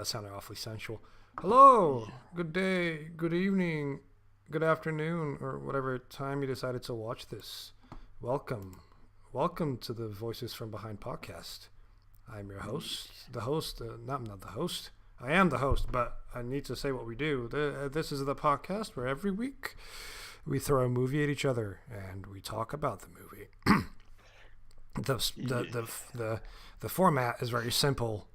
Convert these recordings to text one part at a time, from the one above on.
that sounded awfully sensual. Hello, good day, good evening, good afternoon, or whatever time you decided to watch this. Welcome. Welcome to the Voices from Behind podcast. I'm your host. Not the host. I am the host, but I need to say what we do. This is the podcast where every week we throw a movie at each other and we talk about the movie. The format is very simple.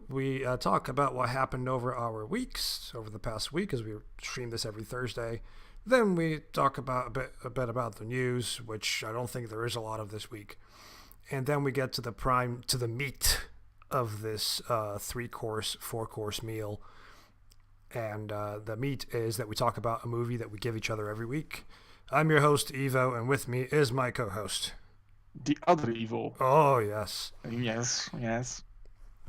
We talk about what happened over our weeks, over the past week, as we stream this every Thursday. Then we talk about a bit about the news, which I don't think there is a lot of this week. And then we get to the meat of this 4-course meal. And the meat is that we talk about a movie that we give each other every week. I'm your host, Ivo, and with me is my co-host. The other Ivo. Oh, yes. Yes.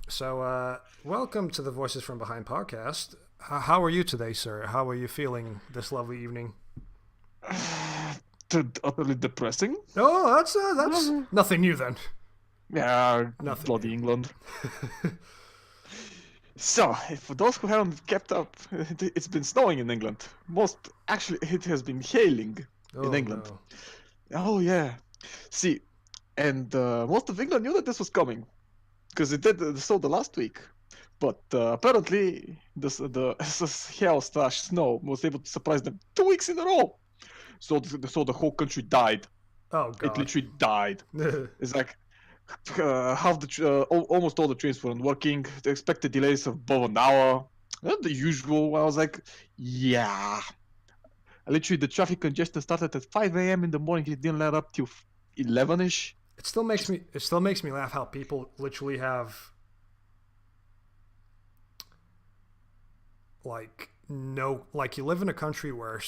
So, welcome to the Voices from Behind podcast. How are you today, sir? How are you feeling this lovely evening? Utterly depressing. Oh, that's nothing new then. Yeah, Nothing bloody new. England. So, for those who haven't kept up, it's been snowing in England. It has been hailing in England. No. Oh, yeah. See, and most of England knew that this was coming, because it did so the last week. But apparently, this hail/snow was able to surprise them 2 weeks in a row. So the whole country died. Oh, God. It literally died. It's like almost all the trains weren't working. The expected delays of above an hour. The usual. I was like, yeah. Literally, the traffic congestion started at 5 a.m. in the morning. It didn't let up till 11ish. It still makes me laugh how people literally have you live in a country where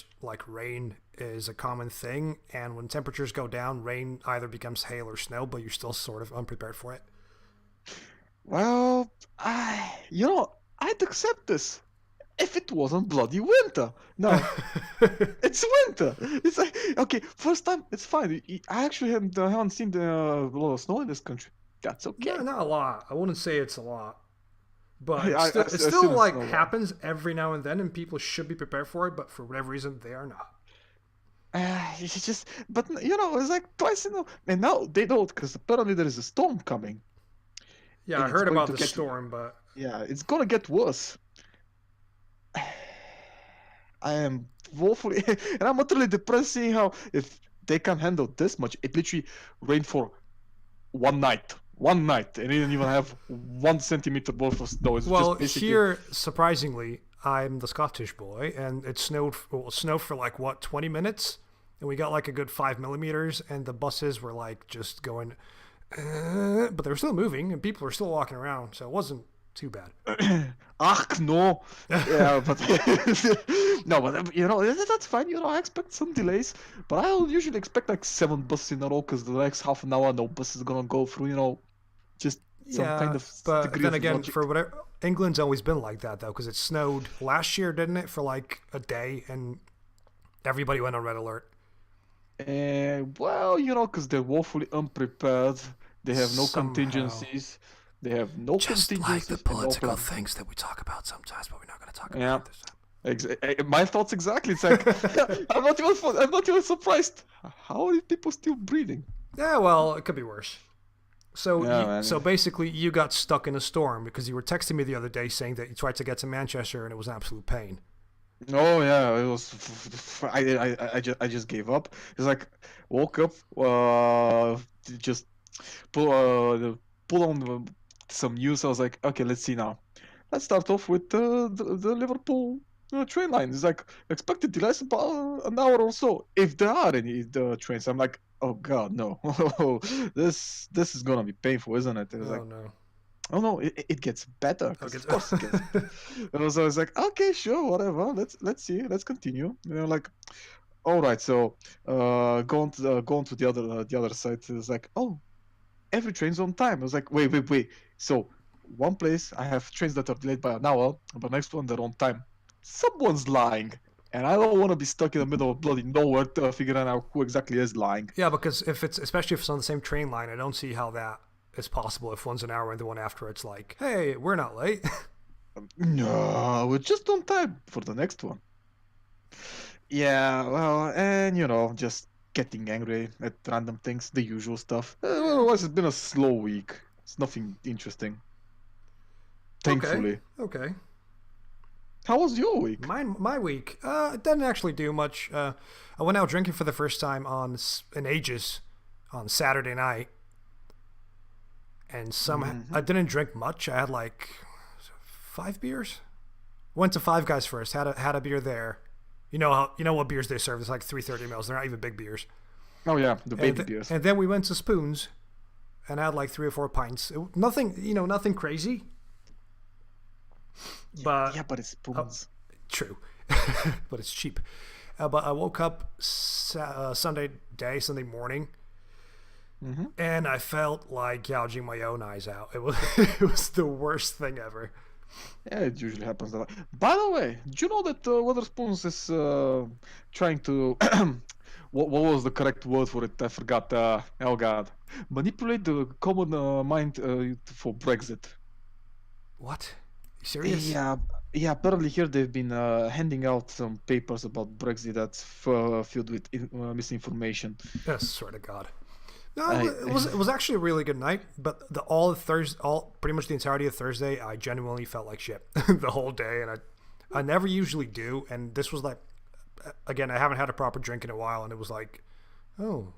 rain is a common thing, and when temperatures go down, rain either becomes hail or snow, but you're still sort of unprepared for it. Well, I'd accept this if it wasn't bloody winter. No, it's winter. It's like, okay, first time, it's fine. I actually haven't seen a lot of snow in this country. That's okay. Yeah, not a lot. I wouldn't say it's a lot. But it I still assume it's happens every now and then, and people should be prepared for it, but for whatever reason, they are not. It's just, but it's like twice in a, and now they don't, because apparently there is a storm coming. Yeah, I heard about the storm, but yeah, it's gonna get worse. I am woefully, and I'm utterly depressed seeing how if they can handle this much, it literally rained for one night, and it didn't even have 1 centimeter worth of snow. It's well, just basically... here, surprisingly, I'm the Scottish boy, and it snowed for 20 minutes, and we got a good 5 millimeters, and the buses were just going, but they were still moving, and people were still walking around, so it wasn't too bad. Ach, no. Yeah, but no, but that's fine. I expect some delays, but I'll usually expect 7 buses in a row, because the next half an hour no bus is gonna go through. Just some kind of. But then again, logic. for whatever, England's always been like that though, because it snowed last year, didn't it, for a day, and everybody went on red alert. Well, because they're woefully unprepared. They have no contingencies. They have no just contingencies. Just the political things that we talk about sometimes, but we're not going to talk about this time. My thoughts exactly. It's like I'm not even surprised. How are people still breathing? Yeah, well, it could be worse. So, so basically, you got stuck in a storm because you were texting me the other day saying that you tried to get to Manchester and it was an absolute pain. Oh yeah, it was. I just gave up. It's like woke up, just pull on some news. I was like, okay, let's see now. Let's start off with the Liverpool train line. It's like expected delays about an hour or so, if there are any trains. I'm like, oh god, no. this is gonna be painful, isn't it? It's no. Oh no, it gets better. Of course it gets. And so I was like, okay, sure, whatever. Let's see. Let's continue. All right. So going to the other side. It's like, oh, every train's on time. I was like, wait. So one place I have trains that are delayed by an hour, but next one they're on time. Someone's lying. And I don't want to be stuck in the middle of bloody nowhere to figure out who exactly is lying. Yeah, because especially if it's on the same train line, I don't see how that as possible. If one's an hour and the one after it's like, hey, we're not late. No, we're just on time for the next one. Yeah, well, and just getting angry at random things, the usual stuff. Otherwise, it's been a slow week. It's nothing interesting. Thankfully. Okay. How was your week? My week, it didn't actually do much. I went out drinking for the first time in ages on Saturday night, and I didn't drink much. I had like 5 beers. Went to Five Guys first. Had a beer there. You know what beers they serve. It's like 330 mils. They're not even big beers. Oh yeah, the baby beers. And then we went to Spoons, and had like 3 or 4 pints. Nothing crazy. But but it's Spoons. True, but it's cheap. But I woke up Sunday morning, and I felt like gouging my own eyes out. It was the worst thing ever. Yeah, it usually happens a lot. By the way, do you know that Weatherspoons is trying to what was the correct word for it? I forgot. Oh God, manipulate the common mind for Brexit. What? You serious? Yeah. Apparently here they've been handing out some papers about Brexit that's filled with misinformation. I swear to God. No, it was actually a really good night, but pretty much the entirety of Thursday, I genuinely felt like shit the whole day, and I never usually do, and this was like, again, I haven't had a proper drink in a while, and it was like, oh,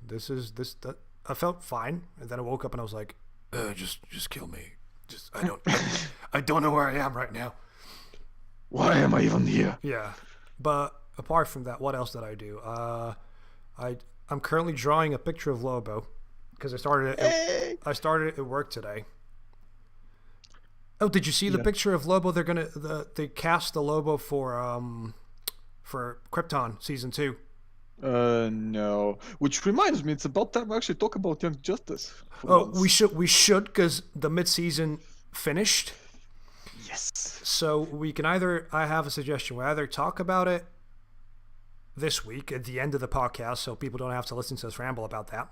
I felt fine, and then I woke up and I was like, just kill me, I don't know where I am right now. Why am I even here? Yeah, but apart from that, what else did I do? I'm currently drawing a picture of Lobo. Because I started it at work today. Oh, did you see the picture of Lobo? They cast the Lobo for Krypton season 2. No. Which reminds me, it's about time we actually talk about Young Justice. We should because the mid-season finished. Yes. So we can I have a suggestion. We either talk about it this week at the end of the podcast, so people don't have to listen to us ramble about that.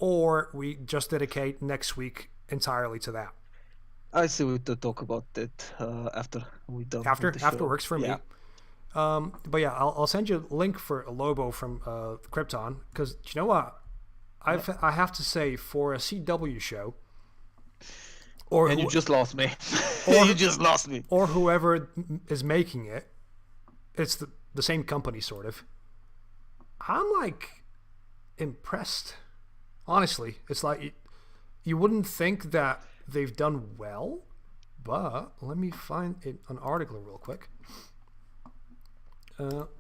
Or we just dedicate next week entirely to that. I say we talk about it after we done. After works for me. But yeah, I'll send you a link for a Lobo from Krypton, because you know what? I have to say, for a CW show, you just lost me. You just lost me. Or whoever is making it, it's the same company sort of. I'm like impressed. Honestly, it's like you wouldn't think that they've done well, but let me find an article real quick.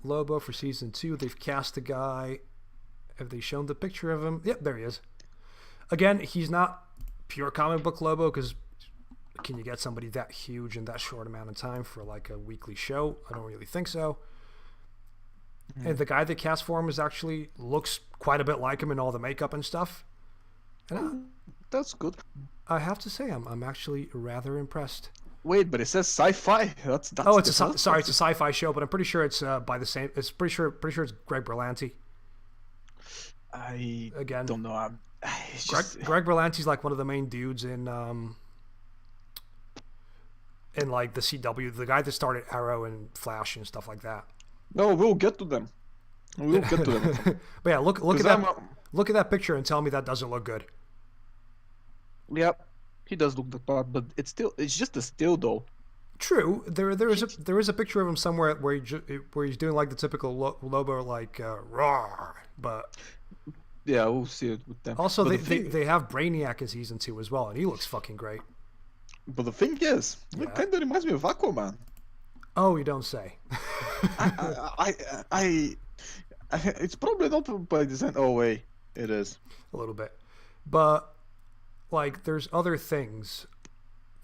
Lobo for season 2. They've cast a guy. Have they shown the picture of him? Yep, there he is. Again, he's not pure comic book Lobo, because can you get somebody that huge in that short amount of time for like a weekly show? I don't really think so. And the guy they cast for him looks quite a bit like him in all the makeup and stuff. And that's good. I have to say, I'm actually rather impressed. Wait, but it says sci-fi. That's it's a sci-fi show, but I'm pretty sure it's by the same. It's pretty sure it's Greg Berlanti. I don't know. Greg Berlanti's like one of the main dudes in like the CW, the guy that started Arrow and Flash and stuff like that. No, we'll get to them. But yeah, look at that picture and tell me that doesn't look good. Yep, he does look the part, but it's just a still though. True, there is a picture of him somewhere where he's doing like the typical Lobo like roar, but yeah, we'll see it with them. Also, they have Brainiac in season 2 as well, and he looks fucking great. But the thing is, it kind of reminds me of Aquaman. Oh, you don't say. It's probably not by design. Oh wait, it is a little bit, but like there's other things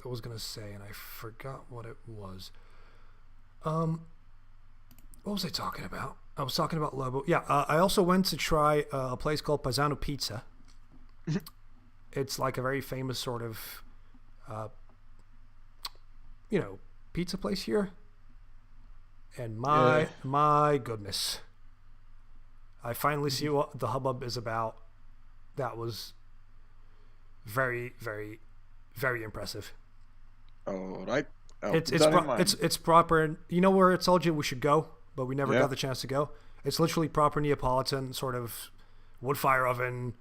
I was gonna say, and I forgot what it was. What was I talking about? I was talking about Lobo. Yeah, I also went to try a place called Paisano Pizza. It's like a very famous sort of, pizza place here. And my goodness, I finally see what the hubbub is about. That was Very, very, very impressive. All right. It's proper. You know where I told you we should go, but we never got the chance to go? It's literally proper Neapolitan, sort of wood fire oven.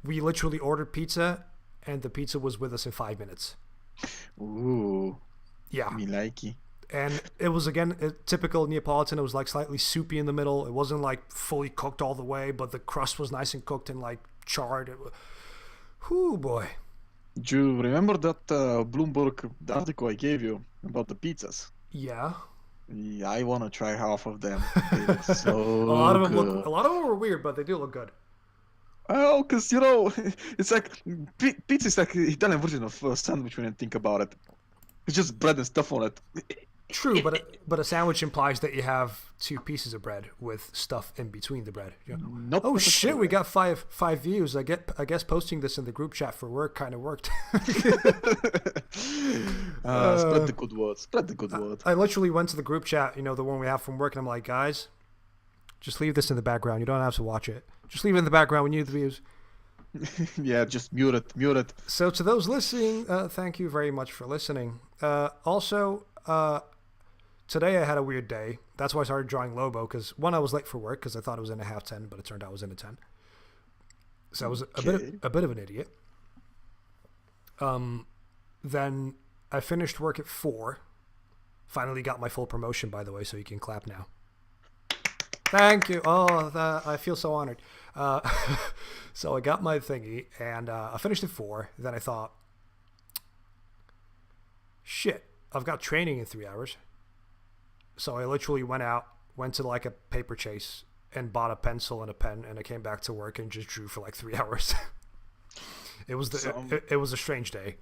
We literally ordered pizza, and the pizza was with us in 5 minutes. Ooh. Yeah. Me likey. And it was, again, a typical Neapolitan. It was like slightly soupy in the middle. It wasn't like fully cooked all the way, but the crust was nice and cooked and like charred. Whoo, boy. Do you remember that Bloomberg article I gave you about the pizzas? Yeah. Yeah, I want to try half of them. They look so a lot of them good. a lot of them were weird, but they do look good. Oh, because, it's like pizza is like the Italian version of sandwich when you think about it. It's just bread and stuff on it. True, but a sandwich implies that you have 2 pieces of bread with stuff in between the bread. Yeah. Not Oh shit, necessarily. we got five views. I guess posting this in the group chat for work kind of worked. Spread the good word. Spread the good word. I literally went to the group chat, the one we have from work, and I'm like, guys, just leave this in the background. You don't have to watch it. Just leave it in the background. We need the views. Yeah, just mute it. So to those listening, thank you very much for listening. Also, today I had a weird day. That's why I started drawing Lobo, because one, I was late for work because I thought it was in a half 10, but it turned out it was in a 10. So I was a bit of an idiot. Then I finished work at 4. Finally got my full promotion, by the way, so you can clap now. Thank you. Oh, I feel so honored. So I got my thingy, and I finished at 4. Then I thought, shit, I've got training in 3 hours. So I literally went to like a paper chase and bought a pencil and a pen, and I came back to work and just drew for like 3 hours. It was it was a strange day.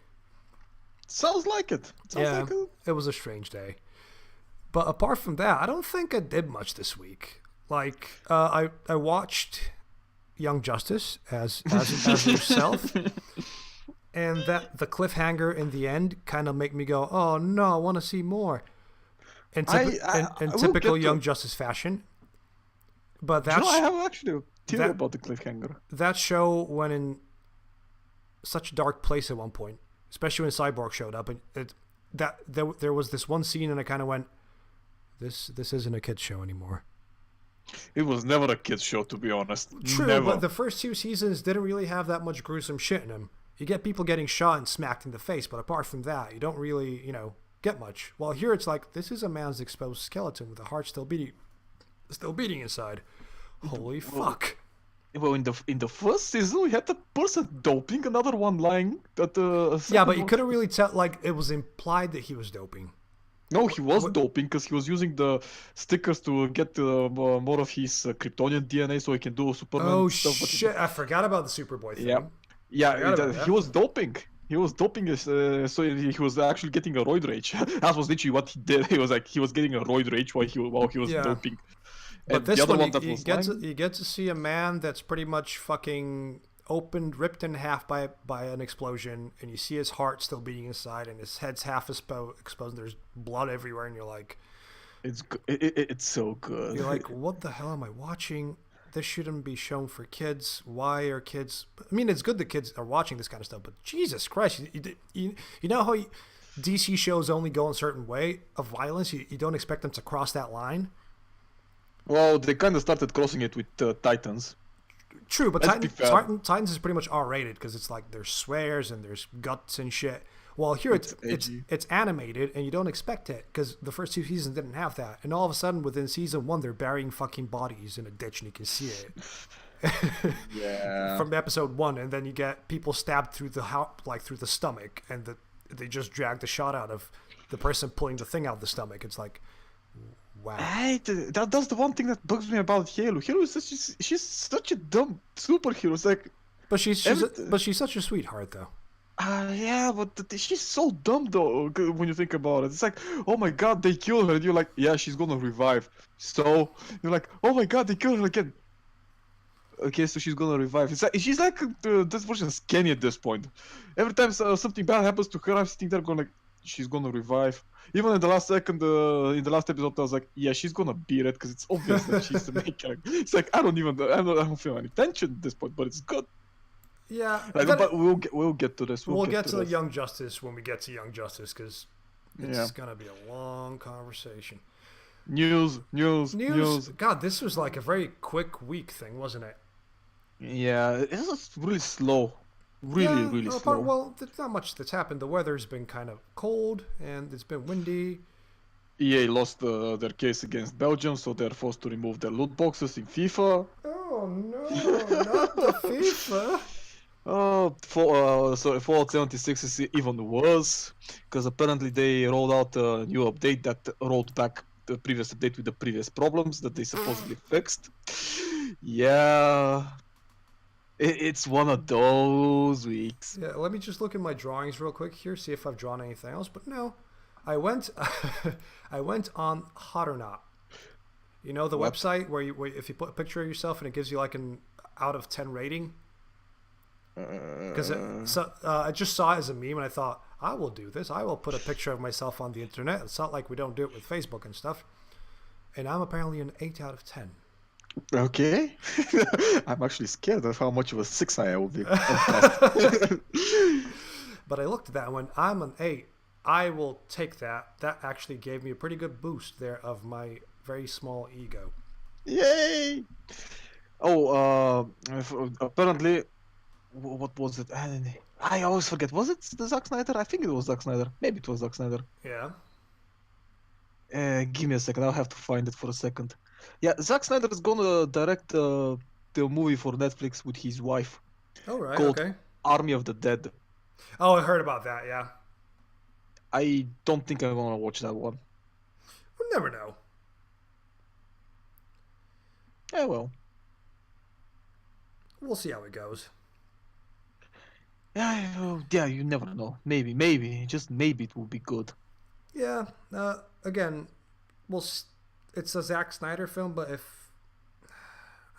Sounds like it. It was a strange day. But apart from that, I don't think I did much this week. Like, I watched Young Justice as yourself, and that the cliffhanger in the end kind of make me go, oh no, I want to see more. In typical Young Justice fashion. But that's I have actually a theory about the cliffhanger. That show went in such a dark place at one point, especially when Cyborg showed up, and there was this one scene, and I kind of went, this isn't a kid's show anymore. It was never a kid's show, to be honest. True, never. But the first 2 seasons didn't really have that much gruesome shit in them. You get people getting shot and smacked in the face, but apart from that, you don't really, get much. Well, here it's like, this is a man's exposed skeleton with a heart still beating inside. Holy fuck. Well, in the first season, we had the person doping, another one lying at the... Yeah, but you couldn't really tell, like, it was implied that he was doping. No, he was doping because he was using the stickers to get more of his Kryptonian DNA so he can do Superman stuff. Oh, shit, I forgot about the Superboy thing. Yeah, he was doping. He was doping, so he was actually getting a roid rage. That was literally what he did. He was getting a roid rage while he was doping. But and this the other one, one you get to see a man that's pretty much fucking ripped in half by an explosion, and you see his heart still beating inside, and his head's half exposed, and there's blood everywhere, and you're like... It's so good. You're like, what the hell am I watching? This shouldn't be shown for kids. Why are kids... I mean, it's good that kids are watching this kind of stuff, but Jesus Christ, you know how DC shows only go a certain way of violence? You don't expect them to cross that line? Well, they kind of started crossing it with Titans. True, but Titans is pretty much R-rated because it's like there's swears and there's guts and shit. Well, here it's animated and you don't expect it because the first 2 seasons didn't have that. And all of a sudden, within season 1, they're burying fucking bodies in a ditch and you can see it. Yeah. From episode 1, and then you get people stabbed through through the stomach, and they just drag the shot out of the person pulling the thing out of the stomach. It's like, wow. That's the one thing that bugs me about Halo. Halo is she's such a dumb superhero. It's like, but she's such a sweetheart though. Yeah, but she's so dumb though when you think about it. It's like, oh my god, they killed her, and you're like, yeah, she's gonna revive. So you're like, oh my god, they killed her again. Okay, so she's gonna revive. It's like she's like this version of Kenny at this point. Every time something bad happens to her, I'm sitting there going like, she's gonna revive. Even in the last second, in the last episode, I was like, yeah, she's gonna beat it because it's obvious that she's the main character. It's like I don't feel any tension at this point, but it's good. Yeah, But we'll get to this. we'll get to to this. Young Justice when we get to Young Justice, because it's Yeah. gonna be a long conversation. News. God, this was like a very quick week thing, wasn't it? Yeah, it was really slow. Yeah. Really slow. Well, there's not much that's happened. The weather's been kind of cold and it's been windy. EA lost their case against Belgium, so they're forced to remove their loot boxes in FIFA. Oh no, not the FIFA. Fallout 76 is even worse, because apparently they rolled out a new update that rolled back the previous update with the previous problems that they supposedly fixed. Yeah, it's one of those weeks. Yeah, let me just look at my drawings real quick here, see if I've drawn anything else. But no, I went, I went on Hot or Not. You know the What? website where if you put a picture of yourself and it gives you like an out of 10 rating. Because I just saw it as a meme and I thought, I will do this. I will put a picture of myself on the internet. It's not like we don't do it with Facebook and stuff. And I'm apparently an 8 out of 10. Okay. I'm actually scared of how much of a 6 I will be. But I looked at that and went, I'm an 8. I will take that. That actually gave me a pretty good boost there of my very small ego. Yay! Oh, apparently, what was it? I always forget. Was it the Zack Snyder? I think it was Zack Snyder. Maybe it was Zack Snyder. Yeah. Give me a second. I'll have to find it for a second. Yeah, Zack Snyder is gonna direct the movie for Netflix with his wife Oh, right. called Okay. Army of the Dead. Oh, I heard about that. Yeah. I don't think I'm gonna watch that one. We'll never know. Yeah, well. We'll see how it goes. Yeah, you never know. Maybe, just maybe it will be good. Yeah. Again, it's a Zack Snyder film, but if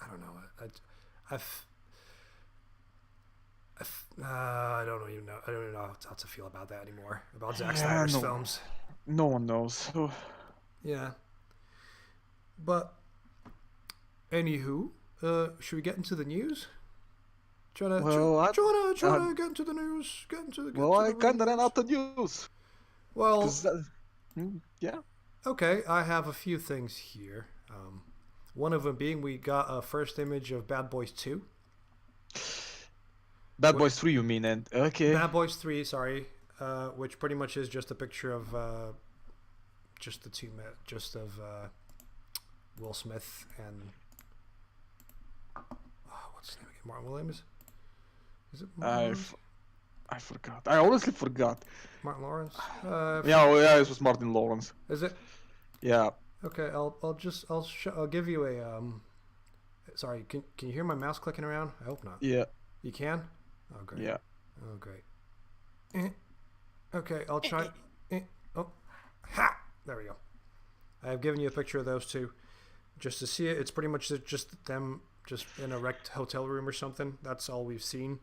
I don't know, I don't even know. I don't even know how to feel about that anymore. About Zack Snyder's films. No one knows. Yeah. But anywho, should we get into the news? Trying to get into the news. I kinda ran out of news. Well, yeah. Okay, I have a few things here. One of them being we got a first image of Bad Boys 2. Bad Boys 3, you mean? And okay. Bad Boys 3, sorry, which pretty much is just a picture of just the two, just of Will Smith and what's his name again? Martin Williams. Is it? I forgot. I honestly forgot. Martin Lawrence. Yeah, it was Martin Lawrence. Is it? Yeah. Okay, I'll give you a Sorry, can you hear my mouse clicking around? I hope not. Yeah. You can? Oh great. Yeah. Oh great. Okay, I'll try. Oh, ha! There we go. I have given you a picture of those two, just to see it. It's pretty much just them, just in a wrecked hotel room or something. That's all we've seen.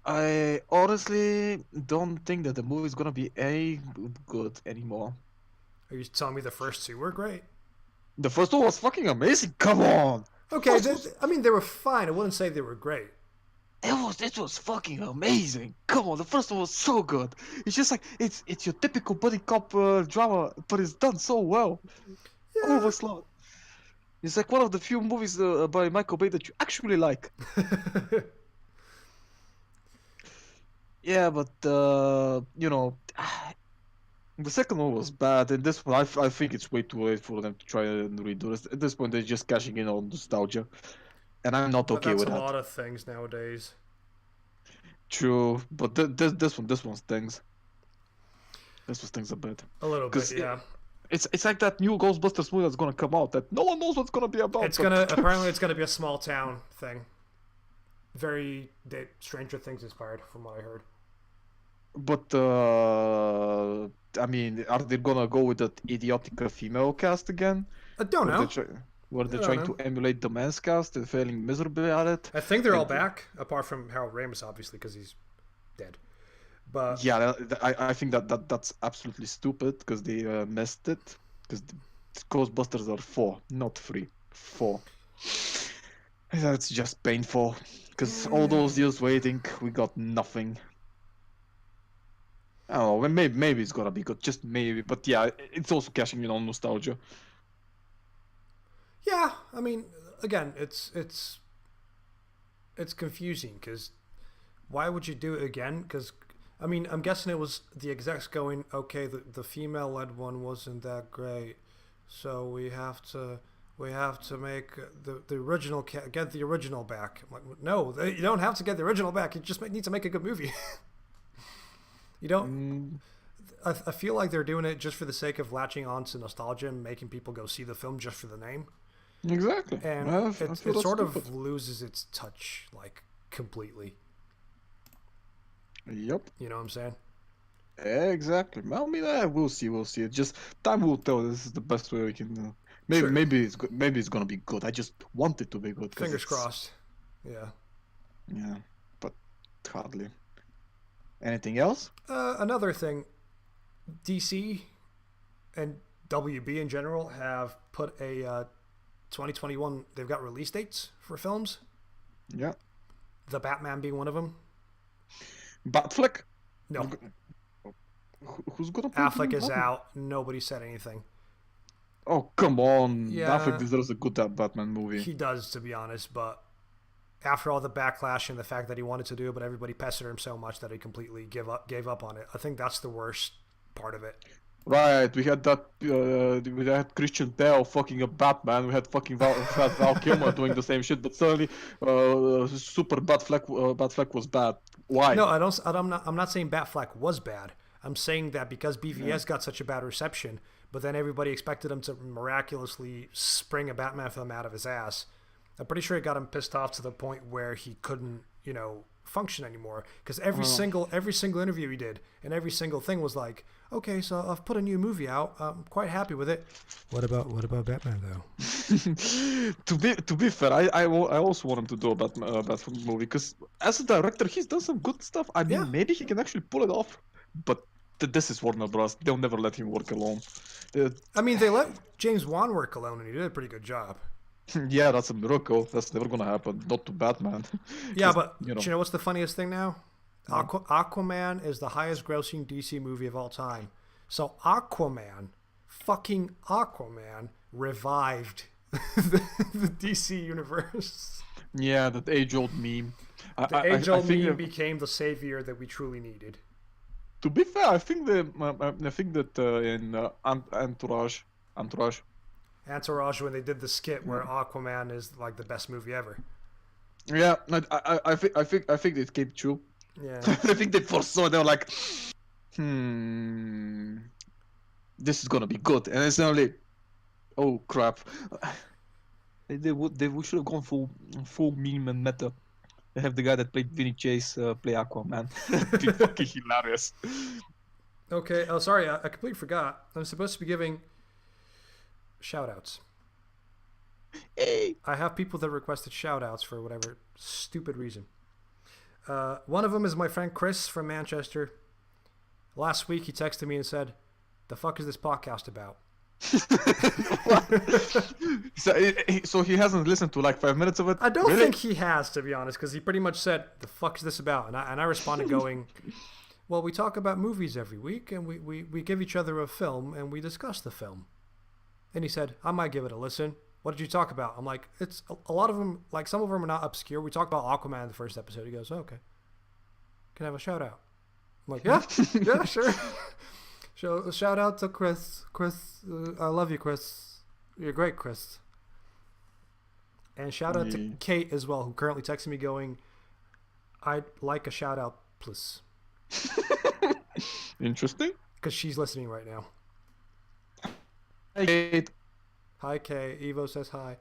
I honestly don't think that the movie is gonna be good anymore. Are you telling me the first two were great? The first one was fucking amazing. Come on. Okay, I mean they were fine. I wouldn't say they were great. It was fucking amazing. Come on, the first one was so good. It's just like it's your typical buddy cop drama, but it's done so well. Yeah. Overslot. It's like one of the few movies by Michael Bay that you actually like. Yeah, but you know, the second one was bad, and this one I think it's way too late for them to try and redo this. At this point, they're just cashing in on nostalgia, and I'm not okay with that. That's a lot of things nowadays. True, but this one stings. This one stings a bit. A little bit, yeah. It's like that new Ghostbusters movie that's gonna come out that no one knows what's gonna be about. Apparently it's gonna be a small town thing. Very Stranger Things inspired, from what I heard. But I mean, are they gonna go with that idiotic female cast again? I don't know. Were they trying to emulate the men's cast and failing miserably at it? I think they're all back, apart from Harold Ramis, obviously, because he's dead. But yeah, I think that's absolutely stupid because they messed it. Because Ghostbusters are 4, not 3. 4. That's just painful. Because all those years waiting, we got nothing. I don't know, maybe it's gonna be good, just maybe. But yeah, it's also cashing in on nostalgia. Yeah, I mean, again, it's confusing because why would you do it again? Because I mean, I'm guessing it was the execs going, okay, the female led one wasn't that great, so we have to make the original get the original back. I'm like, no, you don't have to get the original back. You just need to make a good movie. You don't. I feel like they're doing it just for the sake of latching on to nostalgia and making people go see the film just for the name. Exactly. And it sort of loses its touch, like, completely. Yep. You know what I'm saying? Exactly. Well, I mean, we'll see. Just time will tell. This is the best way we can. Maybe it's good. Maybe it's gonna be good. I just want it to be good. Fingers crossed. Yeah. Yeah, but hardly. Anything else? Another thing, DC and WB in general have put a 2021. They've got release dates for films. Yeah. The Batman being one of them. Batfleck? No. Who's gonna play Affleck is out. Nobody said anything. Oh, come on. Yeah. Affleck deserves a good Batman movie. He does, to be honest, but after all the backlash and the fact that he wanted to do it, but everybody pestered him so much that he completely gave up on it. I think that's the worst part of it. Right, we had that. We had Christian Bale fucking a Batman. We had fucking Val Kilmer doing the same shit. But suddenly, super Batfleck was bad. Why? No, I'm not saying Batfleck was bad. I'm saying that because BVS got such a bad reception, but then everybody expected him to miraculously spring a Batman film out of his ass. I'm pretty sure it got him pissed off to the point where he couldn't, function anymore. Because every single interview he did and every single thing was like, okay, so I've put a new movie out. I'm quite happy with it. What about Batman though? to be fair, I also want him to do a Batman movie because as a director, he's done some good stuff. I mean, maybe he can actually pull it off, but this is Warner Bros. They'll never let him work alone. I mean, they let James Wan work alone, and he did a pretty good job. Yeah, that's a miracle. That's never gonna happen. Not to Batman. Yeah, but you know what's the funniest thing now? Aquaman is the highest grossing DC movie of all time. So fucking Aquaman, revived the DC universe. Yeah, that age-old meme. The age-old meme became the savior that we truly needed. To be fair, I think that in Entourage, when they did the skit where Aquaman is like the best movie ever. Yeah, I think it came true. Yeah. I think they foresaw. They were like, this is gonna be good, and it's only, oh crap. They should have gone full meme and meta. They have the guy that played Vinny Chase play Aquaman. It'd be fucking hilarious. Okay. Oh, sorry. I completely forgot. I'm supposed to be giving shout-outs. Hey. I have people that requested shout-outs for whatever stupid reason. One of them is my friend Chris from Manchester. Last week he texted me and said, "The fuck is this podcast about?" So he hasn't listened to like 5 minutes of it? I don't think he has, to be honest, because he pretty much said, "The fuck is this about?" And I responded going, "Well, we talk about movies every week, and we give each other a film, and we discuss the film." And he said, "I might give it a listen. What did you talk about?" I'm like, "It's a lot of them, like some of them are not obscure. We talked about Aquaman in the first episode." He goes, "Oh, okay. Can I have a shout out?" I'm like, "Yeah, yeah, sure." So shout out to Chris. Chris, I love you, Chris. You're great, Chris. And shout out to Kate as well, who currently texted me going, "I'd like a shout out, please." Interesting. Because she's listening right now. Hi, Kate. Hi, Kay. Ivos says hi.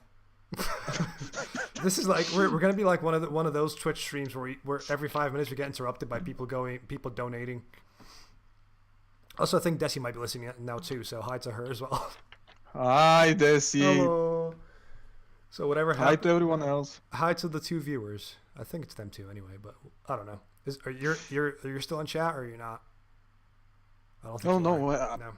This is like we're gonna be like one of those Twitch streams where every 5 minutes we get interrupted by people donating. Also, I think Desi might be listening now too, so hi to her as well. Hi, Desi. Hello. So whatever happened. Hi to everyone else. Hi to the 2 viewers. I think it's them too anyway, but I don't know. Are you still in chat or are you not? I don't think. Oh no!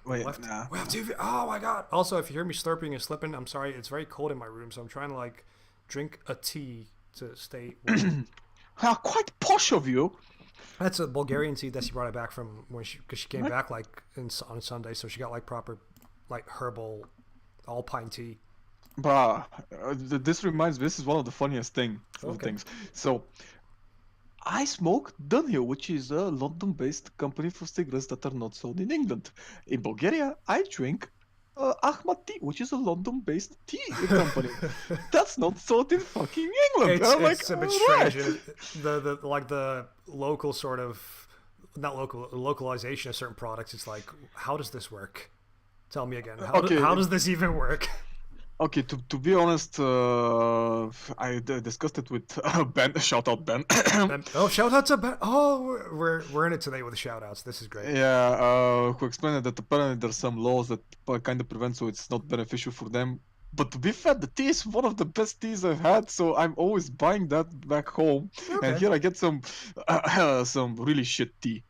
We have 2. Oh my god! Also, if you hear me slurping and slipping, I'm sorry. It's very cold in my room, so I'm trying to like drink a tea to stay warm. Quite posh of you. That's a Bulgarian tea that she brought it back from because she came Like, back like on Sunday, so she got like proper like herbal alpine tea. bruh, this reminds me. This is one of the funniest Okay. things. So I smoke Dunhill, which is a London-based company for cigarettes that are not sold in England. In Bulgaria, I drink Ahmad Tea, which is a London-based tea company. That's not sold in fucking England. it's I'm like, it's a bit all strange. right. The like the local sort of not local localization of certain products. It's like, how does this work? Tell me again. How Okay, does this even work? okay. To be honest, discussed it with Ben. Shout out Ben. Oh, shout out to Ben. Oh, we're in it today with the shout outs. This is great. Yeah, who explained that apparently there's some laws that kind of prevent, so it's not beneficial for them. But to be fair, the tea is one of the best teas I've had, so I'm always buying that back home. And Okay. here I get some really shit tea.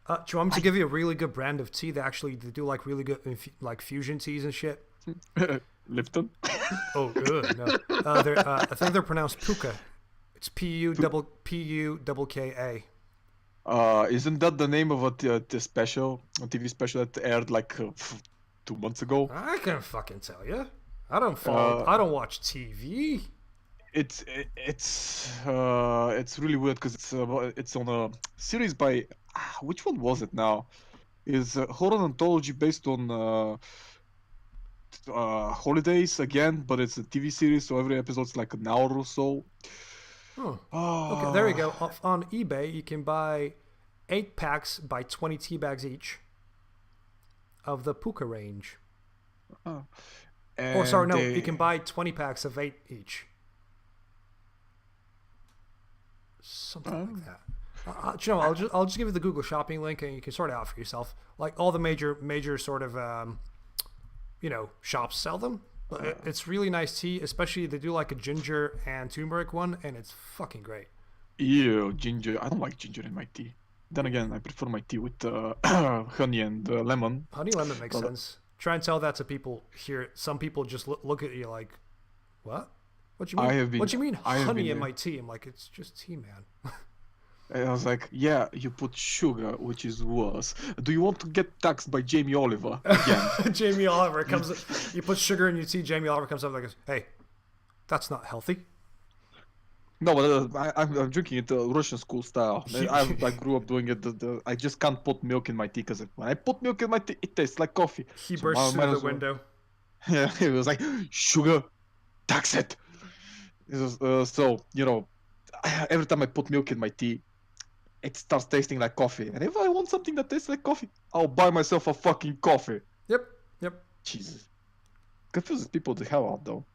Do you want me to I give you a really good brand of tea that actually they do like really good like fusion teas and shit? Lipton. Oh, good. No, I think they're pronounced puka. It's Puka. Isn't that the name of a TV special that aired like 2 months ago? I can't fucking tell you. I don't follow. Uh, I don't watch TV. it's really weird because it's on a series by which one was it now? Is horror anthology based on holidays again, but it's a TV series, so every episode's like an hour or so. Oh, okay. There you Uh, go. On eBay, you can buy 8 packs by 20 tea bags each of the puka range. uh, Or sorry, and no, you they can buy 20 packs of 8 each. Something uh, like that. You know, I'll just give you the Google Shopping link, and you can sort it out for yourself. Like all the major sort of shops sell them. But it's really nice tea, especially they do like a ginger and turmeric one, and it's fucking great. ew, ginger. I don't like ginger in my tea. Then again, I prefer my tea with honey and lemon. Honey lemon makes But sense. Try and tell that to people here. Some people just look at you like, what? What you I mean? have What been, you mean I have honey been in there. my tea? I'm like, it's just tea, man. And I was like, yeah, you put sugar, which is worse. Do you want to get taxed by Jamie Oliver again? Jamie Oliver comes. You put sugar in your tea. Jamie Oliver comes up like, hey, that's not healthy. No, but I'm drinking it Russian school style. You, I grew up doing it. I just can't put milk in my tea because when I put milk in my tea, it tastes like coffee. he So bursts through might the as well. window. Yeah, it was like sugar, tax it. It was, so every time I put milk in my tea, it starts tasting like coffee. And if I want something that tastes like coffee, I'll buy myself a fucking coffee. Yep, yep. Jesus, confuses people the hell out though.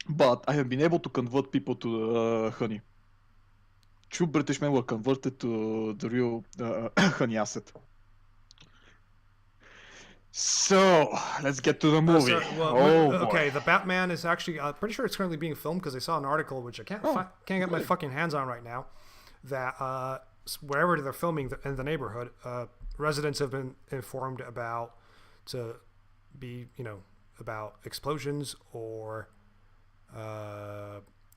But I have been able to convert people to honey. True British men were converted to the real honey acid. So let's get to the movie. Oh boy. Okay. The Batman is actually. Pretty sure it's currently being filmed because I saw an article which I Oh, can't get my really? fucking hands on right now. That wherever they're filming in the neighborhood, residents have been informed about to be about explosions or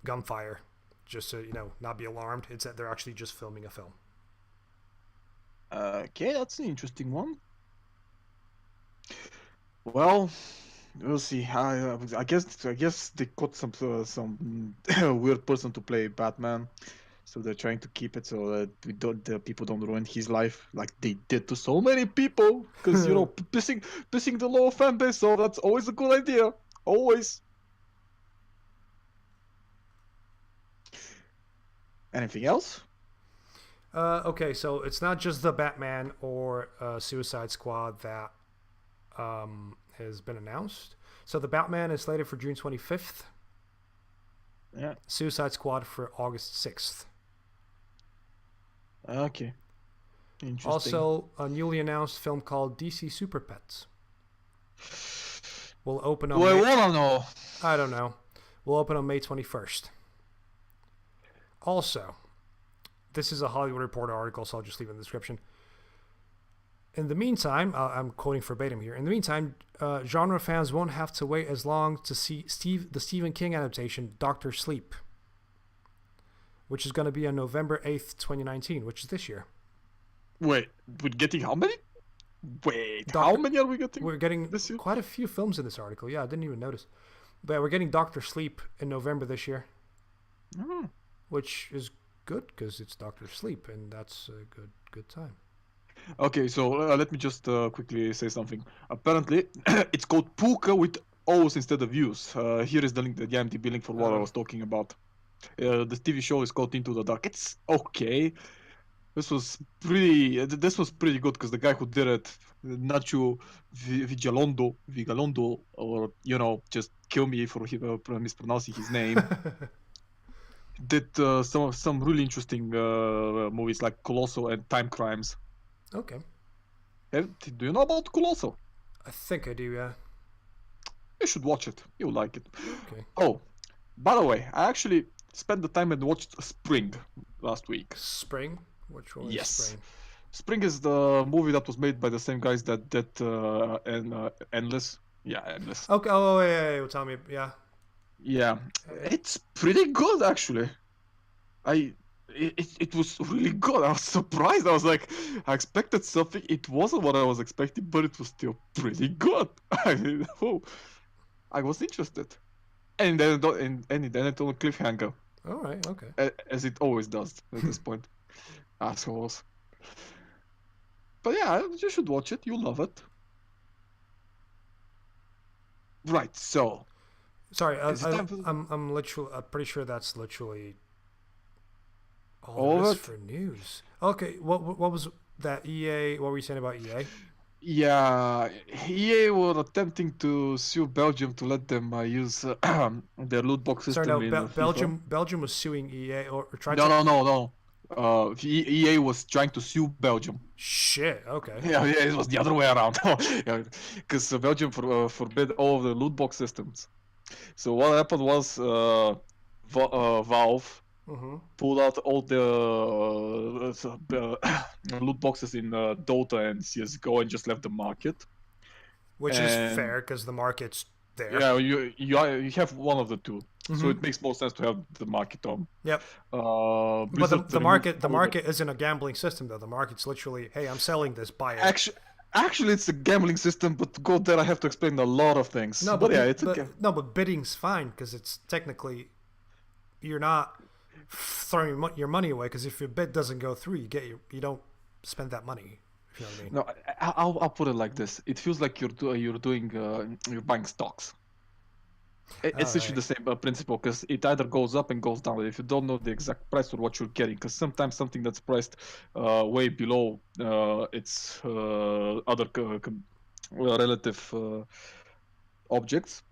gunfire, just to not be alarmed. It's that they're actually just filming a film. Okay, that's an interesting one. Well, we'll see. I guess they got some weird person to play Batman, so they're trying to keep it so that the people don't ruin his life like they did to so many people. Because pissing the lower fan base, so that's always a good idea. Always. Anything else? Okay, so it's not just the Batman or Suicide Squad that has been announced. So the Batman is slated for June 25th. Yeah. Suicide Squad for August 6th. Okay. Interesting. Also, a newly announced film called DC Super Pets will open on Do I May, wanna know? I don't know. Will open on May 21st. Also, this is a Hollywood Reporter article, so I'll just leave it in the description. In the meantime, I'm quoting verbatim here. In the meantime, genre fans won't have to wait as long to see the Stephen King adaptation, Doctor Sleep, which is going to be on November 8th, 2019, which is this year. Wait, we're getting how many? Wait, Doctor, how many are we getting? We're getting this year? quite a few films in this article. Yeah, I didn't even notice. But we're getting Doctor Sleep in November this year, which is good because it's Doctor Sleep, and that's a good time. Okay, so let me just quickly say something. Apparently, it's called Puka with O's instead of U's. Here is the link, the IMDb link for what I was talking about. The TV show is called Into the Dark. It's okay. This was pretty good because the guy who did it, Nacho Vigalondo, or just kill me for mispronouncing his name, did some really interesting movies like Colossal and Time Crimes. Okay. Do you know about Colossal? I think I do, yeah. You should watch it. You'll like it. Okay. Oh, by the way, I actually spent the time and watched Spring last week. Spring? Which one Yes. is Spring? Spring is the movie that was made by the same guys that did Endless. Yeah, Endless. Okay. Oh, yeah. Tell me. Yeah. Yeah, it's pretty good actually. It was really good. I was surprised. I was like, I expected something. It wasn't what I was expecting, but it was still pretty good. I was interested. And then it on a cliffhanger. All right. Okay. As it always does at this point. Assholes. But yeah, you should watch it. You'll love it. Right. So. Sorry. I'm literally. I'm pretty sure that's literally all for news. Okay. What was that EA? What were you saying about EA? Yeah, EA were attempting to sue Belgium to let them use their loot box system. Sorry, no. Belgium was suing EA or tried. No. EA was trying to sue Belgium. Shit. Okay. Yeah, it was the other way around. Because Belgium forbid all of the loot box systems. So what happened was Valve pulled out all the loot boxes in Dota and CS:GO and just left the market. Which is fair because the market's there. Yeah, you have one of the two, so it makes more sense to have the market on. Yep. But the market isn't a gambling system though. The market's literally, hey, I'm selling this, buy it. Actually, it's a gambling system, but to go there, I have to explain a lot of things. No, but but bidding's fine because it's technically you're not throwing your money away because if your bid doesn't go through, you don't spend that money. If you know what I mean. No, I'll put it like this: it feels like you're buying stocks. It's literally the same principle because it either goes up and goes down. If you don't know the exact price or what you're getting, because sometimes something that's priced way below its other relative objects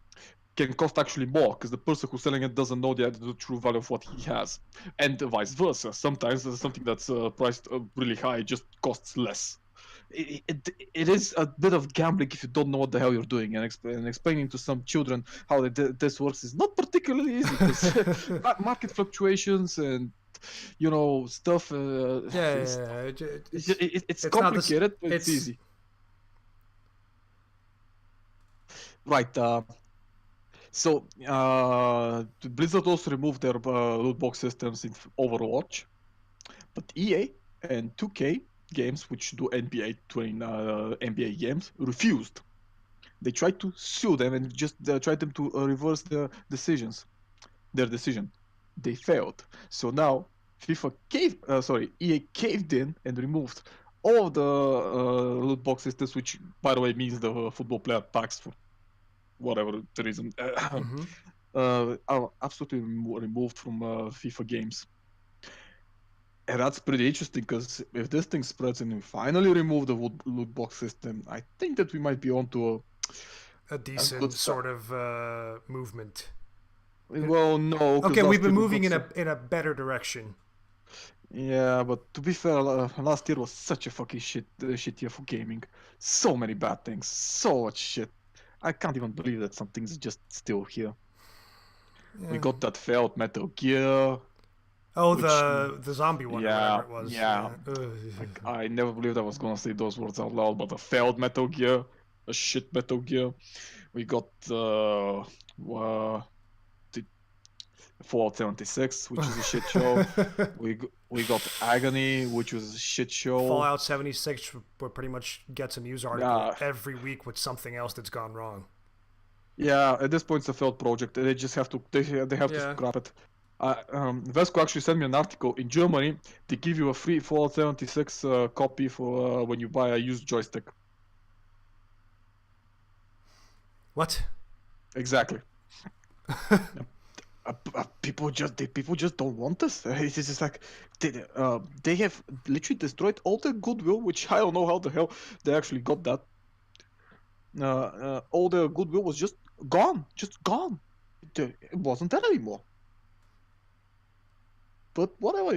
can cost actually more because the person who's selling it doesn't know the true value of what he has, and vice versa. Sometimes something that's priced really high just costs less. It is a bit of gambling if you don't know what the hell you're doing, and explaining to some children how this works is not particularly easy because market fluctuations and stuff. It's complicated, but it's easy. Right. So Blizzard also removed their loot box systems in Overwatch, but EA and 2K games, which do NBA games, refused. They tried to sue them and just tried them to reverse their decision. They failed. So now EA caved in and removed all of the loot box systems, which, by the way, means the football player packs for whatever the reason, are absolutely removed from FIFA games. And that's pretty interesting because if this thing spreads and we finally remove the loot box system, I think that we might be onto a decent sort of movement. Well, no. Okay, we've been moving in a better direction. Yeah, but to be fair, last year was such a fucking shit year for gaming. So many bad things, so much shit. I can't even believe that some things are just still here. Yeah. We got that failed Metal Gear. Oh, the zombie one, yeah, or whatever it was. Yeah. I never believed I was gonna say those words out loud, but a failed Metal Gear, a shit Metal Gear. We got Fallout 76, which is a shit show. We got Agony, which was a shit show. Fallout 76 pretty much gets a news article every week with something else that's gone wrong. Yeah, at this point it's a failed project. They just have to they have to scrap it. Vesco actually sent me an article. In Germany, they give you a free Fallout 76 copy for when you buy a used joystick. What? Exactly. People just don't want this. It's just like they have literally destroyed all the goodwill, which I don't know how the hell they actually got that. All the goodwill was just gone. It wasn't there anymore. But whatever,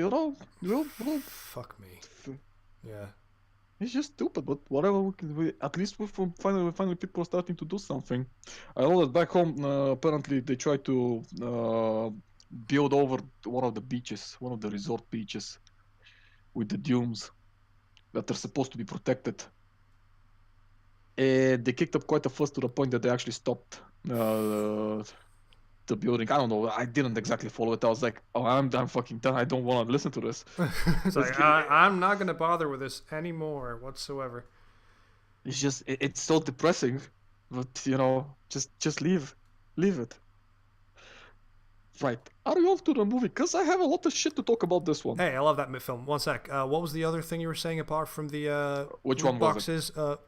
we'll Fuck me. Yeah. It's just stupid, but whatever. At least finally people are starting to do something. I know that back home, apparently they try to build over one of the resort beaches, with the dunes that are supposed to be protected. And they kicked up quite a fuss to the point that they actually stopped the building. I don't know. I didn't exactly follow it. I was like, oh, I'm fucking done. I don't want to listen to this. It's like, I'm not going to bother with this anymore whatsoever. It's just, it's so depressing. But, just leave it. Right. Are you off to the movie? Because I have a lot of shit to talk about this one. Hey, I love that film. One sec. What was the other thing you were saying apart from the Which one boxes? was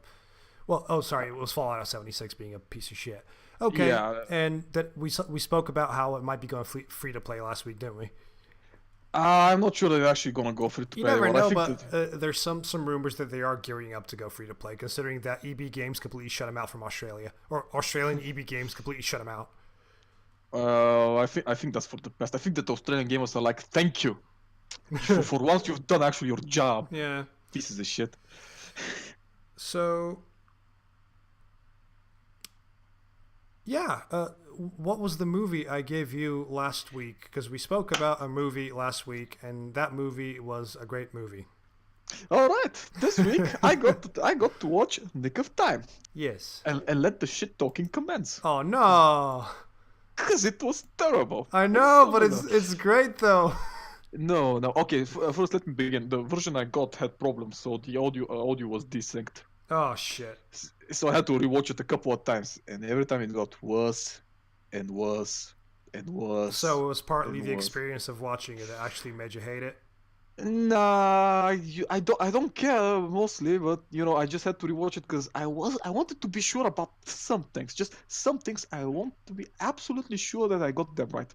it? Sorry. It was Fallout 76 being a piece of shit. Okay, yeah. And that we spoke about how it might be going free to play last week, didn't we? I'm not sure they're actually gonna go free to play. You never know, but there's some rumors that they are gearing up to go free to play, considering that EB Games completely shut them out from Australia, or Australian EB Games completely shut them out. I think that's for the best. I think that Australian gamers are like, thank you, for once you've done actually your job. Yeah, pieces of shit. So. Yeah, what was the movie I gave you last week? Because we spoke about a movie last week, and that movie was a great movie. All right, this week I got to watch Nick of Time. Yes. And let the shit talking commence. Oh no! Because it was terrible. I know, but it's great though. No. Okay, first let me begin. The version I got had problems, so the audio was desynced. Oh shit. So I had to rewatch it a couple of times, and every time it got worse and worse and worse. So it was partly the experience of watching it that actually made you hate it? Nah, I don't care mostly, but I just had to rewatch it because I wanted to be sure about some things. Just some things I want to be absolutely sure that I got them right.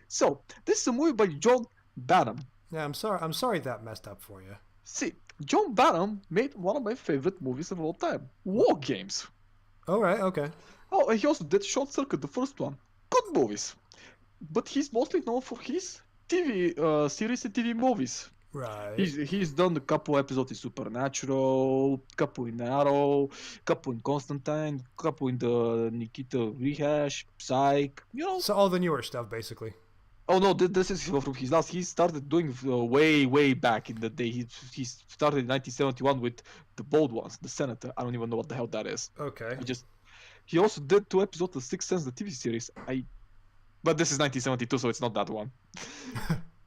So this is a movie by John Badham. Yeah, I'm sorry that messed up for you. See, John Badham made one of my favorite movies of all time, War Games. All right, okay. Oh, and he also did Short Circuit, the first one. Good movies. But he's mostly known for his TV series and TV movies. Right. He's done a couple episodes in Supernatural, couple in Arrow, couple in Constantine, couple in the Nikita Rehash, Psych, So all the newer stuff, basically. Oh no, this is from his last. He started doing way back in the day. He started in 1971 with the Bold Ones, the Senator. I don't even know what the hell that is. Okay. He also did 2 episodes of Sixth Sense, the TV series. But this is 1972, so it's not that one.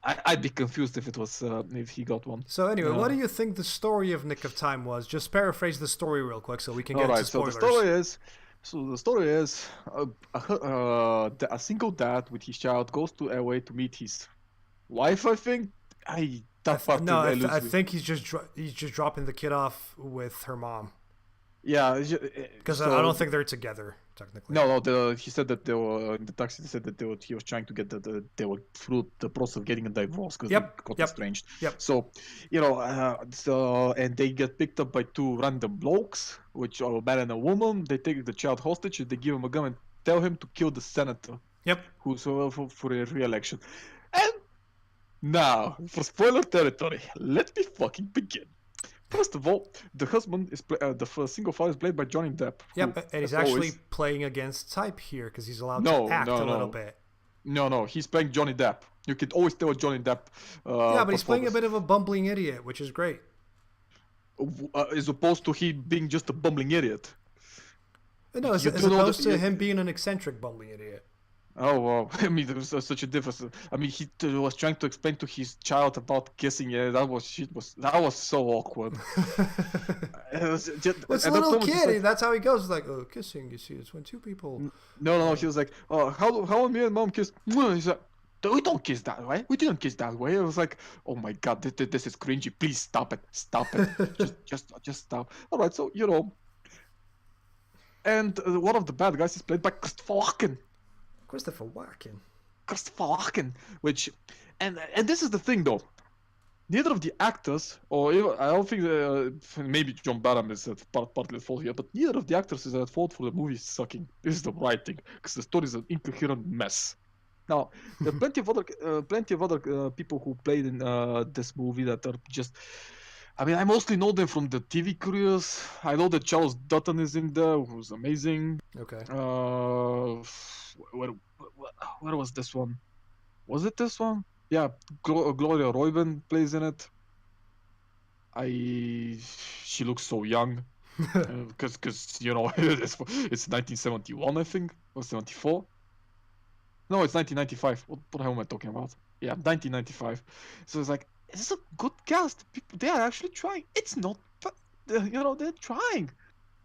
I'd be confused if it was if he got one. So anyway, what do you think the story of Nick of Time was? Just paraphrase the story real quick so we can get into spoilers. So the story is a single dad with his child goes to LA to meet his wife. I think I think he's just dropping the kid off with her mom. Yeah, because I don't think they're together technically. No. He said that they were in the taxi. They said that he was trying to get they were through the process of getting a divorce because they got estranged. Yep. So and they get picked up by 2 random blokes, which are a man and a woman. They take the child hostage. They give him a gun and tell him to kill the senator. Yep. Who's for a re-election. And now for spoiler territory, let me fucking begin. First of all, the husband is the single father is played by Johnny Depp. Yep, and he's actually playing against type here because he's allowed to act a little bit. No, he's playing Johnny Depp. You can always tell Johnny Depp. Yeah, but he's playing a bit of a bumbling idiot, which is great. As opposed to he being just a bumbling idiot. No, as opposed to him being an eccentric bumbling idiot. Oh wow! I mean, there was such a difference. I mean, he was trying to explain to his child about kissing. Yeah, that was so awkward. It was just, Well, it's a at that little moment, he's kid. like, That's how he goes. He's like, oh, kissing. You see, it's when two people. no. He was like, oh, how me and mom kiss? He's like, we don't kiss that way. We didn't kiss that way. I was like, oh my god, this is cringy. Please stop it. Stop it. just stop. All right, so and one of the bad guys is played by Christopher Walken. Christopher Walken. Christopher Walken, which, and this is the thing though. Neither of the actors, or even, I don't think maybe John Barham is partly at fault here, but neither of the actors is at fault for the movie sucking. This is the writing, because the story is an incoherent mess. Now, there are plenty of other people who played in this movie that are just. I mean, I mostly know them from the TV careers. I know that Charles Dutton is in there, who's amazing. Okay. Where was this one? Was it this one? Yeah, Gloria Royven plays in it. She looks so young, because it's 1971, I think, or 74. No, it's 1995. What the hell am I talking about? Yeah, 1995. So it's like, it's a good cast. People, they are actually trying. It's not, they're trying.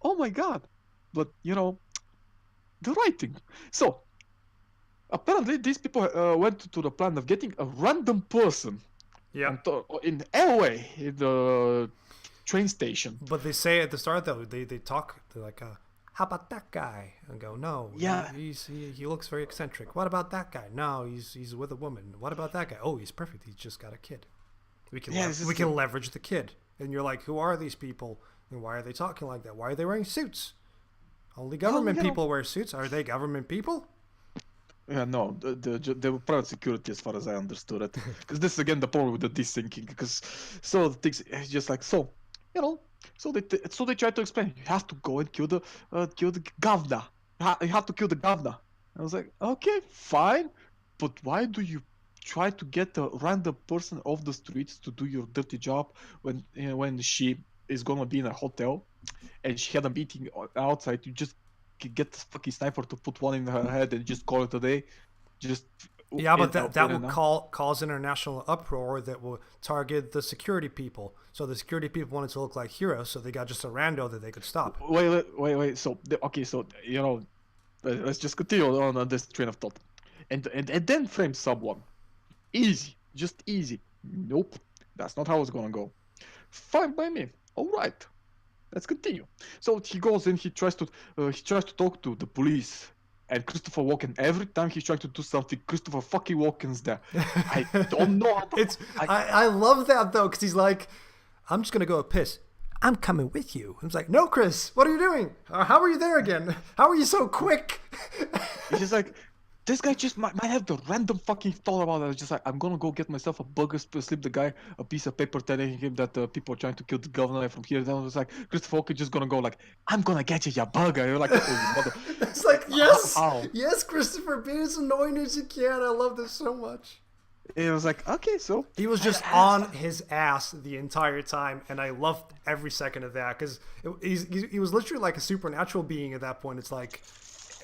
Oh my god! But the writing. So apparently, these people went to the plan of getting a random person. Yeah. In airway in the train station. But they say at the start though, they talk. They're like, how about that guy? And go, no. Yeah. He looks very eccentric. What about that guy? No, he's with a woman. What about that guy? Oh, he's perfect. He's just got a kid. We can leverage the kid. And you're like, who are these people? And why are they talking like that? Why are they wearing suits? Only government people wear suits. Are they government people? Yeah, no, they were private security as far as I understood it. Because this is again the problem with the desyncing. Because so the things it's just like so they try to explain. You have to go and kill the governor. You have to kill the governor. I was like, okay, fine, but why do you try to get a random person off the streets to do your dirty job when she is gonna be in a hotel and she had a meeting outside? You just get the fucking sniper to put one in her head and just call it a day. But that will cause international uproar that will target the security people. So the security people wanted to look like heroes, so they got just a rando that they could stop. Wait. So let's just continue on this train of thought, and then frame someone. Easy, just easy. Nope, that's not how it's gonna go. Fine by me. All right. Let's continue. So he goes in. He tries to talk to the police, and Christopher Walken. Every time he's trying to do something, Christopher fucking Walken's there. I don't know. I love that though, because he's like, I'm just gonna go piss. I'm coming with you. I was like, no, Chris, what are you doing? How are you there again? How are you so quick? It's just like, this guy just might have the random fucking thought about it. It's just like, I'm gonna go get myself a burger, slip the guy a piece of paper telling him that people are trying to kill the governor from here. Then I was like, Christopher Walken just gonna go like, I'm gonna get you your burger. You're like, oh, you mother. It's like, yes, yes, Christopher, be as annoying as you can. I love this so much. It was like, okay, so he was just on his ass the entire time, and I loved every second of that because he was literally like a supernatural being at that point. It's like.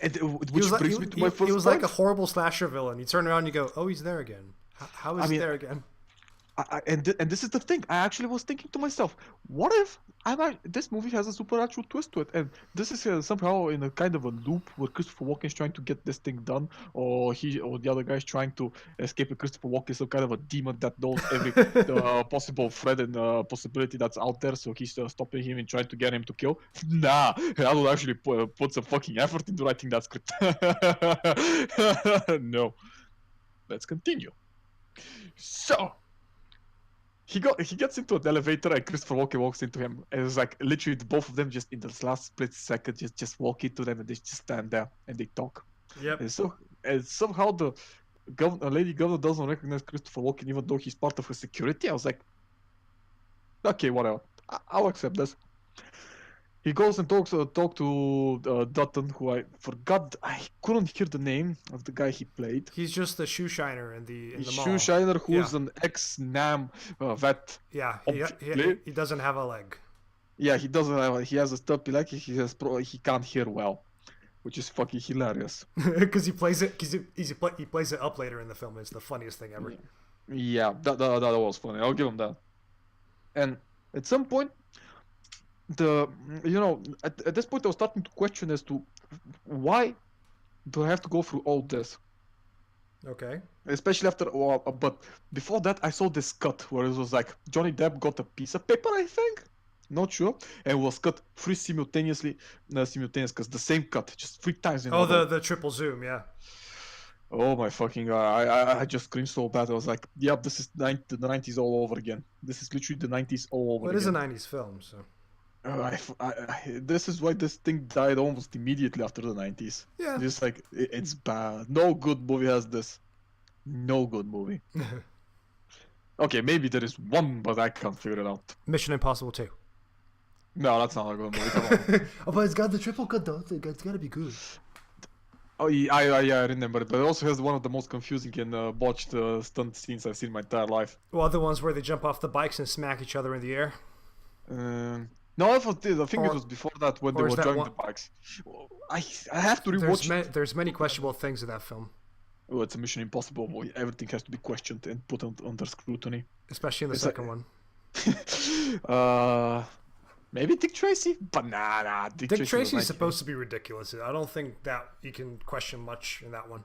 Which brings me to my first point. He was like a horrible slasher villain. You turn around and you go, oh, he's there again. How is he there again? And this is the thing. I actually was thinking to myself, what if this movie has a supernatural twist to it, and this is somehow in a kind of a loop where Christopher Walken is trying to get this thing done, or the other guy is trying to escape, and Christopher Walken is some kind of a demon that knows every possible threat and possibility that's out there, so he's stopping him and trying to get him to kill. Nah, I will actually put some fucking effort into writing that script. No. Let's continue. So. He gets into an elevator and Christopher Walken walks into him. And it's like literally both of them just in the last split second just walk into them and they just stand there and they talk. Yep. And somehow the lady governor doesn't recognize Christopher Walken even though he's part of her security. I was like, okay, whatever. I'll accept this. He goes and talks to Dutton, who I forgot. I couldn't hear the name of the guy he played. He's just the shoe shiner in the mall. Shoe shiner who's an ex-NAM vet. Yeah, he doesn't have a leg. Yeah, he doesn't have. He has a stumpy leg. He can't hear well. which is fucking hilarious. Because he plays it, he plays it up later in the film. It's the funniest thing ever. Yeah, that was funny. I'll give him that. And at some point, at this point, I was starting to question as to why do I have to go through all this? Okay. Especially after a while, but before that, I saw this cut where it was like Johnny Depp got a piece of paper, I think, not sure, and was cut three simultaneous, because the same cut, just 3 times in a row. The triple zoom, yeah. Oh my fucking god! I just cringed so bad. I was like, "Yep, this is the 90s all over again. This is literally the 90s all over again." It is a 90s film, so. This is why this thing died almost immediately after the 90s. Yeah. Just like, it's bad. No good movie has this. No good movie. Okay, maybe there is one, but I can't figure it out. Mission Impossible 2. No, that's not a good movie. Come on. Oh, but it's got the triple cut though. It's gotta be good. Oh, yeah, I remember it, but it also has one of the most confusing and botched stunt scenes I've seen in my entire life. Well, the ones where they jump off the bikes and smack each other in the air. No, I think it was before that when they were jumping the bikes. I have to rewatch it. There's many questionable things in that film. Oh, it's a Mission Impossible movie. Everything has to be questioned and put under scrutiny. Especially in the second one. Maybe Dick Tracy? But nah. Dick Tracy is supposed to be ridiculous. I don't think that you can question much in that one.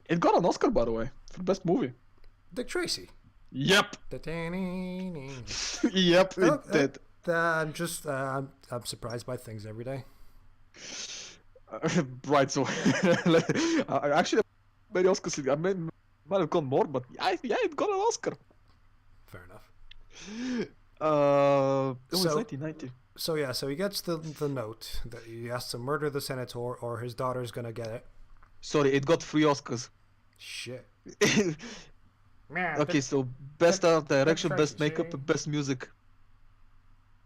It got an Oscar, by the way, for best movie. Dick Tracy? Yep. Yep, it did. I'm just, I'm surprised by things every day. Right, so actually, many Oscars. I might have gone more, but yeah, it got an Oscar. Fair enough. It was 1990. So he gets the note that he has to murder the senator or his daughter's gonna get it. Sorry, it got 3 Oscars. Shit. Okay, so best art direction, best makeup, best music,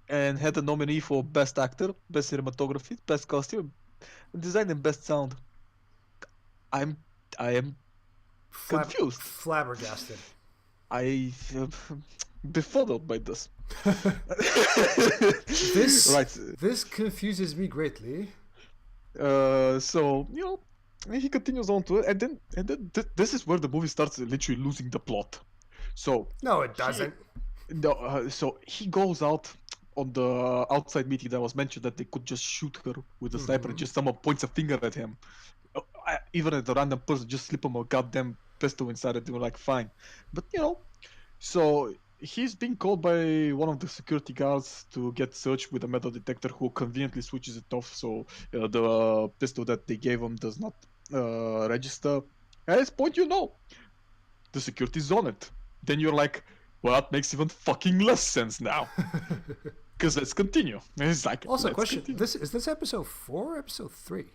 and had a nominee for best actor, best cinematography, best costume, design, and best sound. I am confused, flabbergasted. I befuddled by this. This confuses me greatly. So he continues on to it, and then this is where the movie starts literally losing the plot. So no, it doesn't. So he goes out on the outside meeting that was mentioned that they could just shoot her with a sniper, and just someone points a finger at him, even at a random person, just slip him a goddamn pistol inside it. They were like, fine, but so he's being called by one of the security guards to get searched with a metal detector, who conveniently switches it off, so the pistol that they gave him does not register. At this point, the security's on it. Then you're like, well, that makes even fucking less sense now. Because let's continue. It's like, also, question: is this episode 4 or episode 3?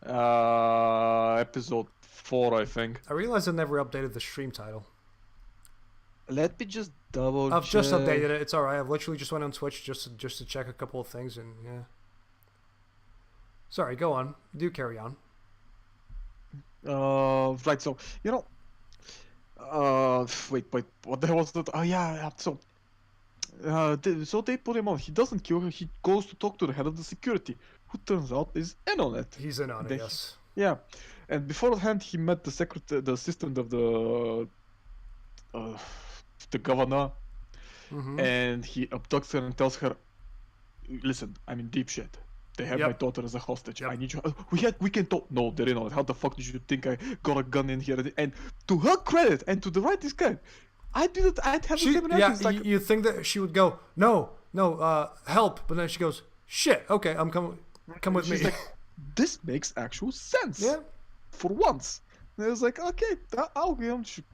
Episode 4, I think. I realized I never updated the stream title. Let me just double check. I've just updated it. It's alright. I've literally just went on Twitch just to check a couple of things, and yeah. Sorry, go on. Do carry on. Right, so wait, what the hell was that? Oh yeah. So they put him on. He doesn't kill her. He goes to talk to the head of the security, who turns out is in on it. He's in on it, yes. Yeah, and beforehand he met the assistant of the governor, and he abducts her and tells her, "Listen, I'm in deep shit. They have my daughter as a hostage. I need you. We can talk." No, they're in on it. How the fuck did you think I got a gun in here? And to her credit, and to the writer's credit, I'd have the same reaction. Yeah, you think that she would go, no, help, but then she goes, shit, okay, I'm coming. Come with me. Like, this makes actual sense. Yeah. For once. And it was like, okay, I'll give him. She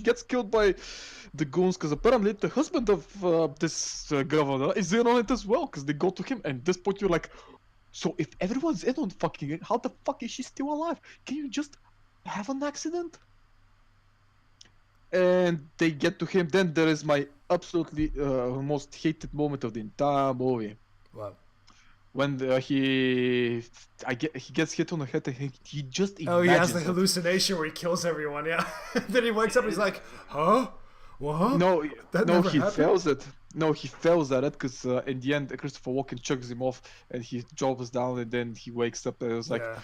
gets killed by the goons because apparently the husband of this governor is in on it as well, because they go to him, and at this point you're like, so if everyone's in on fucking it, how the fuck is she still alive? Can you just have an accident? And they get to him. Then there is my absolutely most hated moment of the entire movie. Wow. When he gets hit on the head, and he just he has the hallucination where he kills everyone. Yeah. Then he wakes up and he's like, huh? What? No, That no, never he happened? fails it. No, he fails at it because in the end, Christopher Walken chucks him off, and he drops down, and then he wakes up, and it was like, Yeah.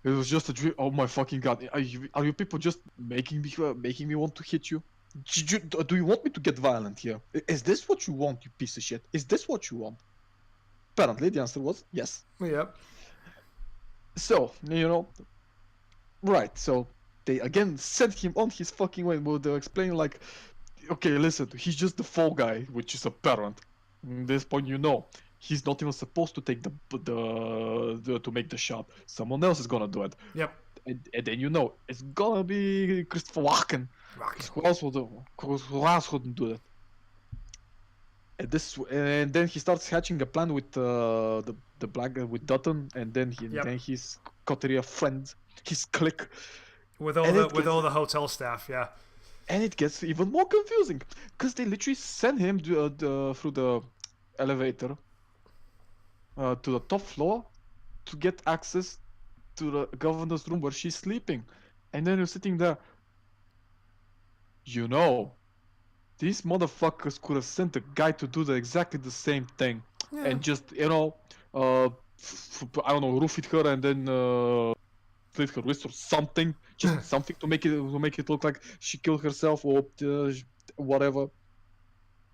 it was just a dream. Oh my fucking god! Are you people just making me want to hit you? Do you want me to get violent here? Is this what you want, you piece of shit? Is this what you want? Apparently, the answer was yes. Yep. So, right. So they again sent him on his fucking way. Well, they're explaining like, okay, listen, he's just the fall guy, which is apparent. At this point, he's not even supposed to take to make the shot. Someone else is gonna do it. Yep. And then it's gonna be Christopher Walken. Rocket. Who else wouldn't do that? And then he starts hatching a plan with the black guy with Dutton, and then he's got a friend, his clique. With all the hotel staff, yeah. And it gets even more confusing because they literally send him through the elevator to the top floor to get access to the governor's room where she's sleeping, and then you're sitting there. These motherfuckers could have sent a guy to do exactly the same thing, and just I don't know, roof her and then slit her wrist or something, just something to make it look like she killed herself or whatever,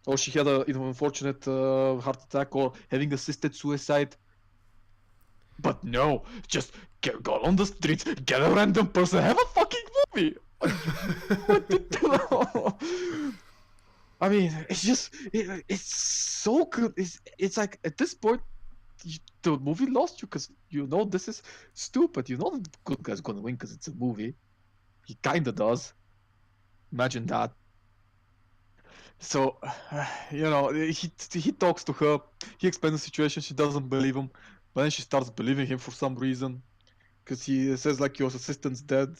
or she had an unfortunate heart attack or having assisted suicide. But no, just go on the streets, get a random person, have a fucking movie. I mean, it's so good. It's like at this point, the movie lost you because this is stupid. The good guy's gonna win because it's a movie. He kinda does. Imagine that. So, he talks to her. He explains the situation. She doesn't believe him, but then she starts believing him for some reason. Because he says like your assistant's dead,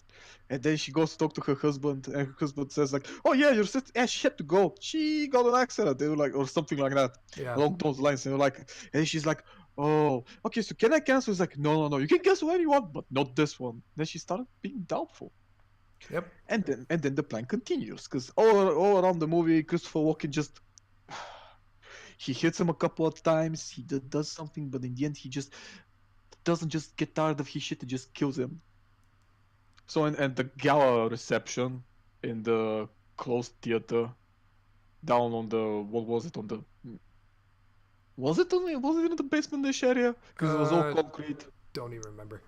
and then she goes to talk to her husband, and her husband says like, "Oh yeah, your sister, yeah, she had to go. She got an accident." They were like, or something like that, along those lines. And and she's like, "Oh, okay, so can I cancel?" He's like, "No, you can cancel anyone, but not this one." Then she started being doubtful. Yep. And then the plan continues because all around the movie, Christopher Walken just he hits him a couple of times. He does something, but in the end, he just doesn't just get tired of his shit, it just kills him. So and the gala reception in the closed theater down on the was it in the basement-ish area? Because it was all concrete. Don't even remember.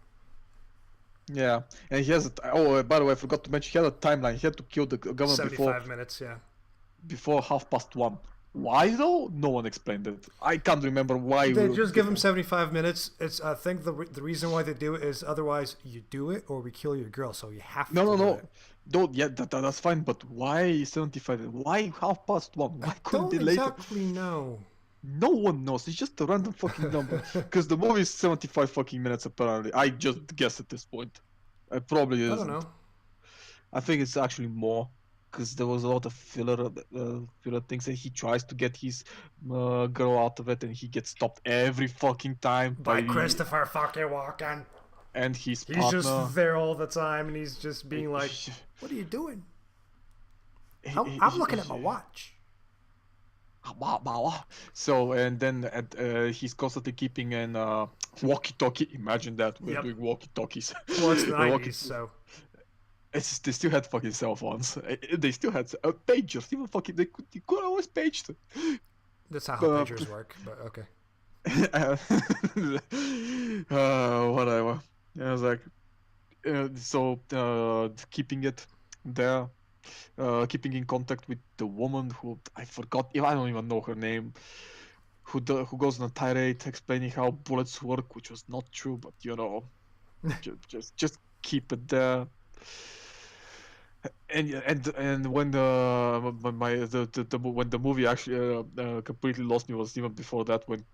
Yeah, and he has by the way, I forgot to mention, he had a timeline. He had to kill the governor 75 minutes, yeah. Before 1:30. Why though? No one explained it. I can't remember why. They just give him 75 minutes. It's I think the reason why they do it is otherwise you do it or we kill your girl, so you have to. No. Don't. Yeah, that's fine. But why 75? Why 1:30? Why couldn't they later? I don't exactly know. No one knows. It's just a random fucking number. Because the movie is 75 fucking minutes apparently. I just guess at this point. It probably isn't. I don't know. I think it's actually more. Because there was a lot of filler things, and he tries to get his girl out of it, and he gets stopped every fucking time by Christopher fucking Walken. And he's just there all the time, and he's just being like, "What are you doing?" I'm looking at my watch. So and then he's constantly keeping an walkie-talkie. Imagine that we're doing walkie-talkies. Well, it's the 90s, so. They still had fucking cell phones. They still had pagers. Even fucking they could always page them. That's how pagers work. But okay. Whatever. I was like, keeping it there, keeping in contact with the woman who I forgot. I don't even know her name. Who goes on a tirade explaining how bullets work, which was not true, but just keep it there. And when when the movie actually completely lost me was even before that, when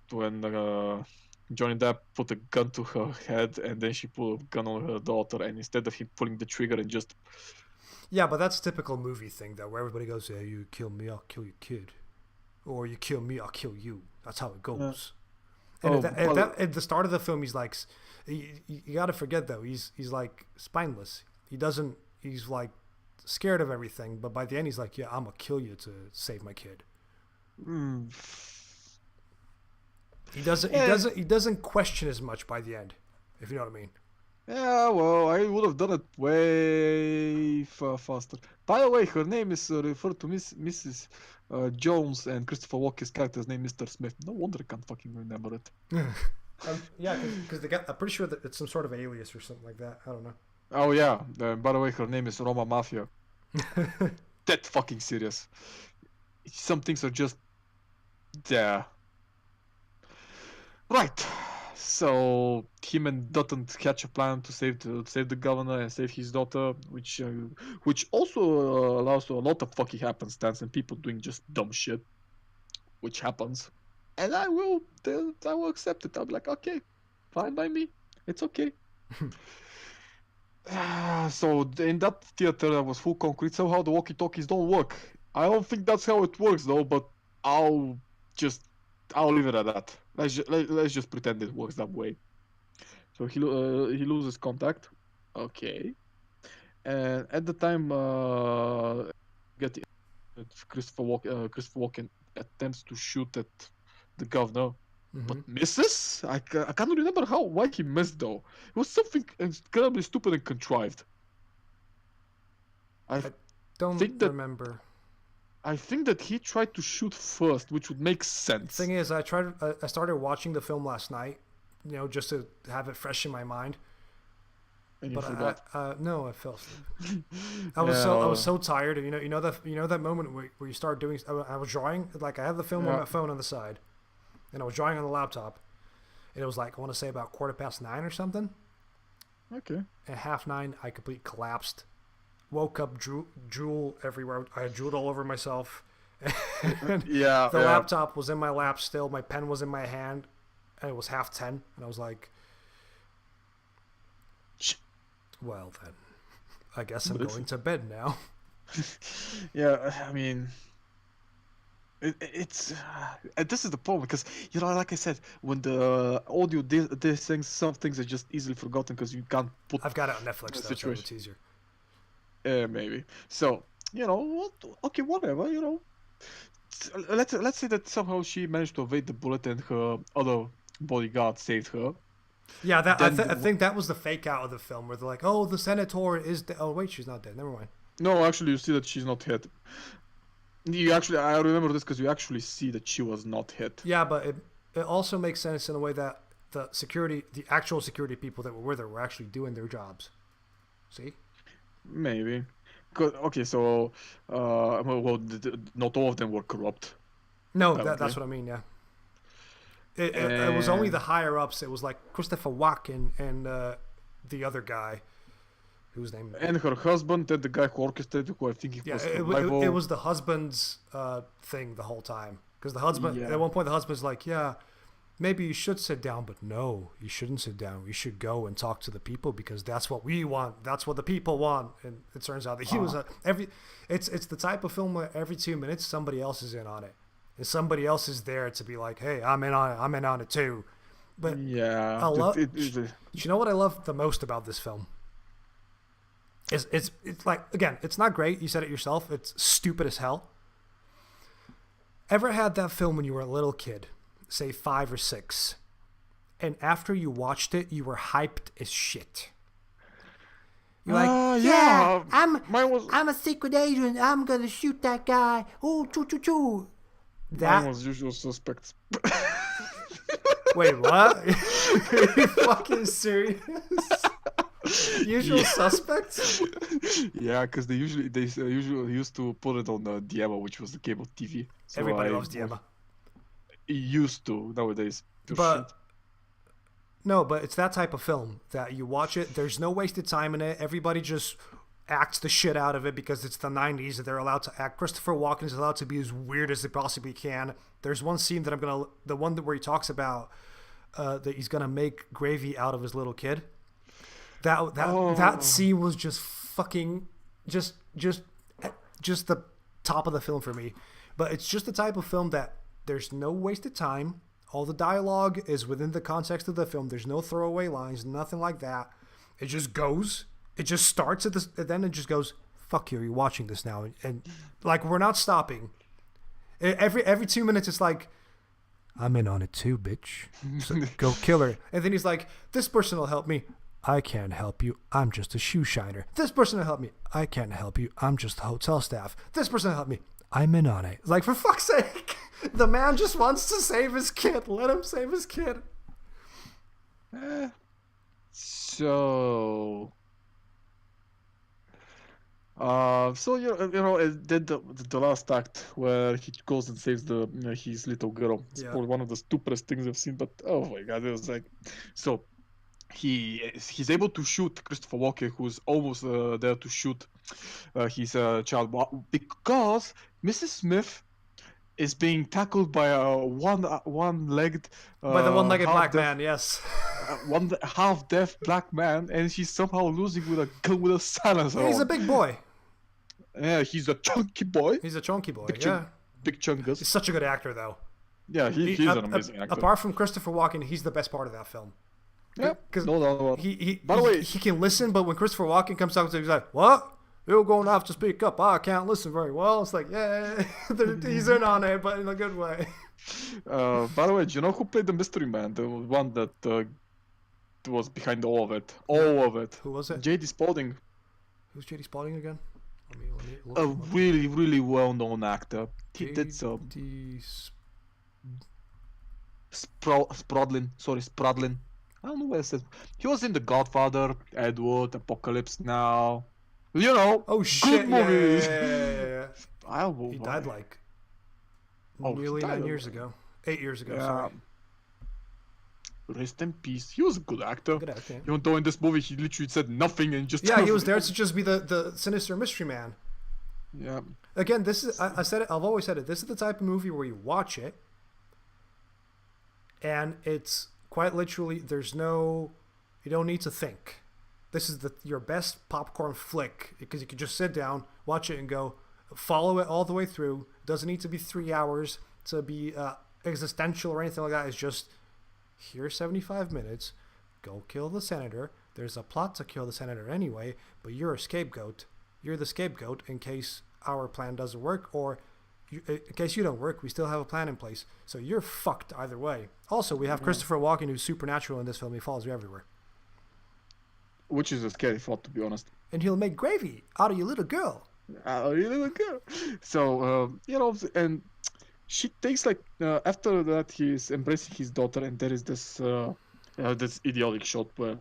Johnny Depp put a gun to her head and then she put a gun on her daughter, and instead of him pulling the trigger and just but that's a typical movie thing though, where everybody goes, "Yeah, you kill me, I'll kill your kid," or "You kill me, I'll kill you." That's how it goes. And at the start of the film, he's like, you got to forget though, he's like spineless. He's like scared of everything, but by the end he's like, yeah, I'm gonna kill you to save my kid. He doesn't question as much by the end, if you know what I mean. Yeah, well, I would have done it way faster. By the way, her name is referred to Mrs. Jones, and Christopher Walken's character's name Mr. Smith. No wonder I can't fucking remember it. Yeah, because I'm pretty sure that it's some sort of alias or something like that. I don't know. Oh yeah, by the way, her name is Roma Mafia. That fucking serious. Some things are just there. Right. So him and Dutton hatch a plan to save the governor and save his daughter, which also allows to a lot of fucking happenstance and people doing just dumb shit, which happens. And I will accept it. I'll be like, okay, fine by me. It's okay. So in that theater that was full concrete, somehow the walkie-talkies don't work. I don't think that's how it works though, but I'll leave it at that. Let's just pretend it works that way. So he loses contact. Okay. And at the time, Christopher Walken attempts to shoot at the governor, but misses. I can't remember why he missed though. It was something incredibly stupid and contrived. I don't remember. I think that he tried to shoot first, which would make sense. The thing is, I started watching the film last night, just to have it fresh in my mind. And you forgot? No, I fell asleep. I was so tired. You know that moment where you start doing. I was drawing. Like, I have the film on my phone on the side, and I was drawing on the laptop, and it was like, I want to say about 9:15 or something. Okay. At 9:30, I completely collapsed. Woke up, drool everywhere. I had drooled all over myself. And the laptop was in my lap still. My pen was in my hand, and it was 9:30, and I was like, well then, I guess I'm going to bed now. Yeah, I mean, it's this is the problem, because like I said, when the audio these things, some things are just easily forgotten because you can't put. I've got it on Netflix though, so it's easier. Maybe. So okay, whatever. Let's say that somehow she managed to evade the bullet and her other bodyguard saved her. Yeah, I think that was the fake out of the film where they're like, oh, the senator is dead. Oh wait, she's not dead. Never mind. No, actually, you see that she's not hit. I remember this because you actually see that she was not hit. Yeah, but it also makes sense in a way that the actual security people that were with her were actually doing their jobs. See? Maybe. Okay, so not all of them were corrupt. No, that's what I mean. Yeah. It was only the higher ups. It was like Christopher Walken and the other guy, whose name. And her husband, and the guy who orchestrated, who I think was. It was the husband's thing the whole time, because the husband at one point the husband's like, yeah, maybe you should sit down, but no, you shouldn't sit down. You should go and talk to the people because that's what we want. That's what the people want. And it turns out that he was it's the type of film where every 2 minutes somebody else is in on it. And somebody else is there to be like, hey, I'm in on it too. But yeah, I love. You know what I love the most about this film? It's like, again, it's not great. You said it yourself. It's stupid as hell. Ever had that film when you were a little kid, say 5 or 6, and after you watched it, you were hyped as shit? You're like, I'm a secret agent. I'm gonna shoot that guy. Oh, choo choo choo. Mine was Usual Suspects. Wait, what? Are you fucking serious? Usual Suspects? Yeah, because they usually used to put it on Diema, which was the cable TV. So everybody loves Diema. Used to nowadays. But it's that type of film that you watch it. There's no wasted time in it. Everybody just acts the shit out of it because it's the 90s and they're allowed to act. Christopher Walken is allowed to be as weird as they possibly can. There's one scene that the one where he talks about that he's gonna make gravy out of his little kid. That scene was just fucking just the top of the film for me. But it's just the type of film that there's no wasted time. All the dialogue is within the context of the film. There's no throwaway lines, nothing like that. It just goes. It just starts at this, and then it just goes fuck you, are you watching this now? And like, we're not stopping. Every 2 minutes, it's like, I'm in on it too, bitch. So go kill her. And then he's like, this person will help me. I can't help you. I'm just a shoe shiner. This person will help me. I can't help you. I'm just the hotel staff. This person will help me. I'm in on it. Like, for fuck's sake. The man just wants to save his kid. Let him save his kid. So then the last act where he goes and saves his little girl. It's probably one of the stupidest things I've seen, but oh my god, it was like, so he's able to shoot Christopher Walken, who's almost there to shoot his child, because Mrs. Smith is being tackled by a one-legged by the one-legged black man, yes. One half-deaf black man, and she's somehow losing with a silencer. He's a big boy. Yeah, he's a chunky boy. He's a chunky boy, big chungus. He's such a good actor, though. Yeah, he's an amazing actor. Apart from Christopher Walken, he's the best part of that film. Yeah, no. By the way, he can listen, but when Christopher Walken comes out, he's like, "What? You're going to have to speak up. I can't listen very well." It's like, yeah, he's in on it, but in a good way. By the way, do you know who played the mystery man? The one that was behind all of it. All of it. Who was it? J.D. Spalding. Who's J.D. Spalding again? Let me a really, really well-known actor. He did some. Spradlin. Sorry, Spradlin. I don't know what it says. He was in The Godfather, Edward, Apocalypse Now. You know. Oh shit! Good movies. Yeah. He died like nearly 9 years ago. 8 years ago. Sorry. Rest in peace. He was a good actor. Good actor. Even though in this movie he literally said nothing and just. Yeah, he was there to just be the sinister mystery man. Yeah. Again, this is I said it. I've always said it. This is the type of movie where you watch it, and it's quite literally you don't need to think. This is your best popcorn flick because you can just sit down, watch it, and go follow it all the way through. It doesn't need to be 3 hours to be existential or anything like that. It's just here's 75 minutes. Go kill the senator. There's a plot to kill the senator anyway, but you're a scapegoat. You're the scapegoat in case our plan doesn't work, or in case you don't work, we still have a plan in place. So you're fucked either way. Also, we have Christopher Walken, who's supernatural in this film. He follows you everywhere. Which is a scary thought, to be honest. And he'll make gravy out of your little girl. So, and she takes after that he's embracing his daughter, and there is this idiotic shot where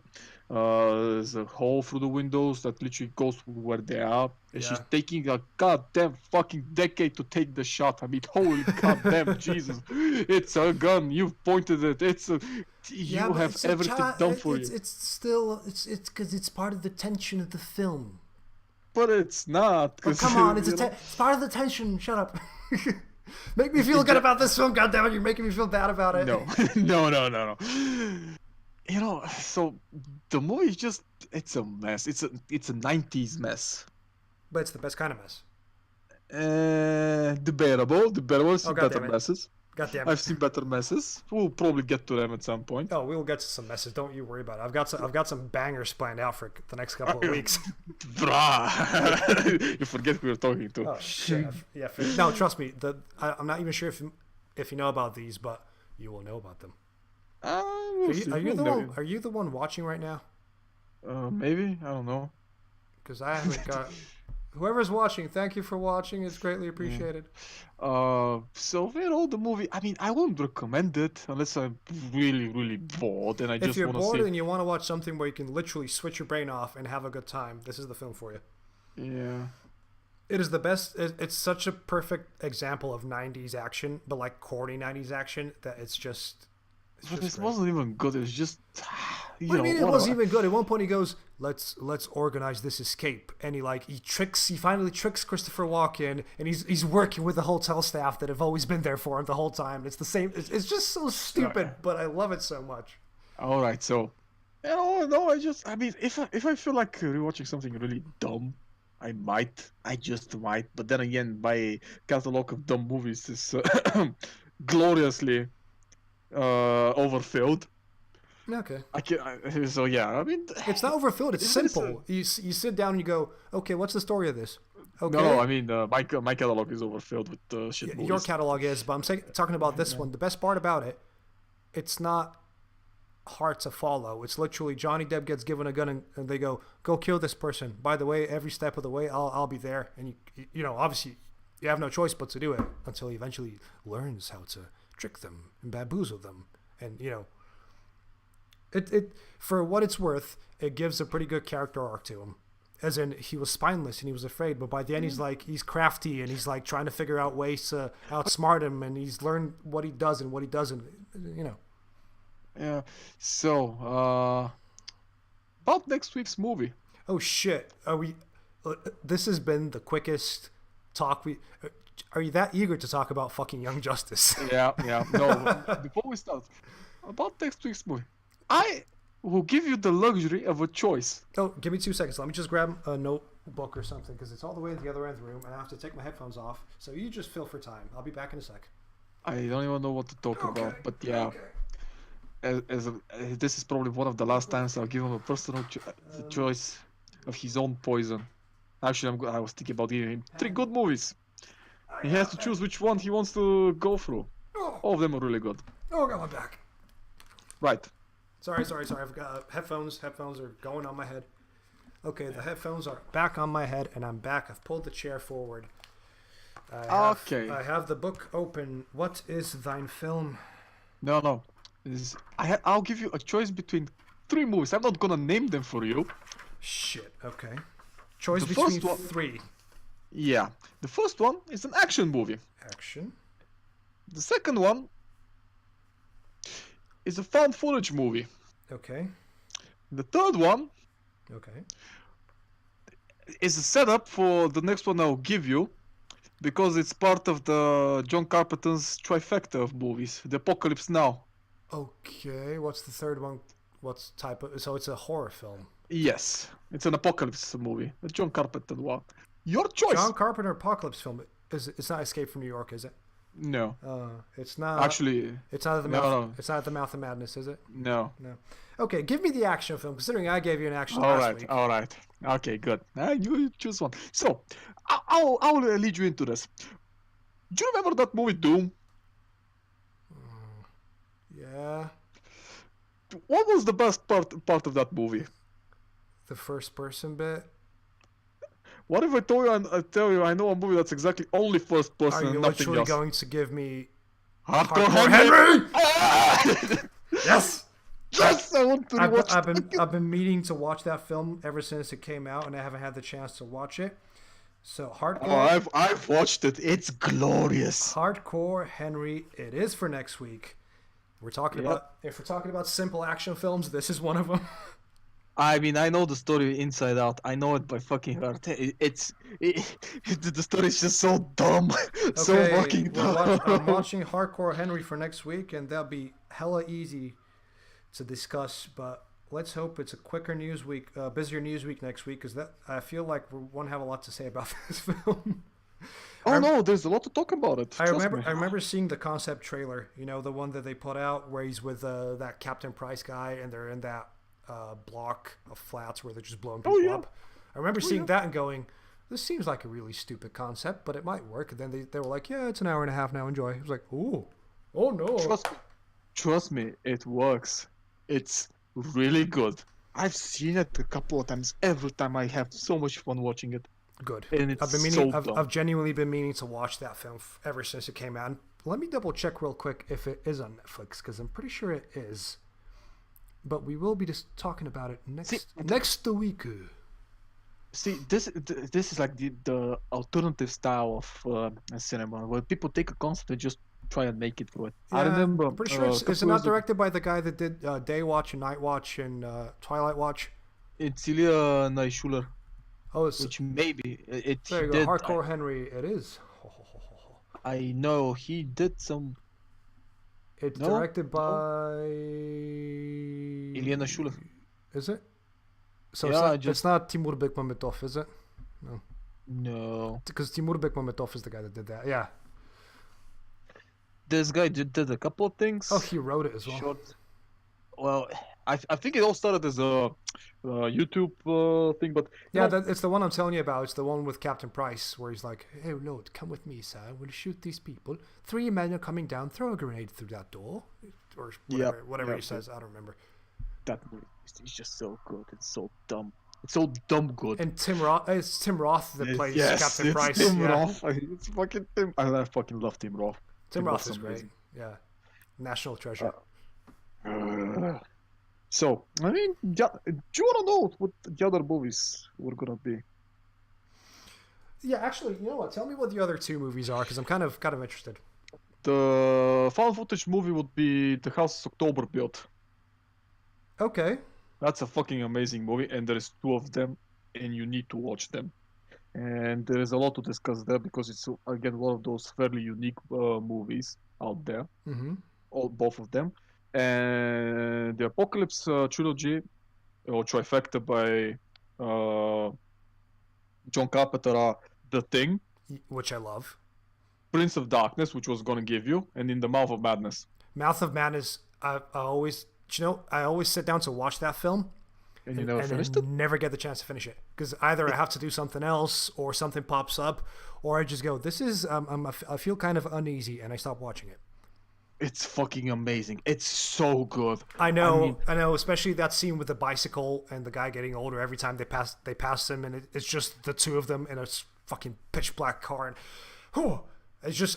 there's a hole through the windows that literally goes where they are, and she's taking a goddamn fucking decade to take the shot. I mean, holy goddamn Jesus! It's a gun. You've pointed it. You have everything done for you. It's because it's part of the tension of the film. But it's not. Oh, come on, it's part of the tension. Shut up. Make me feel good about this film, goddammit! You're making me feel bad about it. No. So the movie is it's a mess. It's a 90s mess. But it's the best kind of mess. Debatable. I've seen better messes. Goddamn. I've seen better messes. We'll probably get to them at some point. Oh, we'll get to some messes. Don't you worry about it. I've got some bangers planned out for the next couple of weeks. You forget who you're talking to. Oh shit. Yeah. No, trust me. I'm not even sure if you know about these, but you will know about them. Are you the one watching right now? Maybe. I don't know. Because I haven't got. Whoever's watching, thank you for watching. It's greatly appreciated. So the movie. I mean, I wouldn't recommend it unless I'm really, really bored and I just want to see. If you're bored and you want to watch something where you can literally switch your brain off and have a good time, this is the film for you. Yeah. It is the best. It's such a perfect example of 90s action, but like corny 90s action that it's just. But this wasn't even good. It was just. What do you mean it wasn't even good? At one point he goes, "Let's organize this escape," and he finally tricks Christopher Walken, and he's working with the hotel staff that have always been there for him the whole time. It's the same. It's just so stupid, but I love it so much. All right, so I mean, if I feel like rewatching something really dumb, I just might. But then again, my catalog of dumb movies is gloriously overfilled. Okay. So yeah, I mean, It's not overfilled. It's It's- simple. You sit down and you go, okay, what's the story of this? Okay. no, I mean, my catalog is overfilled with shit movies. Your catalog is, but I'm talking about this one. The best part about it, it's not hard to follow. It's literally Johnny Depp gets given a gun and they go kill this person. By the way, every step of the way, I'll be there. And you know, obviously, you have no choice but to do it until he eventually learns how to trick them and bamboozle them. And you know, it for what it's worth, it gives a pretty good character arc to him. As in, he was spineless and he was afraid, but by the end, he's crafty and he's like trying to figure out ways to outsmart him, and he's learned what he does and what he doesn't. You know. Yeah. So, about next week's movie. Oh shit! Are we? This has been the quickest talk we. Are you that eager to talk about fucking Young Justice? Yeah. No, before we start, about next week's movie, I will give you the luxury of a choice. Oh, give me 2 seconds. Let me just grab a notebook or something because it's all the way at the other end of the room, and I have to take my headphones off. So you just fill for time. I'll be back in a sec. I don't even know what to talk about, but yeah. This is probably one of the last times I'll give him a personal choice of his own poison. Actually, I was thinking about giving him 3 good movies. He has to choose which one he wants to go through. All of them are really good. Oh, got my back. Right. Sorry. I've got headphones. Headphones are going on my head. Okay, the headphones are back on my head, and I'm back. I've pulled the chair forward. Okay. I have the book open. What is thine film? No. I'll give you a choice between 3 movies. I'm not gonna name them for you. Shit. Okay. Choice The between first one- 3. Yeah. The first one is an action movie. Action. The second one is a found footage movie. Okay. The third one Okay. is a setup for the next one I'll give you, because it's part of the John Carpenter's trifecta of movies, The Apocalypse Now. Okay. What's the third one? What's type of? So it's a horror film. Yes, it's an apocalypse movie, a John Carpenter one. Your choice. John Carpenter apocalypse film. It's not Escape from New York, is it? No, It's not. actually, it's not the no, mouth. no. It's not the Mouth of Madness, is it? no. No. Okay, give me the action film. Considering I gave you an action All last right, week. all right. Okay, good. You choose one. So, I'll lead you into this. Do you remember that movie Doom? Yeah. What was the best part of that movie? The first person bit. What if I tell you I know a movie that's exactly only first Are person you and nothing literally else? going to give me Hardcore Hardcore Henry! Henry? Ah! Yes. Yes, I want to rewatch I've been meaning to watch that film ever since it came out, and I haven't had the chance to watch it. So Hardcore. I've watched it. It's glorious. Hardcore Henry. It is for next week. We're talking Yep. about if we're talking about simple action films, this is one of them. I mean, I know the story inside out. I know it by fucking heart. The story is just so dumb, so fucking dumb. I'm watching Hardcore Henry for next week, and that'll be hella easy to discuss. But let's hope it's a quicker news week, busier news week next week, because I feel like we won't have a lot to say about this film. Oh no, there's a lot to talk about it. I Trust me. remember seeing the concept trailer. You know, the one that they put out where he's with that Captain Price guy, and they're in that block of flats where they're just blowing people up. I remember seeing that and going, "This seems like a really stupid concept, but it might work." And then they were like, "Yeah, it's an hour and a half now. Enjoy." I was like, "Ooh, oh no!" Trust me, it works. It's really good. I've seen it a couple of times. Every time I have so much fun watching it. Good. And it's I've been meaning. so dumb. I've genuinely been meaning to watch that film ever since it came out. And let me double check real quick if it is on Netflix, because I'm pretty sure it is. But we will be just talking about it next week. See, this is like the alternative style of cinema, where people take a concept and just try and make it through it. Yeah, I remember. I'm pretty sure it's not directed by the guy that did Day Watch and Night Watch and Twilight Watch. It's Ilya Naishuller, Oh, it's which maybe it. there he you go. did, Hardcore Henry. It is. I know he did some. It's No? directed by Ilya Naishuller. Is it? So Yeah, it's not Timur Bekmambetov, is it? No, Because Timur Bekmambetov is the guy that did that. Yeah. this guy did a couple of things. Oh, he wrote it as well. Short. Well, I think it all started as a YouTube thing, but yeah, it's the one I'm telling you about. It's the one with Captain Price, where he's like, "Hey, Lord, come with me, sir. We'll shoot these people. 3 men are coming down. Throw a grenade through that door, or whatever he says. I don't remember." That movie is just so good. It's so dumb. It's so dumb good. And it's Tim Roth that plays Captain Price. Tim Roth. It's fucking Tim. I fucking love Tim Roth. Tim Roth is great. Yeah, national treasure. So, I mean, do you want to know what the other movies were gonna be? Yeah, actually, you know what? Tell me what the other 2 movies are, because I'm kind of interested. The found footage movie would be The House October Built. Okay. That's a fucking amazing movie, and there is 2 of them, and you need to watch them. And there is a lot to discuss there because it's again one of those fairly unique movies out there. Mm-hmm. Both of them. And the Apocalypse trilogy, or trifecta by John Carpenter, are The Thing, which I love, Prince of Darkness, which was gonna give you, and In the Mouth of Madness. Mouth of Madness. I always sit down to watch that film, and you never finished it. Never get the chance to finish it because either I have to do something else, or something pops up, or I just go, "This is I feel kind of uneasy," and I stop watching it. It's fucking amazing. It's so good. I know, especially that scene with the bicycle and the guy getting older every time they pass him, and it's just the 2 of them in a fucking pitch black car, and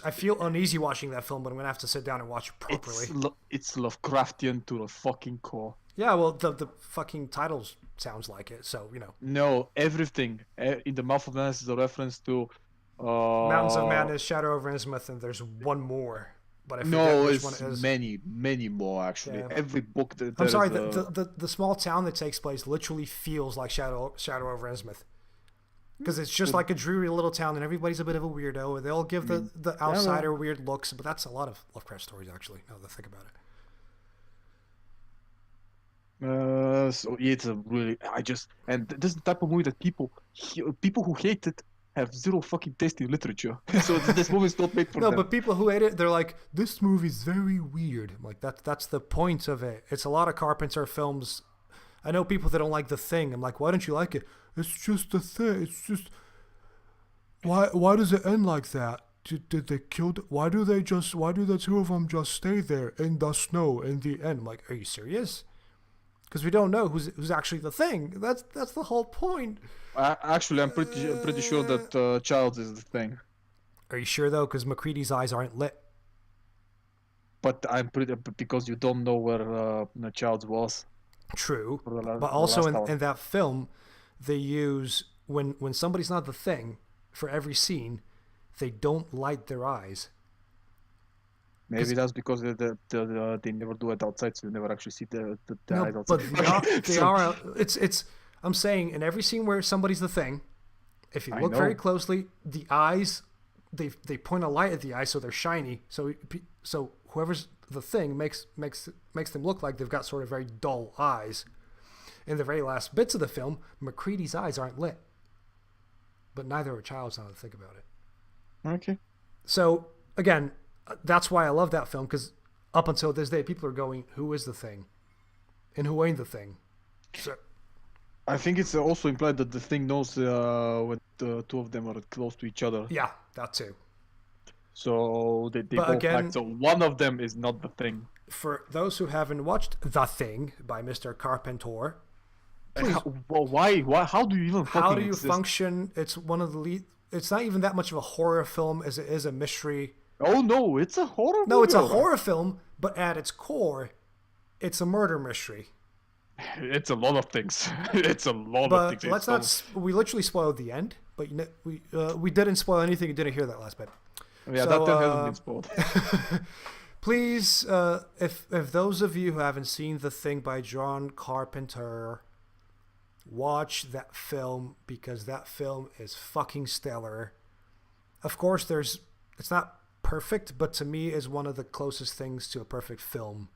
I feel uneasy watching that film, but I'm gonna have to sit down and watch it properly. It's Lovecraftian to the fucking core. Yeah, well, the fucking title sounds like it, so you know. No, everything in the Mouth of Madness is a reference to Mountains of Madness, Shadow over Innsmouth, and there's one more. But I forget which one it is. Many more actually. Yeah. Every book that I'm sorry, the small town that takes place literally feels like Shadow over Innsmouth. Because it's just like a dreary little town, and everybody's a bit of a weirdo, and they all give the outsider weird looks. But that's a lot of Lovecraft stories, actually. Now that I think about it. So it's a really and this is the type of movie that people who hate it have zero fucking taste in literature. So this movie is not made for them. No, but people who hate it, they're like, "This movie's very weird." I'm like, that's the point of it. It's a lot of Carpenter films. I know people that don't like The Thing. I'm like, why don't you like it? It's just The Thing. It's just why does it end like that? Did they kill? Why do the 2 of them just stay there in the snow in the end? I'm like, are you serious? Because we don't know who's actually the Thing. That's the whole point. Actually, I'm pretty sure that Childs is the Thing. Are you sure though? Because MacReady's eyes aren't lit. But I'm pretty because you don't know where Childs was. True, but also in that film, they use when somebody's not the Thing, for every scene, they don't light their eyes. Maybe that's because they never do it outside, so you never actually see the eyes outside. But they are. It's. I'm saying in every scene where somebody's the Thing, if you look very closely, the eyes, they point a light at the eyes, so they're shiny. So whoever's the Thing makes them look like they've got sort of very dull eyes. In the very last bits of the film, MacReady's eyes aren't lit, but neither are Child's. Now to think about it. Okay. So again, that's why I love that film, because up until this day, people are going, "Who is the Thing, and who ain't the Thing?" So. I think it's also implied that the Thing knows when the 2 of them are close to each other. Yeah, that too. So they both act. So one of them is not the Thing. For those who haven't watched The Thing by Mr. Carpenter, why? How do you even? How do you exist? function? It's one of the lead. It's not even that much of a horror film as it is a mystery. Oh no, it's a horror. No, it's a horror film, but at its core, it's a murder mystery. It's a lot of things. It's a lot of things. But let's not. We literally spoiled the end, but we didn't spoil anything. You didn't hear that last bit. Yeah, so, that hasn't been spoiled. Please, if those of you who haven't seen The Thing by John Carpenter, watch that film, because that film is fucking stellar. Of course, it's not perfect, but to me is one of the closest things to a perfect film.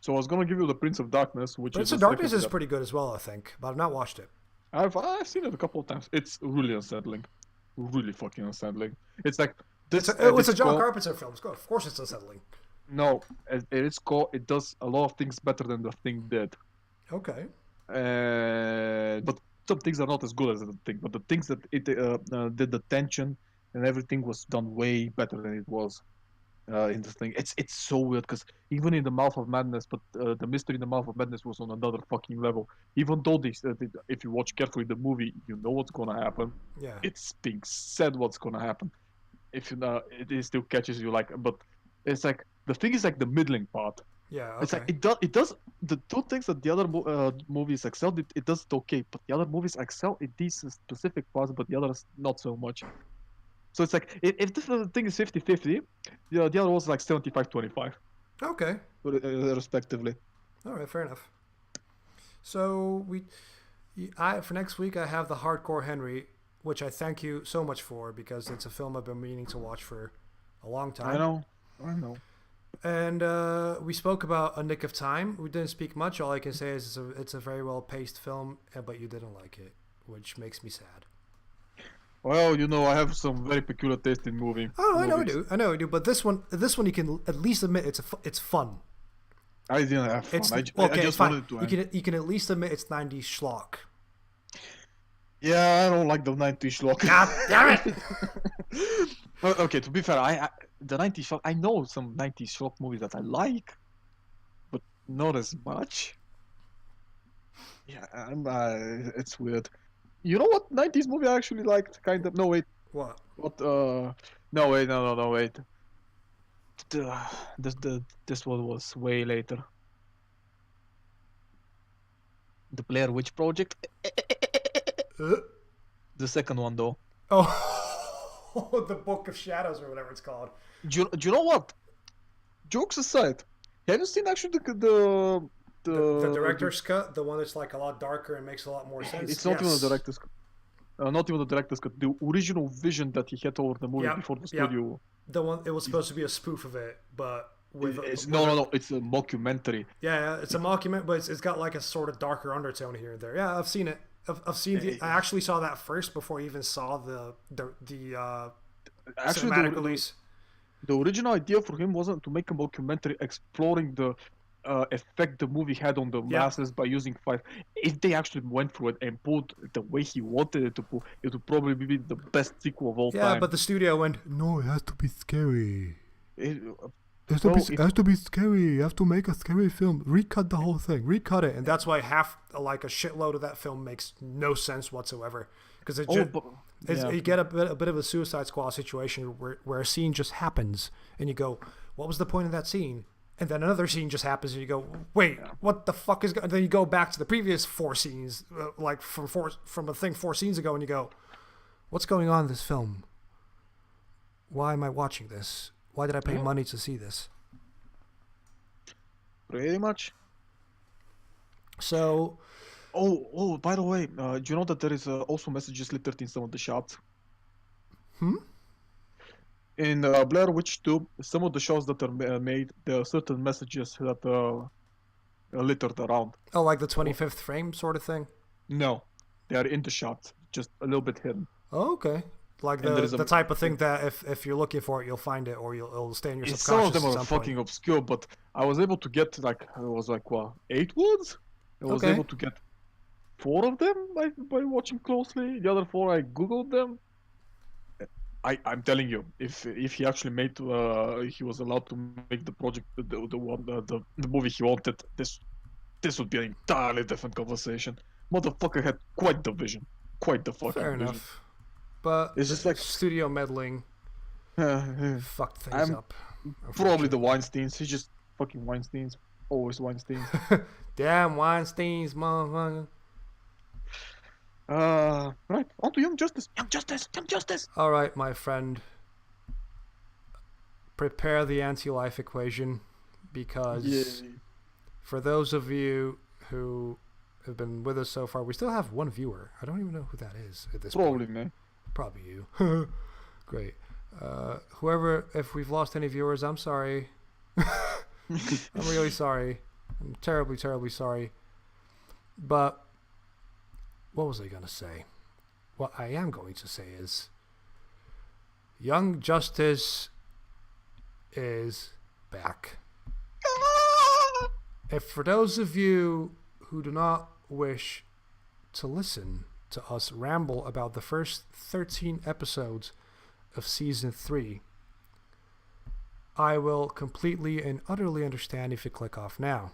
So I was gonna give you the Prince of Darkness, which Prince of Darkness is pretty good as well, I think, but I've not watched it. I've seen it a couple of times. It's really unsettling, really fucking unsettling. It's like this. It's a John Carpenter film. Of course, it's unsettling. No, at its core, it does a lot of things better than the thing did. Okay. But some things are not as good as the thing. But the things that it did, the tension and everything was done way better than it was in the thing. It's so weird because even in the Mouth of Madness, but the mystery in the Mouth of Madness was on another fucking level. Even though if you watch carefully the movie, you know what's gonna happen. Yeah. It's being said what's gonna happen. If you know, it still catches you like, but it's like the thing is like the middling part. Yeah. Okay. It's like it does the two things that the other movies excel. It does it okay, but the other movies excel in these specific parts, but the others not so much. So it's like if this thing is 50-50, the other was like 75-25. Okay. Respectively. All right. Fair enough. So for next week I have the Hardcore Henry, which I thank you so much for because it's a film I've been meaning to watch for a long time. I know. And we spoke about A Nick of Time. We didn't speak much. All I can say is it's a very well paced film, but you didn't like it, which makes me sad. Well, you know, I have some very peculiar taste in movies. Oh, I know I do. But this one, you can at least admit it's fun. I didn't have fun. I just fine. wanted to. You can at least admit it's 90s schlock. Yeah, I don't like the 90s schlock. God damn it! Okay, to be fair, the 90s schlock, I know some 90s schlock movies that I like, but not as much. Yeah, it's weird. You know what 90s movie I actually liked? Kind of. No, wait. What? What? No, wait. No, wait. This one was way later. The Blair Witch Project. The second one, though. Oh, the Book of Shadows or whatever it's called. Do you know what? Jokes aside, have you seen actually the director's cut? The one that's like a lot darker and makes a lot more sense? It's not even the director's cut. Not even the director's cut. The original vision that he had over the movie before the studio. The one, it was supposed to be a spoof of it, but with no, it's a mockumentary. Yeah, it's a mockumentary, but it's got like a sort of darker undertone here and there. Yeah, I've seen it. I've seen I actually saw that first before I even saw the cinematic release. The original idea for him wasn't to make a mockumentary exploring the effect the movie had on the masses by using 5. If they actually went through it and pulled the way he wanted it to pull, it would probably be the best sequel of all time. Yeah, but the studio went, no, it has to be scary. It has to be scary. You have to make a scary film. Recut the whole thing. Recut it. And that's why a shitload of that film makes no sense whatsoever. Because you get a bit of a Suicide Squad situation where a scene just happens. And you go, what was the point of that scene? And then another scene just happens and you go, wait, what the fuck is going on? Then you go back to the previous 4 scenes, like from a thing 4 scenes ago, and you go, what's going on in this film? Why am I watching this? Why did I pay money to see this? Pretty much. So... Oh, by the way, do you know that there is also messages littered in some of the shots? In Blair Witch 2, some of the shots that are made, there are certain messages that are littered around. Oh, like the 25th frame sort of thing? No, they are in the shot, just a little bit hidden. Oh, okay. Like the type of thing that if you're looking for it, you'll find it, or it'll stay in your subconscious. Some of them are fucking obscure, but I was able to get 8 words? I was able to get 4 of them by watching closely. The other 4, I googled them. I'm telling you, if he actually made, he was allowed to make the project, the movie he wanted, this would be an entirely different conversation. Motherfucker had quite the vision, quite the fucking Fair vision. enough, but it's just like studio meddling fucked things up. Probably the Weinsteins. He's just fucking Weinsteins. Always Weinsteins. Damn Weinsteins, motherfucker. Right, on to Young Justice. Young Justice. All right, my friend. Prepare the anti-life equation, because for those of you who have been with us so far, we still have 1 viewer. I don't even know who that is at this point. Probably me. Probably you. Great. Whoever, if we've lost any viewers, I'm sorry. I'm really sorry. I'm terribly, terribly sorry. But what was I going to say? What I am going to say is Young Justice is back. If for those of you who do not wish to listen to us ramble about the first 13 episodes of Season 3, I will completely and utterly understand if you click off now.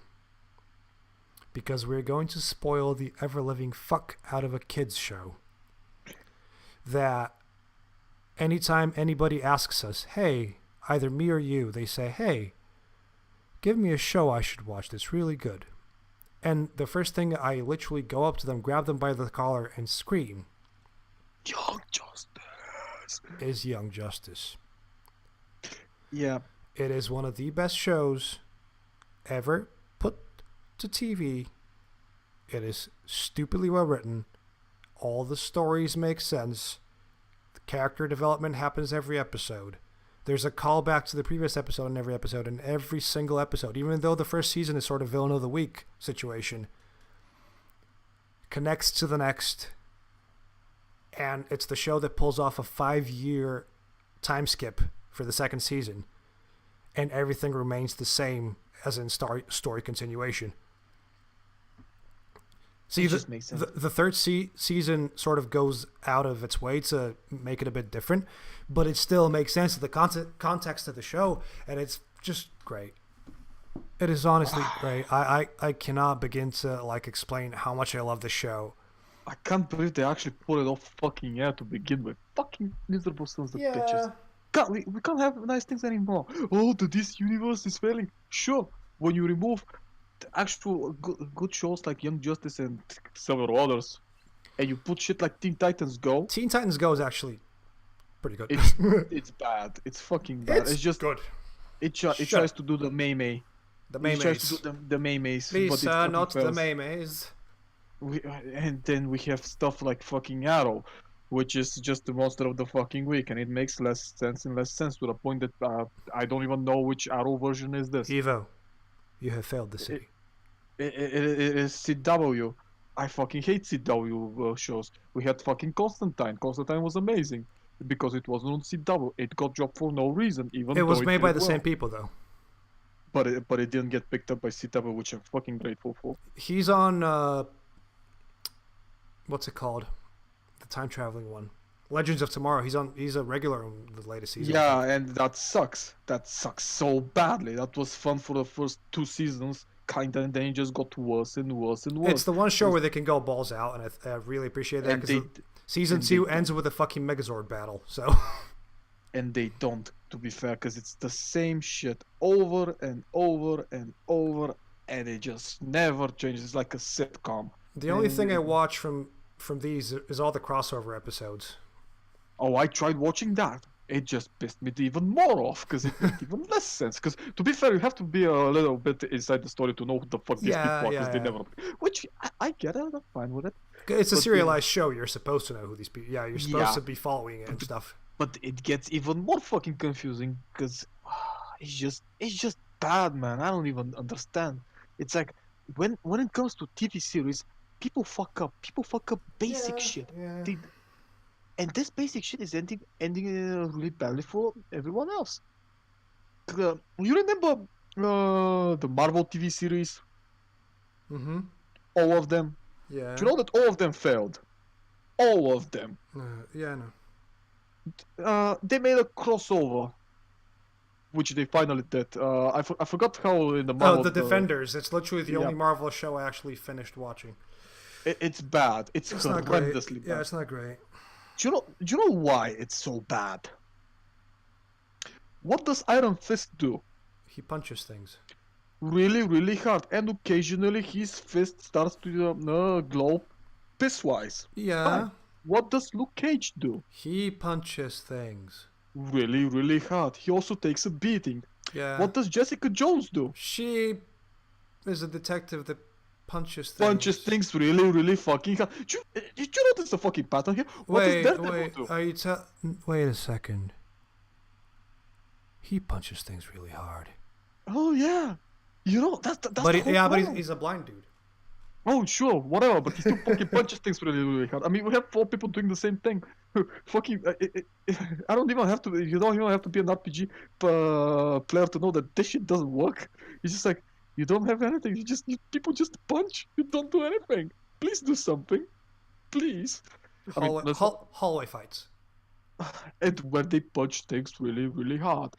Because we're going to spoil the ever-living fuck out of a kids show. That anytime anybody asks us, hey, either me or you, they say, hey, give me a show I should watch that's really good. And the first thing, I literally go up to them, grab them by the collar, and scream, Young Justice! Is Young Justice. Yeah. It is one of the best shows ever put to TV. It is stupidly well written. All the stories make sense. The character development happens every episode. There's a callback to the previous episode in every single episode, even though the first season is sort of villain of the week situation. Connects to the next. And it's the show that pulls off a 5-year time skip for the second season. And everything remains the same as in story continuation. See, the third season sort of goes out of its way to make it a bit different, but it still makes sense to the context of the show, and it's just great. It is honestly great. I cannot begin to explain how much I love the show. I can't believe they actually put it off fucking air to begin with. Fucking miserable sons of bitches. We can't have nice things anymore. Oh, this universe is failing. Sure, when you remove the actual good shows like Young Justice and several others, and you put shit like Teen Titans Go. Teen Titans Go is actually pretty good. It's bad. It's fucking bad. It's just good. It tries to do the Mei-Mei. The Mei-Meis. It tries to do the Mei-Meis. Please, but not fails. the Mei-Meis. And then we have stuff like fucking Arrow, which is just the monster of the fucking week, and it makes less sense to the point that I don't even know which Arrow version is this. Evo, you have failed the city. It is CW. I fucking hate CW shows. We had fucking Constantine. Constantine was amazing because it wasn't on CW. It got dropped for no reason, even it was made by the well. same people though. But it didn't get picked up by CW, which I'm fucking grateful for. He's on what's it called? The time traveling one. Legends of Tomorrow. He's a regular on the latest season. Yeah, and that sucks. That sucks so badly. That was fun for the first 2 seasons, kinda, and then it just got worse and worse and worse. It's the one show where they can go balls out, and I really appreciate that because season 2 ends with a fucking Megazord battle. So. And they don't, to be fair, because it's the same shit over and over and over, and it just never changes. It's like a sitcom. The only thing I watch from these is all the crossover episodes. Oh, I tried watching that. It just pissed me even more off because it made even less sense. Because to be fair, you have to be a little bit inside the story to know who the fuck these people are. Because they never. Which I get it. I'm fine with it. It's a serialized show. You're supposed to know who these people. Yeah, you're supposed to be following it and stuff. But it gets even more fucking confusing because it's just bad, man. I don't even understand. It's like when it comes to TV series, people fuck up. People fuck up basic shit. Yeah. And this basic shit is ending really badly for everyone else. You remember the Marvel TV series? Mm-hmm. All of them? Yeah. Do you know that all of them failed? All of them. Yeah, I know. They made a crossover, which they finally did. I forgot how in the Marvel... Oh, The Defenders. It's literally the only Marvel show I actually finished watching. It's bad. It's horrendously bad. Yeah, it's not great. Do you know why it's so bad? What does Iron Fist do? He punches things. Really, really hard. And occasionally his fist starts to glow piss-wise. Yeah. Fine. What does Luke Cage do? He punches things. Really, really hard. He also takes a beating. Yeah. What does Jessica Jones do? She is a detective that punches things. Punches things really, really fucking hard. Did you notice the fucking pattern here? What does Daredevil do? Are you wait a second. He punches things really hard. Oh yeah. You know, that's but the whole problem. But he's a blind dude. Oh sure, whatever, but he still fucking punches things really, really hard. I mean, we have 4 people doing the same thing. fucking. I don't even have to. You don't even have to be an RPG player to know that this shit doesn't work. It's just like you don't have anything. People just punch. You don't do anything. Please do something. Please. Hallway fights. And where they punch things really, really hard.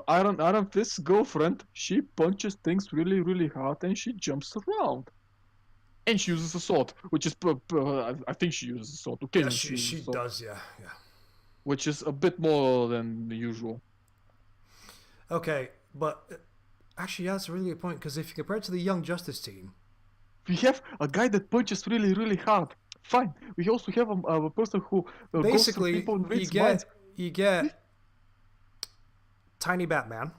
Iron Fist's girlfriend, she punches things really, really hard, and she jumps around. And she uses a sword, which is, I think she uses a sword. Okay, yeah, she does, yeah. Which is a bit more than the usual. Okay, but actually, that's a really good point, because if you compare it to the Young Justice team, we have a guy that punches really, really hard. Fine. We also have a person who basically goes to people and reads minds. You get Tiny Batman.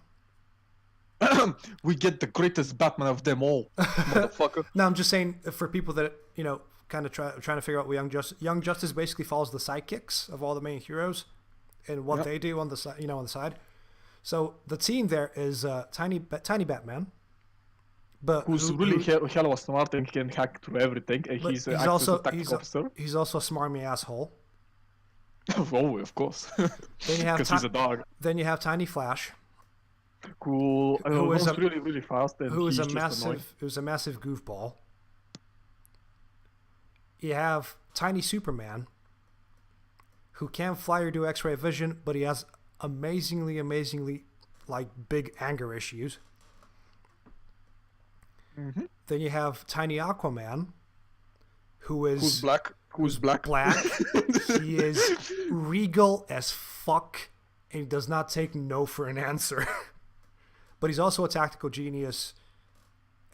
We get the greatest Batman of them all, motherfucker. No, I'm just saying for people that kind of trying to figure out what Young Justice basically follows the sidekicks of all the main heroes and what they do on the side. On the side. So the team there is Tiny Batman. But who's really hell of smart and can hack through everything, and he's also a tactical officer. He's also a smarmy asshole. Oh, of course. Because he's a dog. Then you have Tiny Flash, who is really, really fast, and who's a massive goofball. You have Tiny Superman, who can fly or do X-ray vision, but he has amazingly like big anger issues. Mm-hmm. Then you have Tiny Aquaman, who's black. He is regal as fuck and he does not take no for an answer. But he's also a tactical genius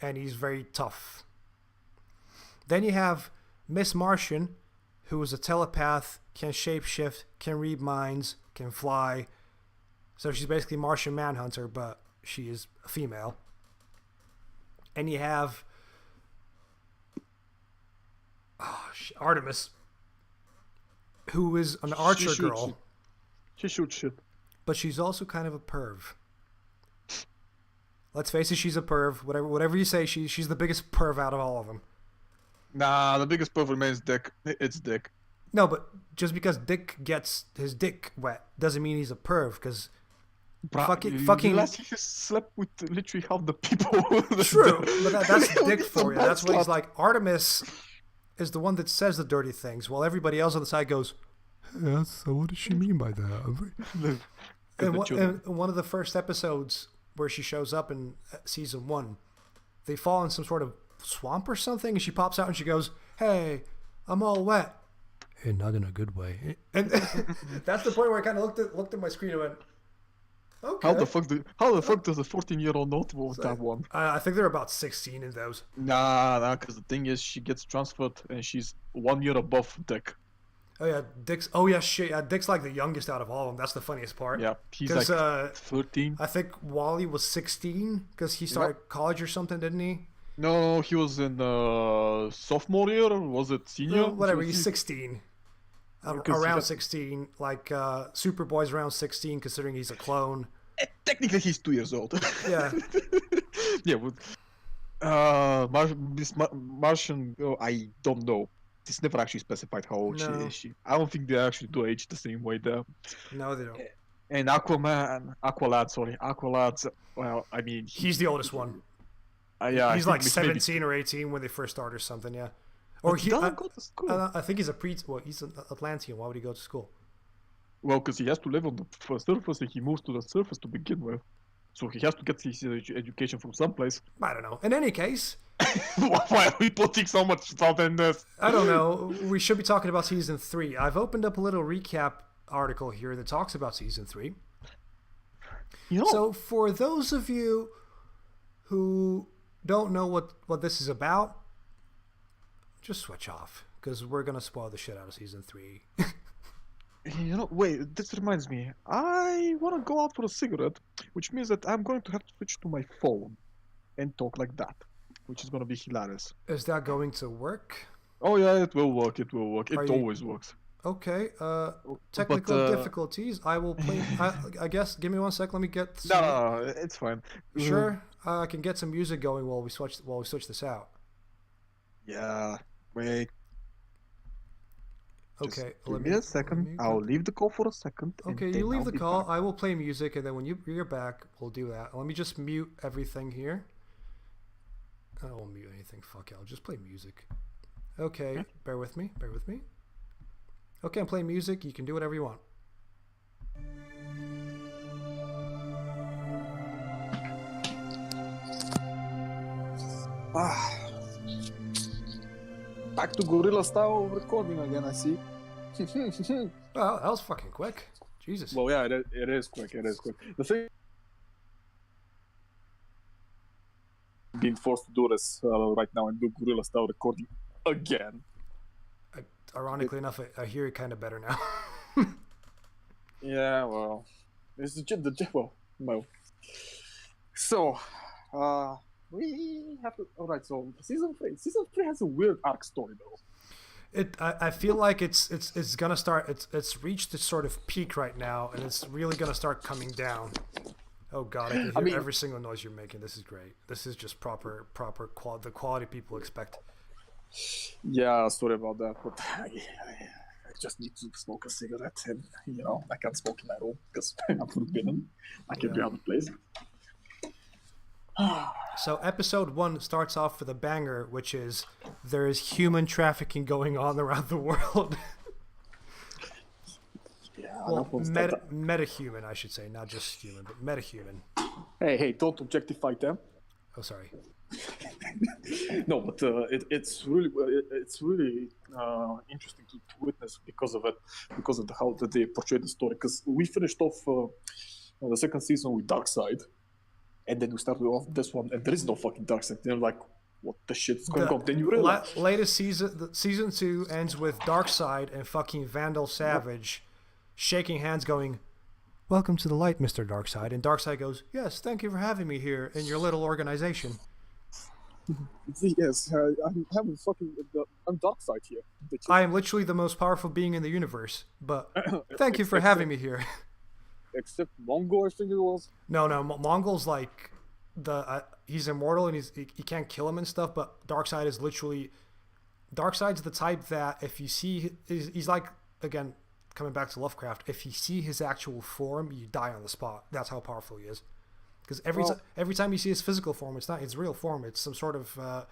and he's very tough. Then you have Miss Martian, who is a telepath, can shapeshift, can read minds, can fly. So she's basically Martian Manhunter, but she is a female. And you have Artemis, who is an archer girl. She shoots shit. But she's also kind of a perv. Let's face it, she's a perv. Whatever you say, she's the biggest perv out of all of them. Nah, the biggest perv remains Dick. It's Dick. No, but just because Dick gets his dick wet doesn't mean he's a perv, because fucking. Last he slept with literally half the people. True, but that's Dick for you. That's what he's like. Artemis is the one that says the dirty things, while everybody else on the side goes, "Yeah, so what does she mean by that?" and one of the first episodes where she shows up in season 1, they fall in some sort of swamp or something, and she pops out and she goes, "Hey, I'm all wet." Hey, not in a good way. And that's the point where I kind of looked at my screen and went, okay. How the fuck does a 14-year-old know that one? I think they're about 16 in those. Nah, because the thing is, she gets transferred and she's 1 year above Dick. Oh yeah, Dick's. Oh yeah, shit. Yeah, Dick's like the youngest out of all of them. That's the funniest part. Yeah, he's like 13. I think Wally was 16 because he started college or something, didn't he? No, he was in sophomore year. Was it senior? No, whatever. He's 16. Around 16. Like Superboy's around 16, considering he's a clone. Technically, he's 2 years old. Yeah. Yeah. Miss Martian. I don't know. It's never actually specified how old she is. I don't think they actually do age the same way there. No, they don't. And Aqualad. Well, I mean, he's the oldest one. Yeah, he's like 17 or 18 when they first start or something. Yeah. Or he doesn't go to school. I think he's he's an Atlantean. Why would he go to school? Well, because he has to live on the surface and he moves to the surface to begin with. So he has to get his education from someplace. I don't know. In any case... Why are we putting so much thought in this? I don't know. We should be talking about Season 3. I've opened up a little recap article here that talks about Season 3. So for those of you who don't know what this is about, just switch off, because we're going to spoil the shit out of Season 3. Wait, this reminds me. I want to go out for a cigarette, which means that I'm going to have to switch to my phone and talk like that, which is going to be hilarious. Is that going to work? Oh, yeah, it will work. It always works. Okay. Technical difficulties. I will play. I guess. Give me 1 sec. Let me get. No, it's fine. Sure. I can get some music going while we switch this out. Yeah. Wait. Okay, give me a second. I'll leave the call for a second. Okay, you leave the call. I will play music, and then when you're back, we'll do that. Let me just mute everything here. I won't mute anything. Fuck it. I'll just play music. Okay, bear with me. Bear with me. Okay, I'm playing music. You can do whatever you want. Back to gorilla style recording again, I see. Well, that was fucking quick. Jesus. Well, yeah, it is quick. It is quick. The thing being forced to do this right now and do gorilla style recording again. Ironically enough, I hear it kind of better now. Yeah, well, it's well. So, we have to. All right, so season three has a weird arc story though. I feel like it's gonna start. It's reached its sort of peak right now, and it's really gonna start coming down. Oh god, I can hear every single noise you're making. This is great. This is just proper the quality people expect. Yeah, sorry about that, but I just need to smoke a cigarette, and I can't smoke in my room because I'm forbidden. I can be out of place. So episode 1 starts off with a banger, which is there is human trafficking going on around the world. Yeah, well, meta-human, I should say, not just human, but meta-human. Hey, don't objectify them. Oh, sorry. No, but it's really interesting to witness because of how they portray the story. Because we finished off the second season with Darkseid, and then we started off this one, and there is no fucking Darkseid. They're like, what the shit's going on? Then you realize latest season 2 ends with Darkseid and fucking Vandal Savage shaking hands, going, "Welcome to the light, Mr. Darkseid." And Darkseid goes, "Yes, thank you for having me here in your little organization." Yes, I'm Darkseid here. I am literally the most powerful being in the universe, but thank you for having me here. Except Mongol, I think it was. No, Mongol's like he's immortal and he can't kill him and stuff. But Darkseid is Darkseid's the type that if you see he's like, again, coming back to Lovecraft, if you see his actual form, you die on the spot. That's how powerful he is. Because every time you see his physical form, it's not his real form. It's some sort of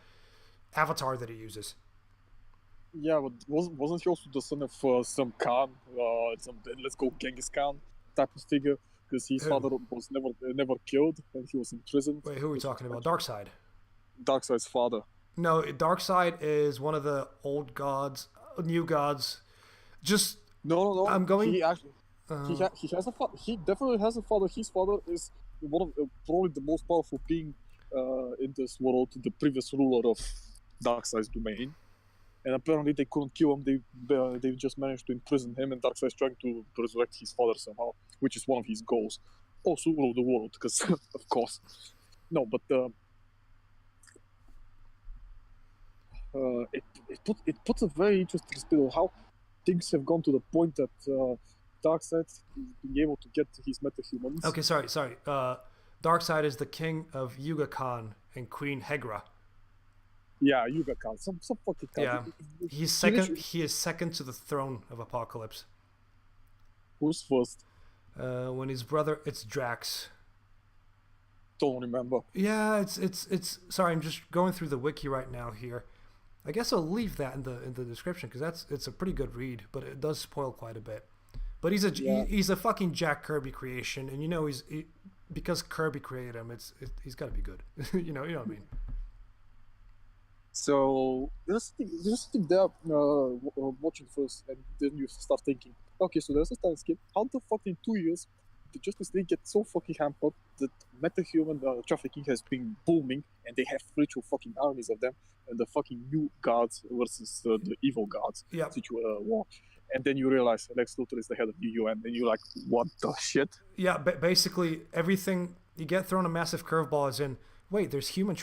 avatar that he uses. Yeah, but wasn't he also the son of some Khan? Let's go Genghis Khan type of figure? Because his father was never killed and he was in prison. Wait, who are we talking about? Darkseid. Darkseid's father. No, Darkseid is one of the old gods, new gods. Just no. I'm going. He actually he has a father. He definitely has a father. His father is one of probably the most powerful being in this world, the previous ruler of Darkseid's domain, and apparently they couldn't kill him. They just managed to imprison him, and Darkseid's trying to resurrect his father somehow, which is one of his goals. Also rule the world, because of course. No, but it puts a very interesting spin on how things have gone to the point that Darkseid is being able to get his metahumans. Okay, sorry. Darkseid is the king of Yuga Khan and Queen Hegra. Yeah, Yuga Khan. Some fucking Khan. Yeah, he's second. He is second to the throne of Apocalypse. Who's first? When his brother, it's Drax. Don't remember. Yeah, it's. Sorry, I'm just going through the wiki right now here. I guess I'll leave that in the description because it's a pretty good read, but it does spoil quite a bit. But he's a fucking Jack Kirby creation, and because Kirby created him, he's got to be good. you know what I mean. So just think there, watching first, and then you start thinking, okay, so there's a time skip. How the fuck in 2 years the Justice League get so fucking hampered that metahuman trafficking has been booming, and they have literal fucking armies of them, and the fucking new gods versus the evil gods war. And then you realize Lex Luthor is the head of the UN, and you're like, what the shit? Yeah, basically everything, you get thrown a massive curveball as in, wait, there's human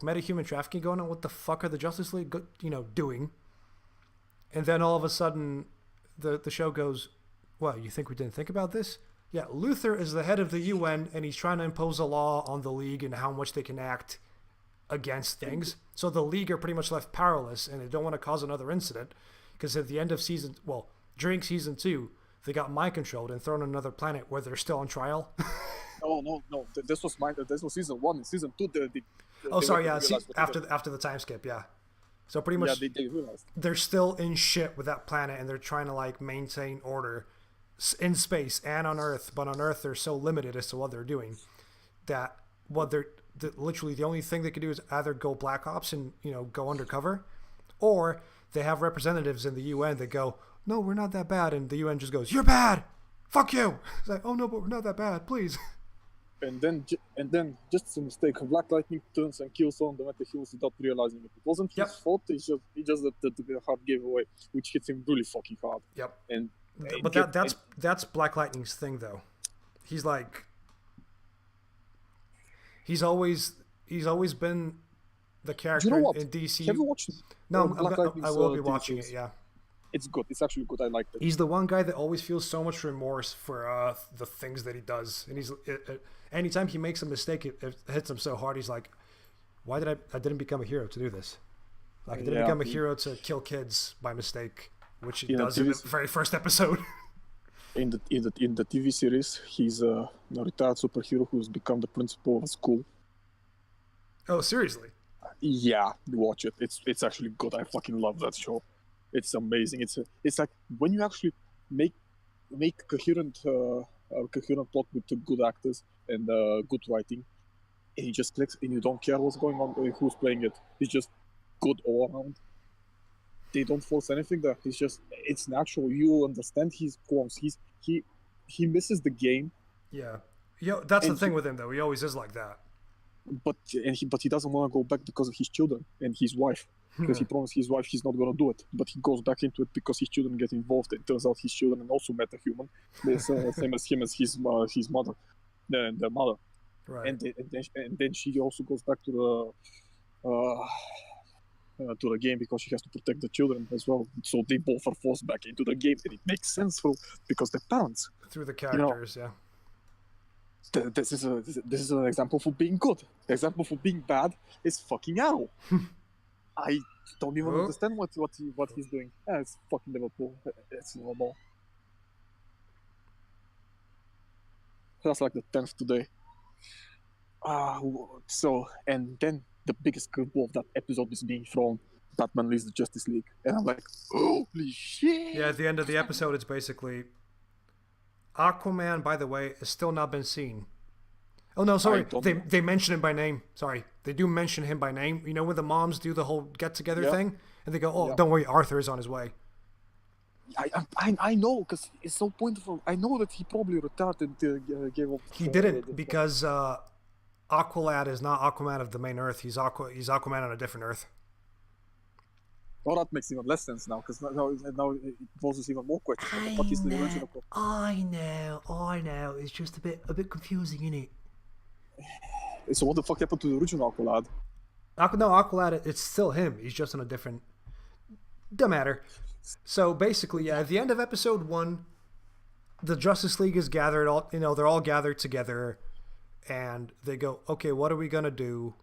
meta-human trafficking going on? What the fuck are the Justice League, doing? And then all of a sudden, the show goes, what, you think we didn't think about this? Yeah, Luthor is the head of the UN, and he's trying to impose a law on the League and how much they can act against things. So the League are pretty much left powerless, and they don't want to cause another incident. Because at the end of during season 2, they got mind controlled and thrown on another planet where they're still on trial. No. This was season 1. In season 2, After the time skip, yeah. So pretty much, they realized they're still in shit with that planet, and they're trying to like maintain order in space and on Earth. But on Earth, they're so limited as to what they're doing that literally the only thing they can do is either go Black Ops and go undercover, or they have representatives in the UN that go, no, we're not that bad, and the UN just goes, you're bad, fuck you. It's like, oh no, but we're not that bad, please. And then just a mistake. Black Lightning turns and kills on the metahumans without realizing it. It wasn't his fault. It's just that the heart gave away, which hit him really fucking hard. Yep. But that's Black Lightning's thing, though. He's like, he's always been the character in DC. Have you watched? No, I will be watching it. Yeah. It's good. It's actually good. I like it. He's the one guy that always feels so much remorse for the things that he does, and anytime he makes a mistake, it hits him so hard. He's like, "Why did I didn't become a hero to do this? Like, I didn't become a hero to kill kids by mistake," which he does in the very first episode. In the TV series, he's a retired superhero who's become the principal of a school. Oh, seriously? Yeah, watch it. It's actually good. I fucking love that show. It's amazing. It's like when you actually make coherent plot with good actors and good writing, and it just clicks, and you don't care what's going on, who's playing it. It's just good all around. They don't force anything there. It's natural. You understand his qualms. He misses the game. Yeah. That's the thing with him though. He always is like that. But he doesn't want to go back because of his children and his wife. Because he promised his wife he's not going to do it, but he goes back into it because his children get involved. It turns out his children are also metahuman, same as him as his mother, the mother. Right. And then she also goes back to the game because she has to protect the children as well. So they both are forced back into the game, and it makes sense because they're parents. Through the characters, yeah. This is an example for being good. The example for being bad is fucking Arrow. I don't even understand what he's doing. It's fucking Liverpool. It's normal. That's like the 10th today. And then the biggest curveball of that episode is being thrown. Batman leaves the Justice League, and I'm like, holy shit! Yeah, at the end of the episode, it's basically Aquaman. By the way, has still not been seen. Oh no, sorry. They mention him by name. Sorry, they do mention him by name. You know when the moms do the whole get together thing, and they go, "Oh, don't worry, Arthur is on his way." I know because it's so pointless. I know that he probably retired and gave up. He didn't because Aqualad is not Aquaman of the main Earth. He's Aquaman on a different Earth. Well, that makes even less sense now because now it poses even more questions. What is the original? I know. It's just a bit confusing, isn't it? So what the fuck happened to the original Aqualad? Aqualad, it's still him. He's just on a different... Don't matter. So basically, yeah, at the end of episode 1, the Justice League is gathered. They're all gathered together, and they go, "Okay, what are we gonna do?"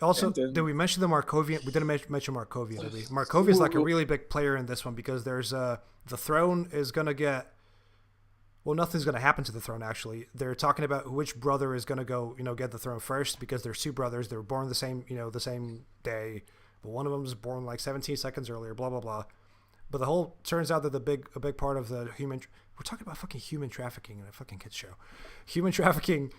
Also, did we mention the Markovian? We didn't mention Markovia, did we? Markovia is like a really big player in this one because there's the throne is gonna get. Well, nothing's going to happen to the throne, actually. They're talking about which brother is going to go, get the throne first because there's two brothers. They were born the same day, but one of them was born like 17 seconds earlier, blah, blah, blah. But turns out that a big part of the we're talking about fucking human trafficking in a fucking kids show. Human trafficking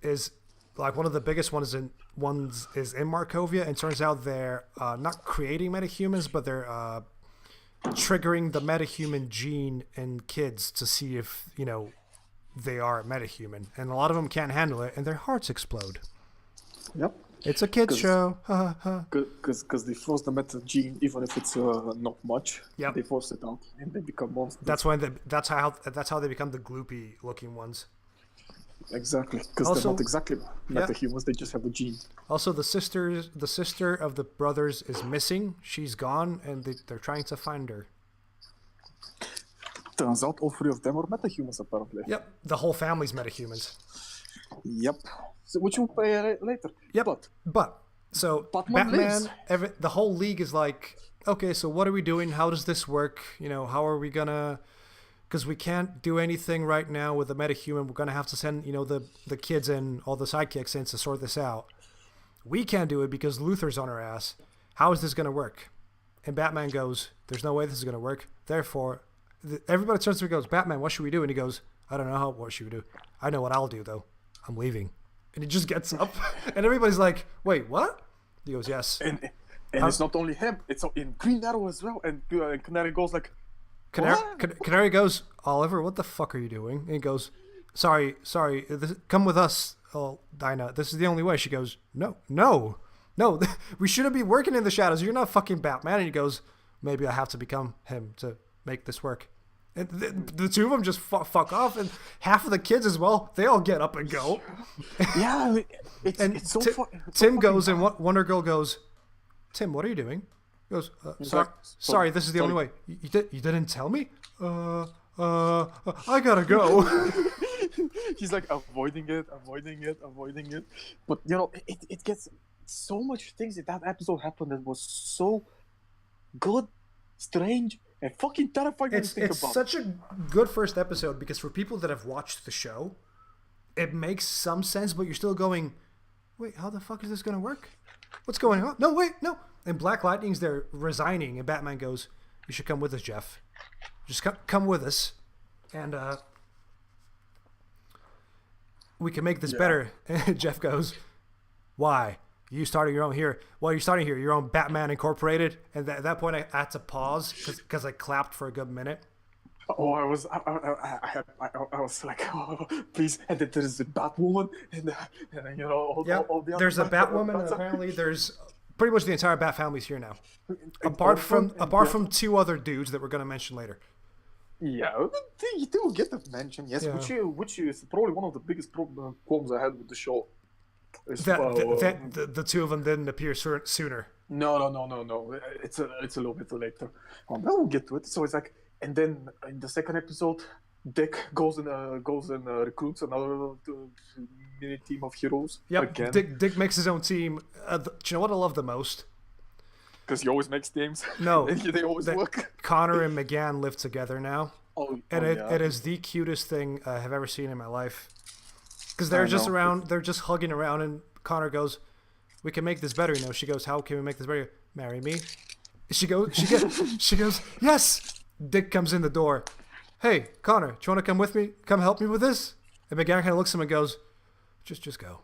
is like one of the biggest ones is in Markovia, and turns out they're not creating metahumans, but they're triggering the metahuman gene in kids to see if they are metahuman, and a lot of them can't handle it and their hearts explode. Yep, it's a kids show. Because they force the meta gene even if it's not much. Yep. They force it out and they become monsters. That's how they become the gloopy looking ones. Exactly, because they're not exactly metahumans. They just have the gene. Also, the sister of the brothers is missing. She's gone, and they're trying to find her. Turns out all three of them are metahumans, apparently. Yep, the whole family's metahumans. Yep. So which we'll play later. Yep. But So Batman lives. the whole league is like, okay, so what are we doing? How does this work? You know, how are we gonna? Because we can't do anything right now with the metahuman. We're gonna have to send, you know, the kids and all the sidekicks in to sort this out. We can't do it because Luthor's on our ass. How is this gonna work? And Batman goes, "There's no way this is gonna work. Therefore, everybody turns to him and goes, Batman, what should we do?" And he goes, "I don't know what should we do. I know what I'll do though. I'm leaving." And he just gets up, and everybody's like, "Wait, what?" He goes, "Yes." And it's not only him; it's in Green Arrow as well. And Canary goes like, Canary goes, "Oliver, what the fuck are you doing?" And he goes, Sorry, come with us, Dinah. This is the only way." She goes, No, we shouldn't be working in the shadows. You're not fucking Batman." And he goes, "Maybe I have to become him to make this work." And the two of them just fuck off, and half of the kids as well, they all get up and go. "Yeah, And it's so Tim goes, and Wonder Girl goes, "Tim, what are you doing?" He goes, sorry, this is the only way." You didn't tell me? I gotta go." He's like avoiding it. But you know, it gets so much things in that episode happened that was so good, strange, and fucking terrifying to think It's about. such a good first episode because for people that have watched the show, it makes some sense, but you're still going, wait, how the fuck is this gonna work? What's going on? No, wait, no. And Black Lightning's there resigning, and Batman goes, "You should come with us, Jeff. Just come with us, and we can make this better." And Jeff goes, "Why? You starting your own here? Well, you're starting here, your own Batman Incorporated." And at that point, I had to pause because I clapped for a good minute. Oh, I was like, "Oh, please!" And then there's the Batwoman, and you know, all the other There's a Batwoman, and apparently there's pretty much the entire Bat family's here now, apart from two other dudes that we're going to mention later. Yeah, they will get the mention, yes, Yeah. which is probably one of the biggest problems I had with the show. Is, The two of them didn't appear sooner. No. It's a little bit later. But we'll get to it. So it's like, and then in the second episode, Dick goes and recruits another mini team of heroes. Yep. Again. Dick makes his own team. Do you know what I love the most? Because he always makes teams. No, they always work. Connor and McGann live together now, and yeah. it is the cutest thing I have ever seen in my life. Because they're just around, they're just hugging around, and Connor goes, "We can make this better." You know, she goes, "How can we make this better?" "Marry me." She goes, "Yes." Dick comes in the door. "Hey, Connor, do you want to come with me? Come help me with this?" And McGann kind of looks at him and goes, Just go.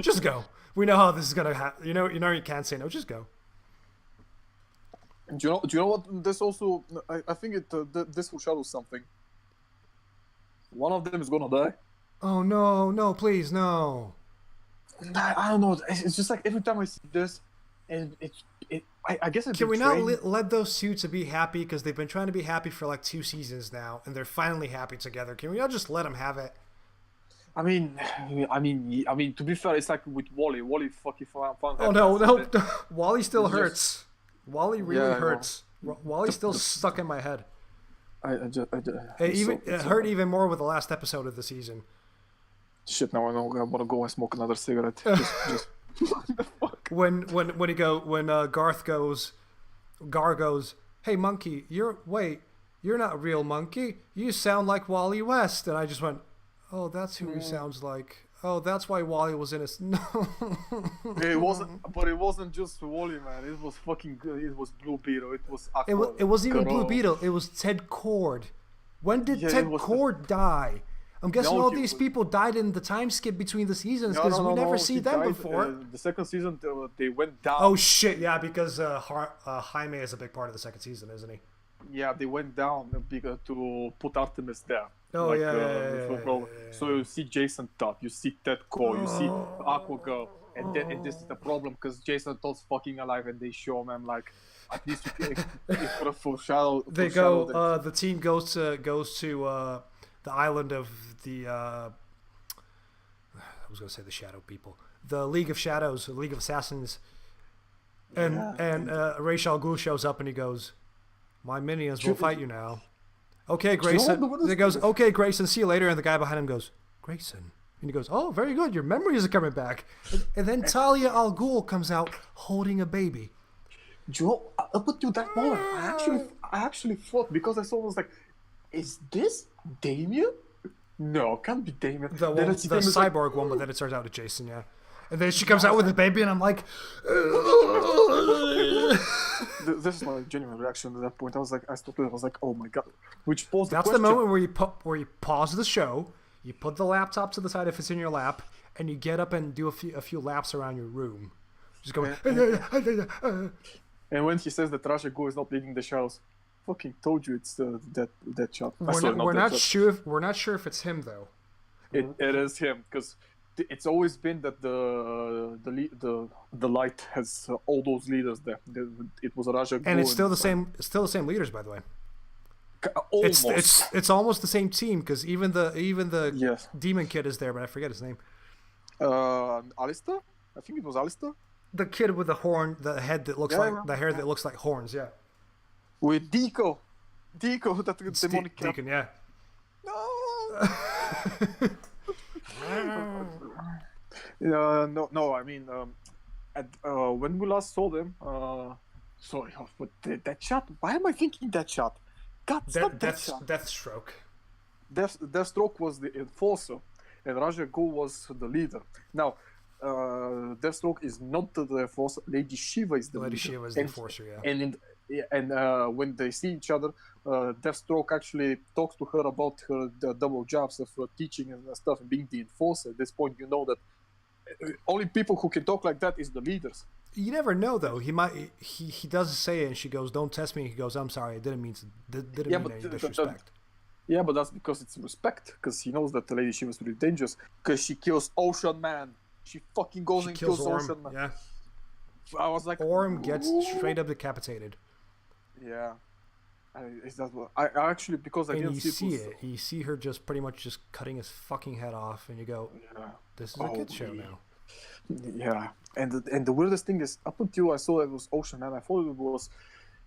Just go. We know how this is gonna happen. You know you can't say no. Just go." Do you know what? This also, I think this will shadow something. One of them is gonna die. Oh no, please, no. I don't know. It's just like every time I see this, and I guess Can we not let those two to be happy, because they've been trying to be happy for like 2 seasons now, and they're finally happy together? Can we not just let them have it? I mean, to be fair, it's like with Wally. Wally fucking fun. Oh no, Wally still hurts. Wally really hurts. Wally's still stuck in my head. It hurt even more with the last episode of the season. Shit! Now I know I'm gonna go and smoke another cigarette. Just when Gar goes, "Hey monkey, you're not a real monkey. You sound like Wally West." And I just went, "Oh, that's who he sounds like. Oh, that's why Wally was in a..." No. It wasn't just Wally, man. It was fucking good. It was Blue Beetle. It was Aqua. It wasn't even Blue Beetle. It was Ted Cord. When did Ted Cord die? I'm guessing all these people died in the time skip between the seasons, because we never see them before. The second season, they went down. Oh shit, yeah, because Jaime is a big part of the second season, isn't he? Yeah, they went down because to put Artemis there. Oh, like, yeah. So you see Jason Todd, you see Ted Core, you see Aqua Girl, and this is the problem, because Jason Todd's fucking alive, and they show him like, at least you could have foreshadowed. They go. The team goes to the island of the. I was gonna say the Shadow People, the League of Shadows, the League of Assassins, and Ra's al Ghul shows up, and he goes, "My minions will fight you now." "Okay, Grayson." He goes, "Okay, Grayson, see you later." And the guy behind him goes, "Grayson." And he goes, "Oh, very good. Your memories are coming back." And then Talia al Ghul comes out holding a baby. Joe, up until that moment, I actually thought, because I saw it, was like, is this Damien? No, can't be Damien. The cyborg one, but then it turns out it's Jason, yeah. And then she comes out with the baby, and I'm like, this is my genuine reaction at that point. I was like, I stopped it. I was like, oh my god. Which posed that's the moment where you pause the show, you put the laptop to the side if it's in your lap, and you get up and do a few laps around your room, just going. And when he says that Raja Go is not leading the shadows, fucking told you it's that shot. We're not sure if it's him though. It is him, because it's always been that the light has all those leaders there. It was Raja Go, and it's still the same. It's still the same leaders, by the way. Almost. It's almost the same team, because even the yes. demon kid is there, but I forget his name. Alistair? I think it was Alistair. The kid with the horn, the head that looks the hair that looks like horns, yeah. With Deco, that demonic cat. Deacon, yeah. No. I mean, when we last saw them, sorry, but that shot. Why am I thinking that shot? God, stop that shot. Deathstroke. Deathstroke was the enforcer, and Raja Ghul was the leader. Now, Deathstroke is not the enforcer. Lady Shiva is the leader. Lady Shiva is the enforcer, yeah. And when they see each other, Deathstroke actually talks to her about the double jobs of teaching and stuff and being the enforcer. At this point, you know that only people who can talk like that is the leaders. You never know, though. He does say it, and she goes, "Don't test me." He goes, "I'm sorry, I didn't mean any disrespect." Yeah, but that's because it's respect, because he knows that the Lady Shiva is really dangerous, because she kills Ocean Man. She fucking goes and kills Ocean Man. Yeah. I was like, Orm gets straight up decapitated. Yeah. I actually, because I didn't see it. You see her just pretty much just cutting his fucking head off, and you go, yeah. "This is a kid's show now." Yeah, and the weirdest thing is, up until I saw it was Ocean Man, I thought it was,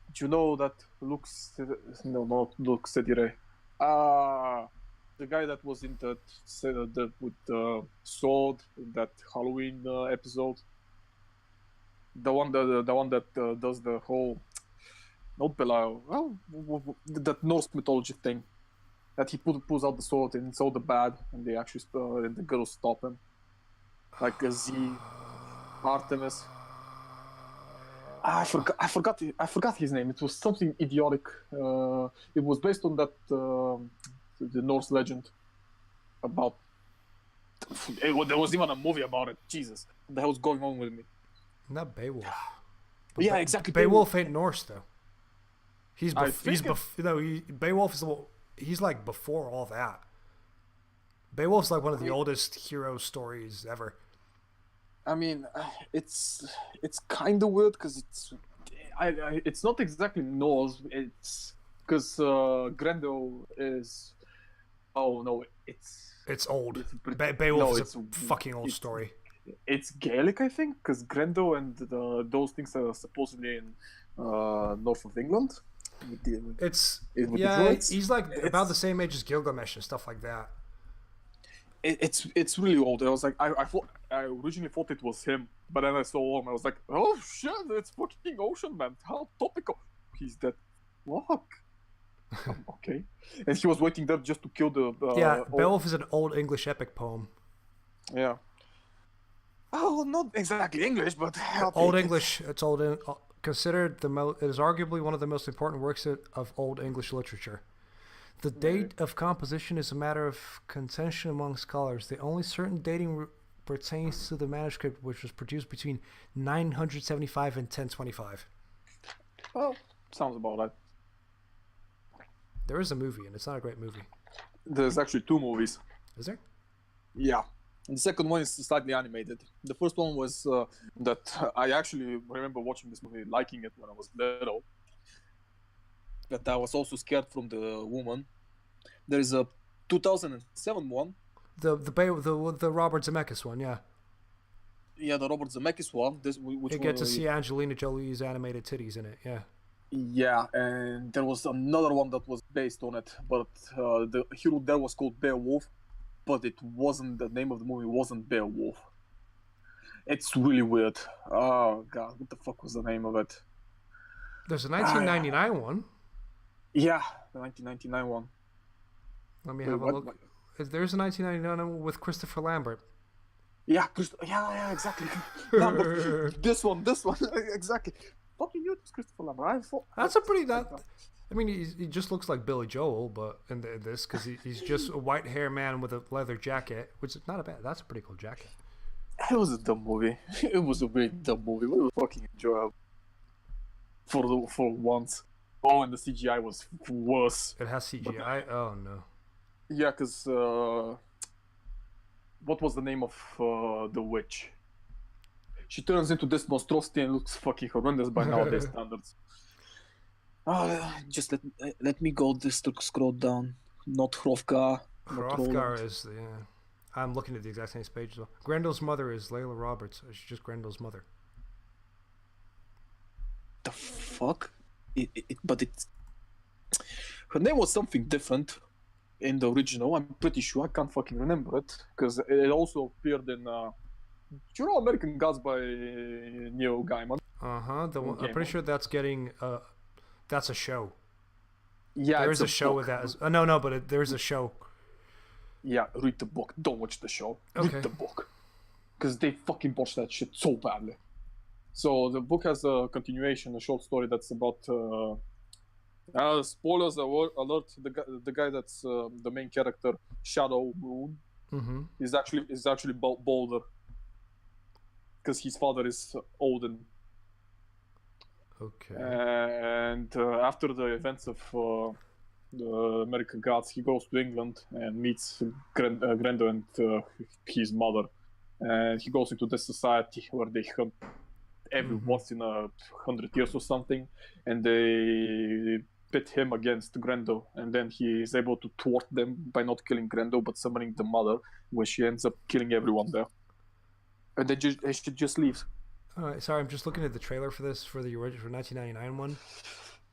that not Luke Sedire. The guy that was in that with the sword in that Halloween episode. The one that does the whole, not Belial, that Norse mythology thing, that he pulls out the sword and it's all the bad, and they actually and the girls stop him, like a Z, Artemis. I forgot his name. It was something idiotic. It was based on that the Norse legend about. There was even a movie about it. Jesus, what the hell's going on with me? Not Beowulf. Yeah, exactly. Beowulf ain't Norse though. Beowulf is he's like before all that. Beowulf's like one of the oldest hero stories ever. I mean, it's kind of weird because it's not exactly Norse. It's because Grendel is. Oh no, it's old. Beowulf is a fucking old story. It's Gaelic, I think, because Grendel and those things are supposedly in north of England. He's like about the same age as Gilgamesh and stuff like that. It's really old. I was like, I originally thought it was him, but then I saw him. I was like, oh shit, it's fucking Ocean Man. How topical. He's dead. Fuck. Okay. And he was waiting there just to kill the. Beowulf is an old English epic poem. Yeah. Oh, not exactly English, but old English. It's old. Considered it is arguably one of the most important works of Old English literature. The date of composition is a matter of contention among scholars. The only certain dating pertains to the manuscript, which was produced between 975 and 1025. Well, sounds about right. There is a movie, and it's not a great movie. There's actually two movies. Is there? Yeah. And the second one is slightly animated. The first one was that I actually remember watching this movie, liking it when I was little. But I was also scared from the woman. There is a 2007 one. The Robert Zemeckis one, yeah. Yeah, the Robert Zemeckis one. You get to see Angelina Jolie's animated titties in it, yeah. Yeah, and there was another one that was based on it, but the hero there was called Beowulf. but it wasn't, the name of the movie wasn't Beowulf. It's really weird. Oh god, what the fuck was the name of it? There's a 1999 one. Yeah, the 1999 one. Let me have a look. There's a 1999 one with Christopher Lambert. Yeah, yeah, exactly. No, this one, exactly. Fucking you, Christopher Lambert. That's a pretty. I mean, he just looks like Billy Joel, but in this, because he's just a white hair man with a leather jacket, which is not a bad. That's a pretty cool jacket. It was a dumb movie. It was a very dumb movie. It was fucking enjoyable. For once. Oh, and the CGI was worse. It has CGI? Oh, no. Yeah, because... what was the name of the witch? She turns into this monstrosity and looks fucking horrendous by nowadays standards. Just let me go this to scroll down. Not Hrothgar. Hrothgar is the... Yeah. I'm looking at the exact same page though. Grendel's mother is Layla Roberts. She's just Grendel's mother. The fuck? But it's... Her name was something different in the original. I'm pretty sure. I can't fucking remember it. Because it also appeared in... do you know American Gods by Neil Gaiman? Uh-huh. I'm pretty sure that's getting... that's a show. Yeah, there is a show with that. No, but there's a show. Yeah, read the book. Don't watch the show. Okay. Read the book. Because they fucking botched that shit so badly. So the book has a continuation, a short story that's about... spoilers alert, the guy that's the main character, Shadow Moon, is actually Balder. Because his father is Odin. Okay. And after the events of the American Gods, he goes to England and meets Grendel and his mother. And he goes into this society where they hunt every once in 100 years or something. And they pit him against Grendel. And then he is able to thwart them by not killing Grendel, but summoning the mother, where she ends up killing everyone there. And then she just leaves. All right, sorry, I'm just looking at the trailer for this, for the original 1999 one.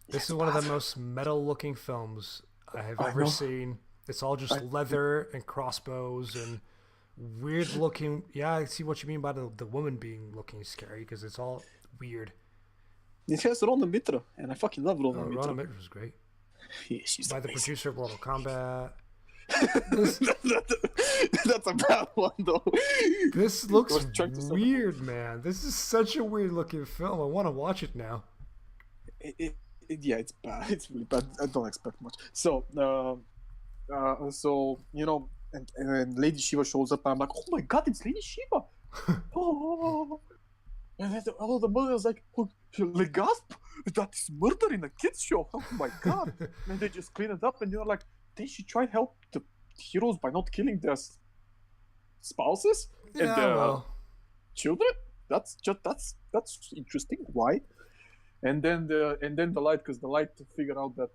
This is one of the most metal-looking films I have ever seen. It's all just leather and crossbows and weird-looking... Yeah, I see what you mean by the woman being looking scary, because it's all weird. It has Rona Mitra, and I fucking love Rona Mitra. Rona Mitra was great. Yeah, she's by the producer of Mortal Kombat. That's a bad one, though. This looks weird, man. This is such a weird-looking film. I want to watch it now. Yeah, it's bad. It's really bad. I don't expect much. So, you know, and Lady Shiva shows up, and I'm like, oh my god, it's Lady Shiva! Oh. And then all the mothers like, oh, they gasp! That is murder in a kids show! Oh my god! And they just clean it up, and you're like, they should try to help the heroes by not killing their spouses and their children. That's interesting. Why? And then the light, because the light figured out that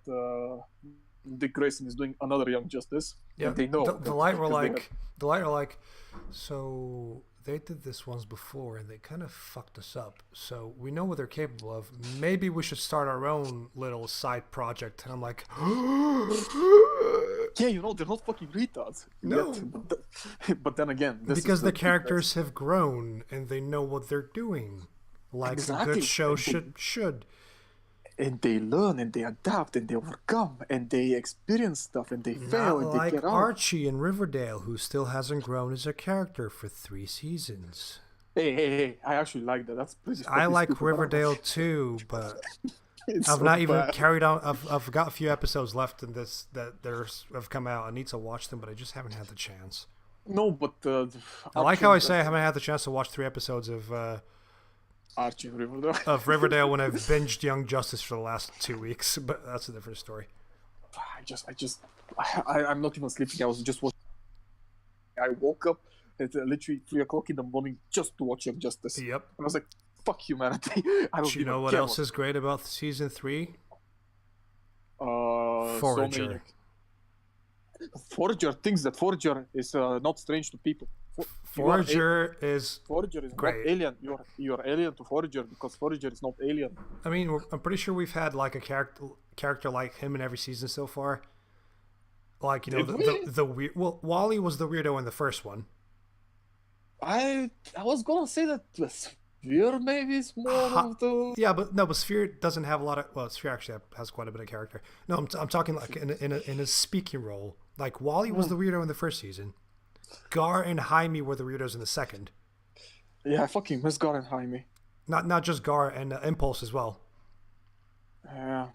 Dick Grayson is doing another Young Justice. Yeah, and they know the light were like, so they did this once before and they kind of fucked us up. So we know what they're capable of. Maybe we should start our own little side project. And I'm like, yeah, you know, they're not fucking retards. No. Yet. But then again, because the characters have grown and they know what they're doing. Like a good show should. And they learn and they adapt and they overcome and they experience stuff and they fail and they get out. Archie in Riverdale, who still hasn't grown as a character for 3 seasons. Hey! I actually like that. That's pretty. I like Riverdale too, but I've not even carried on. I've got a few episodes left in this that have come out. I need to watch them, but I just haven't had the chance. No, but I like how I say I haven't had the chance to watch 3 episodes of. Archie Riverdale. Of Riverdale when I've binged Young Justice for the last 2 weeks, but that's a different story. I'm not even sleeping. I was just watching. I woke up at literally 3 o'clock in the morning just to watch Young Justice. Yep. I was like, fuck humanity. I don't you know what else is great about season 3? Forager. Forager thinks that Forager is not strange to people. Forager is great. Not alien. You're alien to Forager because Forager is not alien. I mean, I'm pretty sure we've had like a character like him in every season so far. Like, you know, the weird. Well, Wally was the weirdo in the first one. I was gonna say that the Sphere maybe is more of the. Yeah, but no, but Sphere doesn't have a lot of. Well, Sphere actually has quite a bit of character. No, I'm talking like in a speaking role. Like Wally was the weirdo in the first season. Gar and Jaime were the weirdos in the second. Yeah, I fucking miss Gar and Jaime. Not just Gar and Impulse as well. Yeah.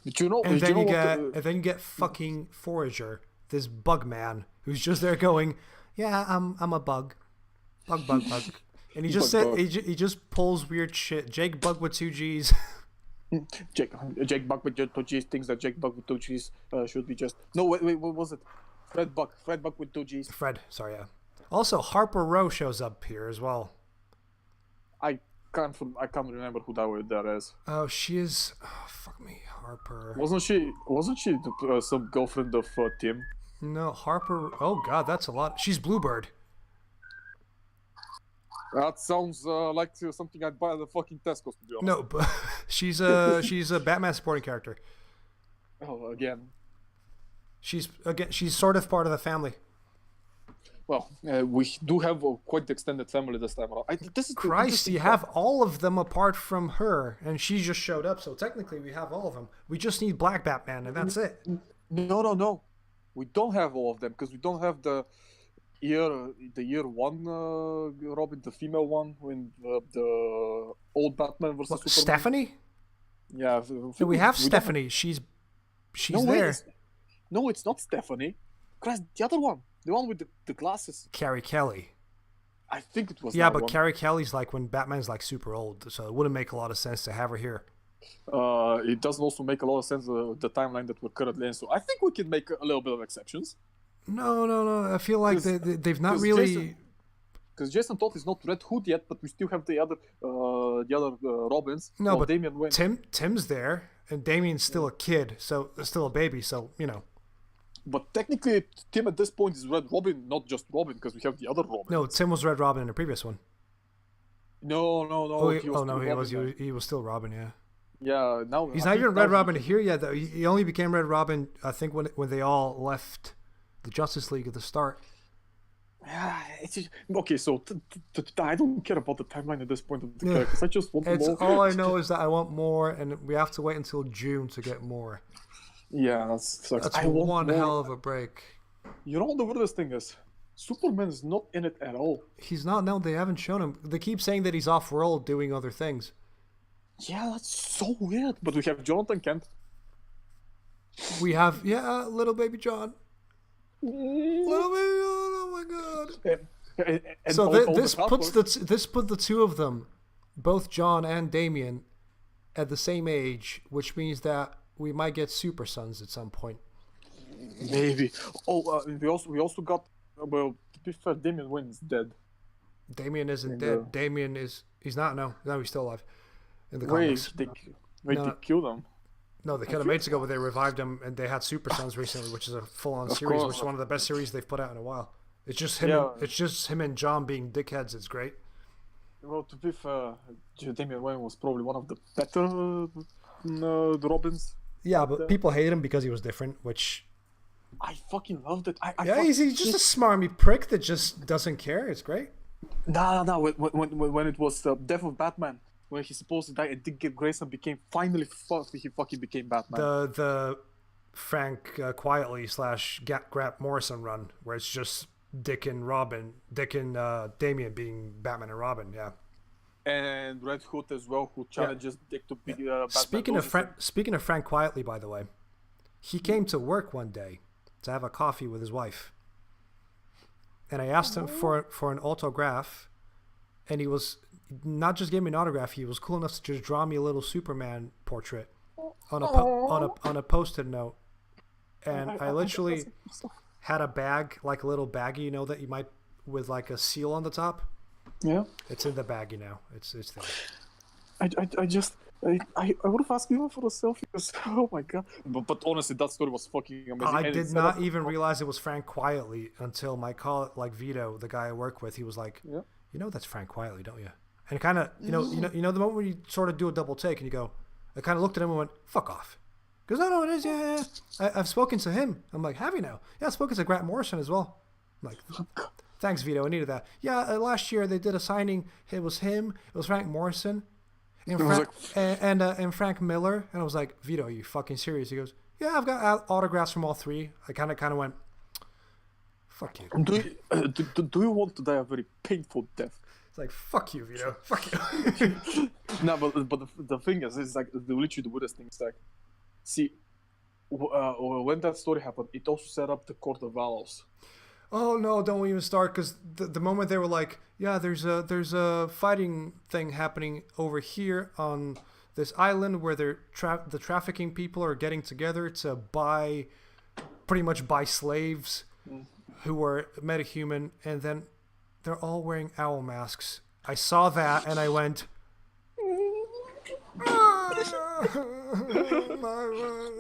But you know, and then you get fucking Forager, this bug man who's just there going, yeah, I'm a bug, bug, and he just he just pulls weird shit. Jake Bug with 2 G's. Jake Bug with 2 G's thinks that Jake Bug with 2 G's should be just wait, what was it? Fred Bug with 2 G's. Fred, sorry, yeah. Also, Harper Row shows up here as well. I can't remember who that is. Oh, she is. Oh, fuck me, Harper. Wasn't she some girlfriend of Tim? No, Harper. Oh God, that's a lot. She's Bluebird. That sounds like something I'd buy at the fucking Tesco's, to be honest. No, but she's a Batman supporting character. Oh, again. She's sort of part of the family. Well, we do have quite the extended family this time around. Christ, you have all of them apart from her, and she just showed up. So technically, we have all of them. We just need Black Batman, and that's it. No. We don't have all of them because we don't have the year one Robin, the female one, when the old Batman versus Superman. Stephanie? Yeah. We have Stephanie. She's there. No, it's not Stephanie. Christ, the other one. The one with the glasses. Carrie Kelly. I think it was. Yeah, but Carrie Kelly's like when Batman's like super old, so it wouldn't make a lot of sense to have her here. It doesn't also make a lot of sense the timeline that we're currently in. So I think we can make a little bit of exceptions. No. I feel like they've not really. Because Jason Todd is not Red Hood yet, but we still have the other Robins. No, but Damian Wayne. Tim's there, and Damian's still a kid, so still a baby. So you know. But technically, Tim at this point is Red Robin, not just Robin, because we have the other Robin. No, Tim was Red Robin in the previous one. No. He was still Robin, yeah. Yeah, now he's not even Red Robin here yet. Though he only became Red Robin, I think, when they all left the Justice League at the start. Yeah, it's just, okay. So I don't care about the timeline at this point of the characters. I just want more. All I know is that I want more, and we have to wait until June to get more. Yeah, that's one hell of a break. You know what the weirdest thing is? Superman is not in it at all. He's not. No, they haven't shown him. They keep saying that he's off-world doing other things. Yeah, that's so weird. But we have Jonathan Kent. We have little baby John. Little baby John. Oh my God. And so this put the two of them, both John and Damian, at the same age, which means that we might get Super Sons at some point. Maybe. Oh, we also got. Well, to be fair, Damian Wayne's dead. Damian isn't dead. Damian is. He's not. No, he's still alive. In the comics. They killed him. No, they killed him ages ago, but they revived him, and they had Super Sons recently, which is a full-on series, which is one of the best series they've put out in a while. It's just him. And John being dickheads. It's great. Well, to be fair, Damian Wayne was probably one of the better the Robins. Yeah, but people hate him because he was different, which... I fucking loved it. He's just a smarmy prick that just doesn't care. It's great. No. When it was the death of Batman, when he's supposed to die, and Dick Grayson he fucking became Batman. The Frank Quietly / Grant Morrison run, where it's just Dick and Damian being Batman and Robin, yeah. And Red Hood as well, who challenges Dick to be Batman. Speaking of Frank Quietly, by the way, he came to work one day to have a coffee with his wife, and I asked him for an autograph, and he was not just gave me an autograph. He was cool enough to just draw me a little Superman portrait on a Post-it note, and I literally had a bag, like a little baggie, that you might with like a seal on the top. Yeah, it's in the baggie now. It's there. I would have asked you for a selfie because, oh my god. But honestly, that story was fucking amazing. I did not even realize it was Frank Quietly until my colleague Vito, the guy I work with, he was like, "You know that's Frank Quietly, don't you?" And kind of, the moment when you sort of do a double take and you go, I kind of looked at him and went, "Fuck off," He goes, no, it is, yeah. I've spoken to him. I'm like, have you now? Yeah, I've spoken to Grant Morrison as well. I'm like, thanks, Vito. I needed that. Yeah, last year they did a signing. It was him. It was Frank Morrison. And Frank Miller. And I was like, Vito, are you fucking serious? He goes, yeah, I've got autographs from all three. I kind of went, fuck you. Do you want to die a very painful death? It's like, fuck you, Vito. Fuck you. No, but the thing is, it's like literally the weirdest thing is like, see, when that story happened, it also set up the Court of Valos. Oh no! Don't even start, because the moment they were like, yeah, there's a fighting thing happening over here on this island where the trafficking people are getting together to pretty much buy slaves who are metahuman, and then they're all wearing owl masks. I saw that and I went.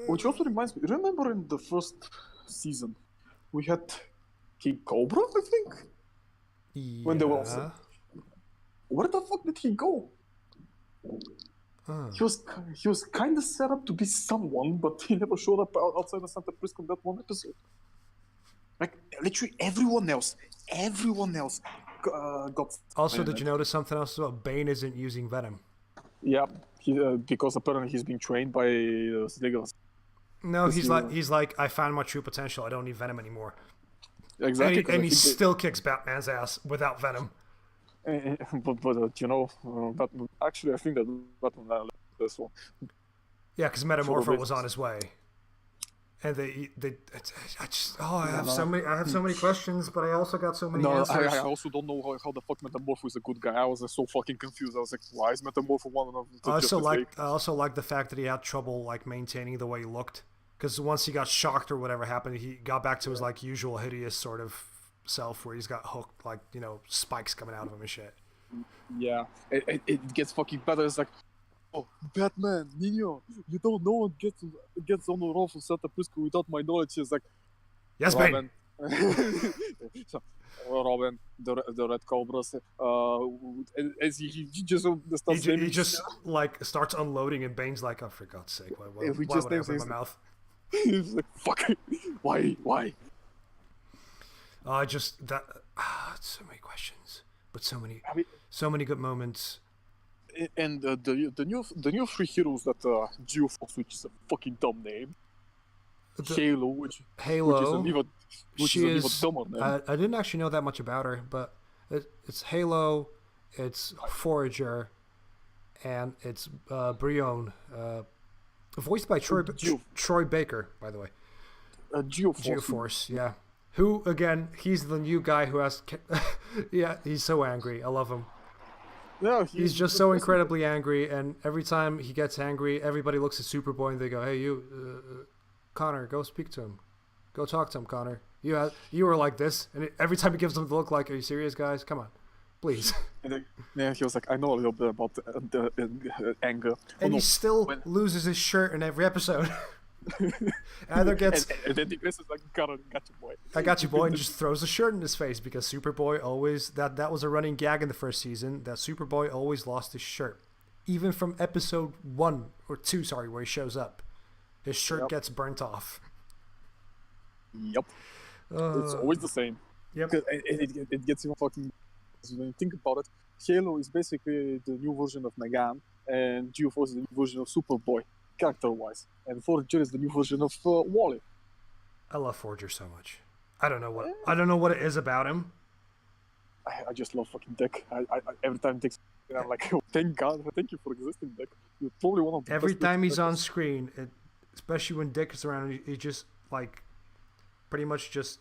Which also reminds me, remember in the first season, we had King Cobra, I think? Yeah. When they were also... Where the fuck did he go? He was kind of set up to be someone, but he never showed up outside of Santa Prisca in that one episode. Like, literally everyone else got... Also, did you notice something else as well? Bane isn't using Venom. Yeah, because apparently he's being trained by Sliggers. No, he's like, I found my true potential. I don't need Venom anymore. Exactly. And he still kicks Batman's ass without Venom. But you know, Batman, actually, I think that Batman left this one. Yeah, because Metamorpho was on his way. And I have so many questions, but I also got so many answers. I also don't know how the fuck Metamorpho is a good guy. I was so fucking confused. I was like, why is Metamorpho one of them? I also like the fact that he had trouble like maintaining the way he looked, because once he got shocked or whatever happened, he got back to his like usual hideous sort of self where he's got hooked, like, you know, spikes coming out of him and shit. Yeah, it gets fucking better. It's like, oh, Batman, Nino, you don't know what gets on the roll from Santa Prisca without my knowledge. It's like, yes, Robin. So, Robin, the Red Cobras, as he just starts he just like starts unloading, and Bane's like, oh, for God's sake, why would I open my mouth? He's like, fuck, why? So many questions, but so many good moments. And the new three heroes that Geoforce, which is a fucking dumb name. Halo, which is an even dumber name. I didn't actually know that much about her, but it's Halo, it's Forager, and it's Brion, voiced by Troy Baker, by the way. Geoforce, yeah. Who, again, he's the new guy who has... yeah, he's so angry. I love him. Yeah, he's just so incredibly angry, and every time he gets angry, everybody looks at Superboy and they go, hey, you, Connor, go speak to him. Go talk to him, Connor. You were like this, and every time he gives them the look like, are you serious, guys? Come on, please. And then, he was like, I know a little bit about the anger. And he still loses his shirt in every episode. Either gets... And then this is like, got you, boy. I got you, boy, and just throws a shirt in his face, because Superboy always... That was a running gag in the first season, that Superboy always lost his shirt. Even from episode 1 or 2, where he shows up. His shirt gets burnt off. Yep. It's always the same. Yep. It gets even fucking... When you think about it, Halo is basically the new version of Megan, and Geoforce is the new version of Superboy, character-wise. And Forager is the new version of Wally. I love Forager so much. I don't know what it is about him. I just love fucking Dick. I every time Dick's, I'm like, oh, thank God, thank you for existing, Dick. You're probably one of the every time he's on screen, especially when Dick is around, he just like pretty much just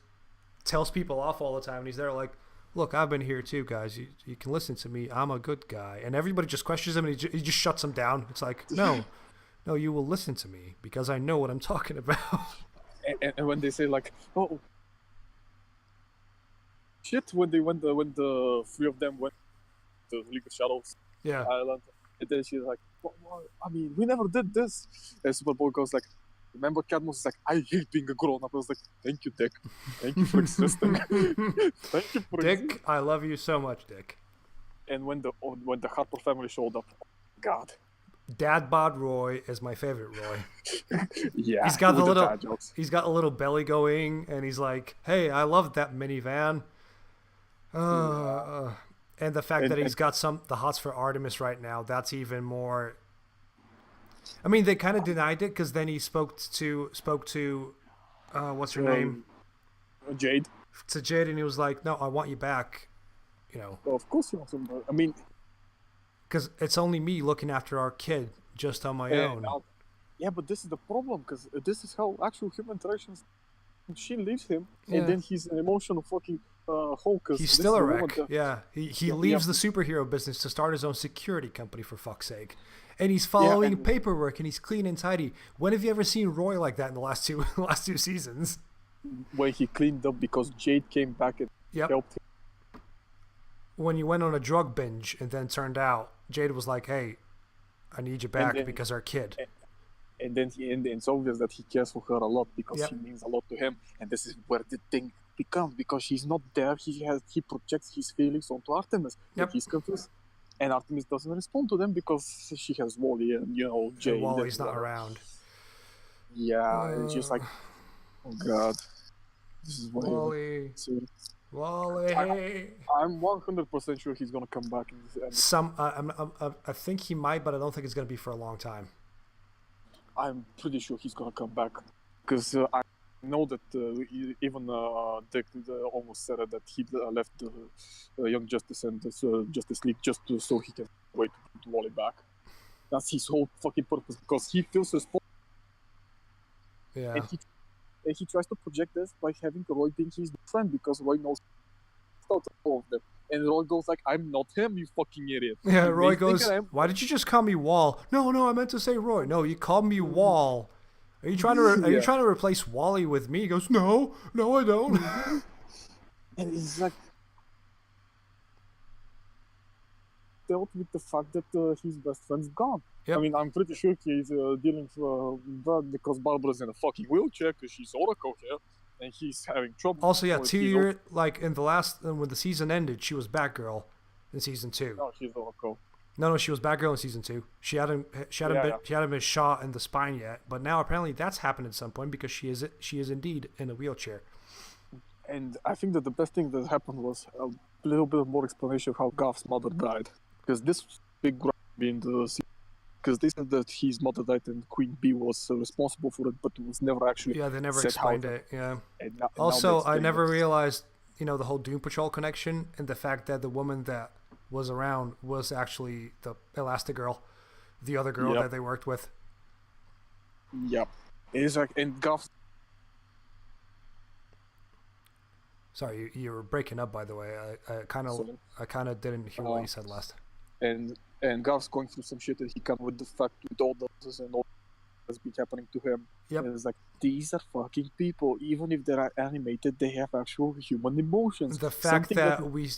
tells people off all the time, and he's there like, look, I've been here too, guys. You can listen to me. I'm a good guy. And everybody just questions him, and he just shuts them down. It's like, no, you will listen to me because I know what I'm talking about. And when they say like, oh, shit, when the three of them went to League of Shadows Island, and then she's like, well, I mean, we never did this. And Superboy goes like, remember, Cadmus is like, I hate being a grown-up. I was like, thank you, Dick. Thank you for existing. Thank you for existing. Dick, I love you so much, Dick. And when the Harper family showed up, God. Dad bod Roy is my favorite Roy. Yeah, He's got with the dad jokes. he's got a little belly going, and he's like, "Hey, I love that minivan." And the fact that he's got the hots for Artemis right now, that's even more. I mean, they kind of denied it because then he spoke to what's her name? Jade. To Jade, and he was like, "No, I want you back." You know. Well, of course he wants him. I mean, because it's only me looking after our kid just on my own. Yeah, but this is the problem, because this is how actual human interactions. She leaves him, and then he's an emotional fucking Hulk. He's still a wreck. He leaves the superhero business to start his own security company, for fuck's sake. And he's following paperwork, and he's clean and tidy. When have you ever seen Roy like that in the last two seasons? When he cleaned up because Jade came back and helped him. When you went on a drug binge, and then turned out Jade was like, "Hey, I need you back because our kid." And then it's obvious that he cares for her a lot because she means a lot to him. And this is where the thing becomes, because she's not there. He projects his feelings onto Artemis. And he's confused. And Artemis doesn't respond to them because she has Wally and, Jade. And Wally's not around. Yeah, it's just like, oh God. This is what Wally. Wally. I'm 100% sure he's going to come back. I think he might, but I don't think it's going to be for a long time. I'm pretty sure he's gonna come back, because I know that even Dick almost said that he left Young Justice and Justice League just so he can wait to put Wally back. That's his whole fucking purpose, because he feels responsible. Yeah. And he tries to project this by having Roy being his friend, because Roy knows all of them. And Roy goes like, "I'm not him, you fucking idiot." Yeah, Roy goes, "Why did you just call me Wall?" No, I meant to say Roy. No, you called me Wall. Are you trying to replace Wally with me? He goes, No, I don't. And it's like, dealt with the fact that his best friend's gone. Yep. I mean, I'm pretty sure he's dealing with that because Barbara's in a fucking wheelchair because she's Oracle here. And he's having trouble. Also, 2 years, like in the last, when the season ended, she was Batgirl in season 2. No, she's Oracle. No, she was Batgirl in season 2. She hadn't been shot in the spine yet, but now apparently that's happened at some point because she is indeed in a wheelchair. And I think that the best thing that happened was a little bit more explanation of how Garth's mother died, because this was big in the season. Because they said that his mother died and Queen Bee was responsible for it, but it was never actually. Yeah, they never explained it. Yeah. And also, I never realized, the whole Doom Patrol connection and the fact that the woman that was around was actually the Elastigirl, the other girl that they worked with. Yep. It is like, and Garth. Sorry, you were breaking up. By the way, I kind of didn't hear what you said last. And Garth's going through some shit that he can't with the fact with all those and all that's been happening to him. Yep. And it's like, these are fucking people. Even if they're animated, they have actual human emotions. The fact that we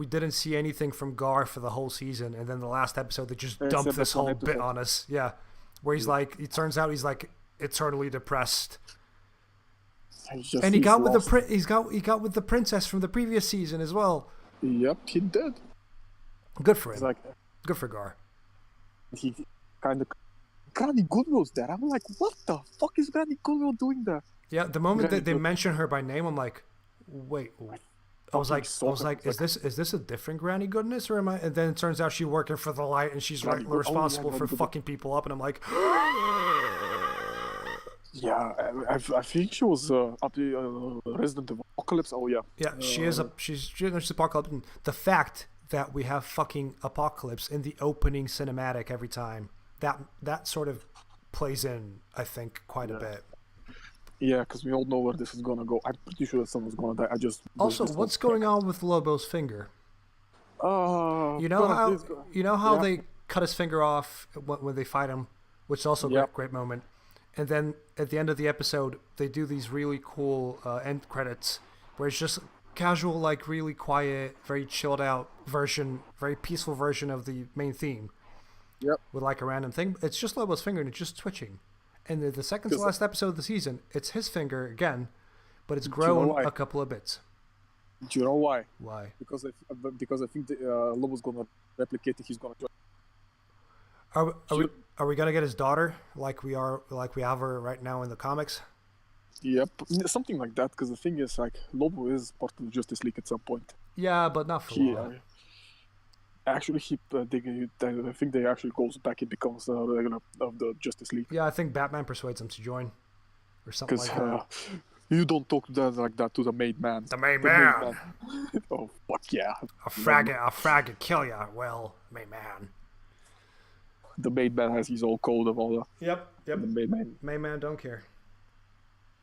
didn't see anything from Gar for the whole season, and then the last episode they just dumped this whole bit on us. Yeah, where he's like, it turns out he's like eternally depressed. And he got with the princess from the previous season as well. Yep, he did. Good for him. Good for Gar. He kind of... Granny Goodwill's there. I'm like, what the fuck is Granny Goodwill doing there? Yeah, the moment that they mention her by name, I'm like, wait. I was like, is this a different Granny Goodness, or am I? And then it turns out she's working for the Light, and she's responsible for fucking people up, and I'm like, yeah, I think she was resident of Apocalypse. Oh yeah. Yeah, she's Apocalypse. And the fact that we have fucking Apocalypse in the opening cinematic every time, that sort of plays in, I think, quite a bit. Yeah, because we all know where this is gonna go. I'm pretty sure that someone's gonna die. Also, what's going on with Lobo's finger? You know how they cut his finger off when they fight him, which is also a great moment. And then at the end of the episode, they do these really cool end credits where it's just casual, like really quiet, very chilled out version, very peaceful version of the main theme. Yep. With like a random thing. It's just Lobo's finger and it's just twitching. And the second to last episode of the season, it's his finger again, but it's grown a couple of bits. Do you know why? Why? Because I think Lobo's gonna replicate it. He's gonna. Are we gonna get his daughter like we have her right now in the comics? Yep, something like that. Because the thing is, like, Lobo is part of the Justice League at some point. Yeah, but not for long. Actually, I think they actually goes back and becomes a regular of the Justice League. Yeah, I think Batman persuades him to join, or something like that. You don't talk to that like that to the main man. The main man. Oh fuck yeah! A fraggot, kill ya. Well, main man. The main man has his own code of all the. Yep. The Main man don't care.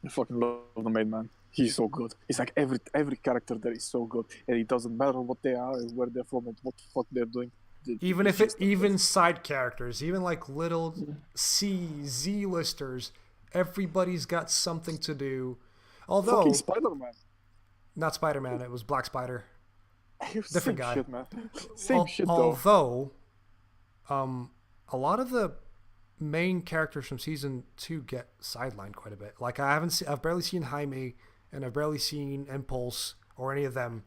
I fucking love the main man. He's so good. It's like every character there is so good, and it doesn't matter what they are and where they're from and what the fuck they're doing. Even side characters, even like little Z listers, everybody's got something to do. Although fucking Spider-Man. Not Spider-Man, it was Black Spider. Different guy. Shit, man. Same shit though. Although, a lot of the main characters from season 2 get sidelined quite a bit. Like I've barely seen Jaime, and I've barely seen Impulse or any of them.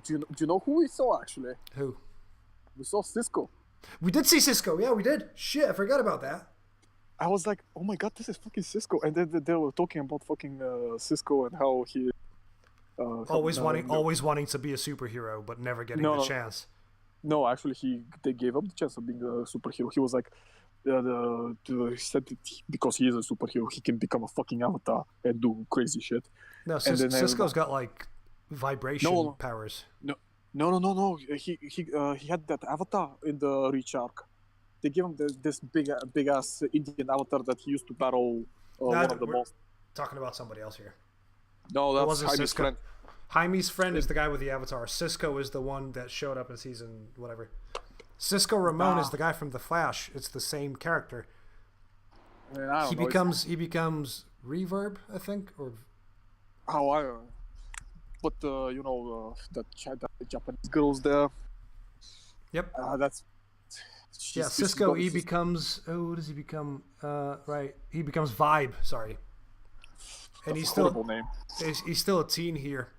Do you know who we saw actually? Who? We saw Cisco. We did see Cisco. Yeah, we did. Shit, I forgot about that. I was like, oh my god, this is fucking Cisco. And then they were talking about fucking Cisco and how he... always wanting to be a superhero, but never getting the chance. No, actually, they gave up the chance of being a superhero. He was like, he said that because he is a superhero, he can become a fucking avatar and do crazy shit. No, Cisco's got like vibration powers. No. He had that avatar in the Reach arc. They gave him this big ass Indian avatar that he used to battle one of the most. Talking about somebody else here. No, that's Jaime's friend. Jaime's friend is the guy with the avatar. Cisco is the one that showed up in season whatever. Cisco Ramon is the guy from The Flash. It's the same character. I mean, I don't know. He becomes Reverb, I think, or. How I. But that Japanese girls there. Yep. That's. Cisco. He becomes. Oh, what does he become? Right. He becomes Vibe. Sorry. And he's still. Name. He's still a teen here.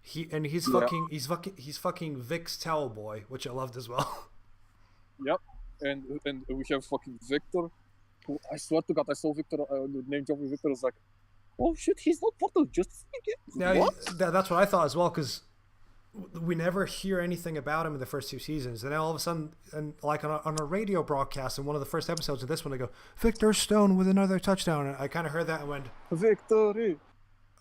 He's fucking Vic's towel boy, which I loved as well. Yep. And we have fucking Victor. Who I swear to God, I saw Victor. The name of Victor was like, oh shit, he's not part of Justice League. Yeah, that's what I thought as well, because we never hear anything about him in the first 2 seasons, and then all of a sudden, and like on a radio broadcast in one of the first episodes of this one, they go, Victor Stone with another touchdown, and I kind of heard that and went, Victory.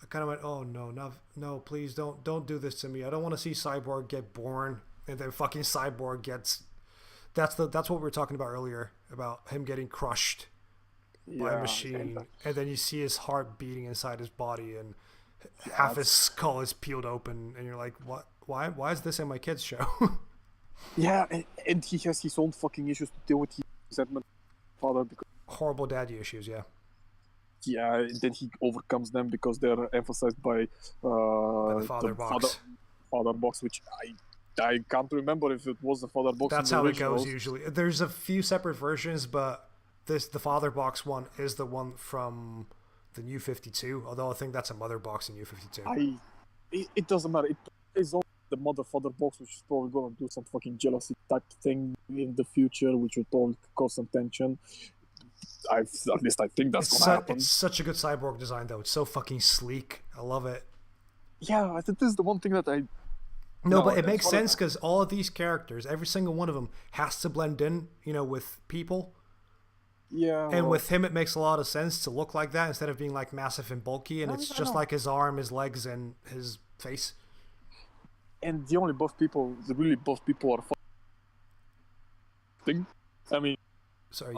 I kind of went, oh no, please don't do this to me. I don't want to see Cyborg get born and then fucking Cyborg gets. That's what we were talking about earlier about him getting crushed by a machine, and then you see his heart beating inside his body and half his skull is peeled open, and you're like, what? Why is this in my kids' show? Yeah, and he has his own fucking issues to deal with his father because horrible daddy issues, yeah. Yeah, and then he overcomes them because they're emphasized by the father box. Father box, which I can't remember if it was the father box. That's how it goes usually. There's a few separate versions, but the father box one is the one from the New 52. Although I think that's a mother box in New 52. It doesn't matter. It is on the father box, which is probably gonna do some fucking jealousy type thing in the future, which will probably cause some tension. At least I think that's gonna happen. It's such a good cyborg design, though. It's so fucking sleek. I love it. Yeah, I think this is the one thing that I. No, but it makes sense because all of these characters, every single one of them, has to blend in, with people. Yeah. And with him, it makes a lot of sense to look like that instead of being like massive and bulky, and it's just like his arm, his legs, and his face. And the only the really buff people are. Thing. I mean. Sorry,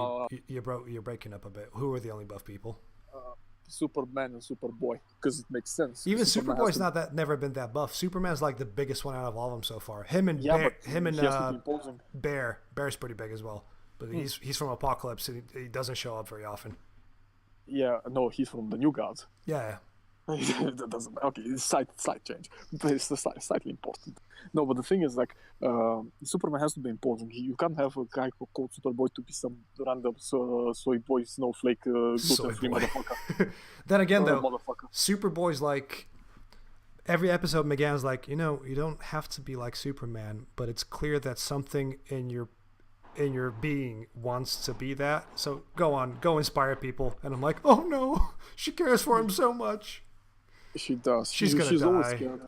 you're breaking up a bit. Who are the only buff people? Superman and Superboy, because it makes sense. Even Superboy's never been that buff. Superman's like the biggest one out of all of them so far. Him and Bear's pretty big as well, but he's from Apocalypse and he doesn't show up very often. Yeah, no, he's from the New Gods. Yeah. That doesn't. Okay, it's slight change, but it's slightly important. No, but the thing is, like, Superman has to be important. You can't have a guy called Superboy to be some random soy boy snowflake gluten-free motherfucker. Then again, though, Superboy's like every episode. McGann's like, you don't have to be like Superman, but it's clear that something in in your being wants to be that. So go on, go inspire people. And I'm like, oh no, she cares for him so much. She does. She's gonna she's die. Always scared.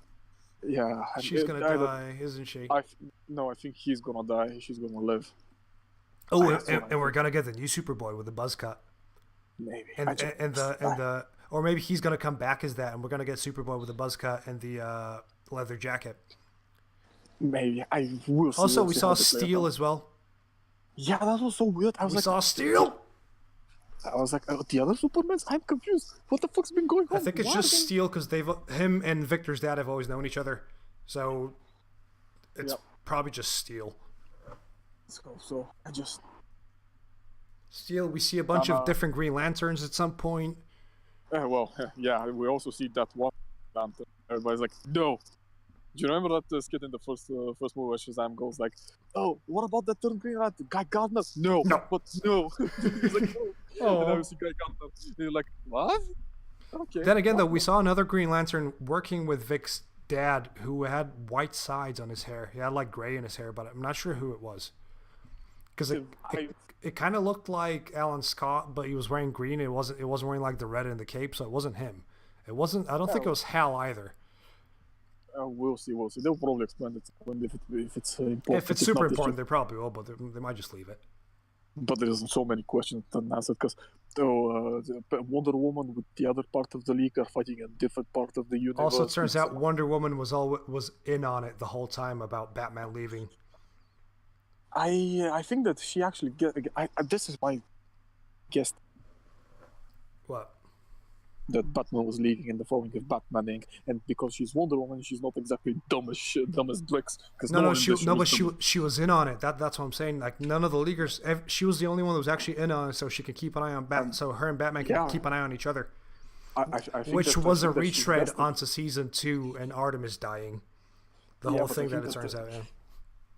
Yeah. She's gonna die, isn't she? No, I think he's gonna die. She's gonna live. Oh, and we're gonna get the new Superboy with the buzz cut. Maybe. Or maybe he's gonna come back as that, and we're gonna get Superboy with the buzz cut and the leather jacket. Maybe. I will see. Also, we saw Steel as well. Yeah, that was so weird. We saw Steel. I was like, the other Supermans? I'm confused. What the fuck's been going on? I think it's just Steel because him and Victor's dad have always known each other, so it's probably just Steel. So I just Steel. We see a bunch of different Green Lanterns at some point. We also see that one lantern. Everybody's like, no. Do you remember that skit in the first movie where Shazam goes like, oh, what about that third Green Lantern? Guy Gardner? No. But no. He's like, no. Oh. And I see Guy Gardner. And you're like, what? Okay. Then again, though, we saw another Green Lantern working with Vic's dad who had white sides on his hair. He had like gray in his hair, but I'm not sure who it was. Because it kind of looked like Alan Scott, but he was wearing green. It wasn't wearing like the red and the cape, so it wasn't him. It wasn't. I don't think it was Hal either. We'll see. They'll probably explain it if it's important. If it's super important, they probably will, but they might just leave it. But there's so many questions unanswered because Wonder Woman with the other part of the league are fighting a different part of the universe. Also, it turns out Wonder Woman was in on it the whole time about Batman leaving. I think that she actually this is my guess. What? That Batman was leaving in the following of Batman Inc. And because she's Wonder Woman, she's not exactly dumb as bricks. She was in on it. That's what I'm saying. Like none of the leaguers, she was the only one that was actually in on it, so she could keep an eye on Batman. So her and Batman can keep an eye on each other. I think which was a retread onto season 2 and Artemis dying. The whole thing that it turns out.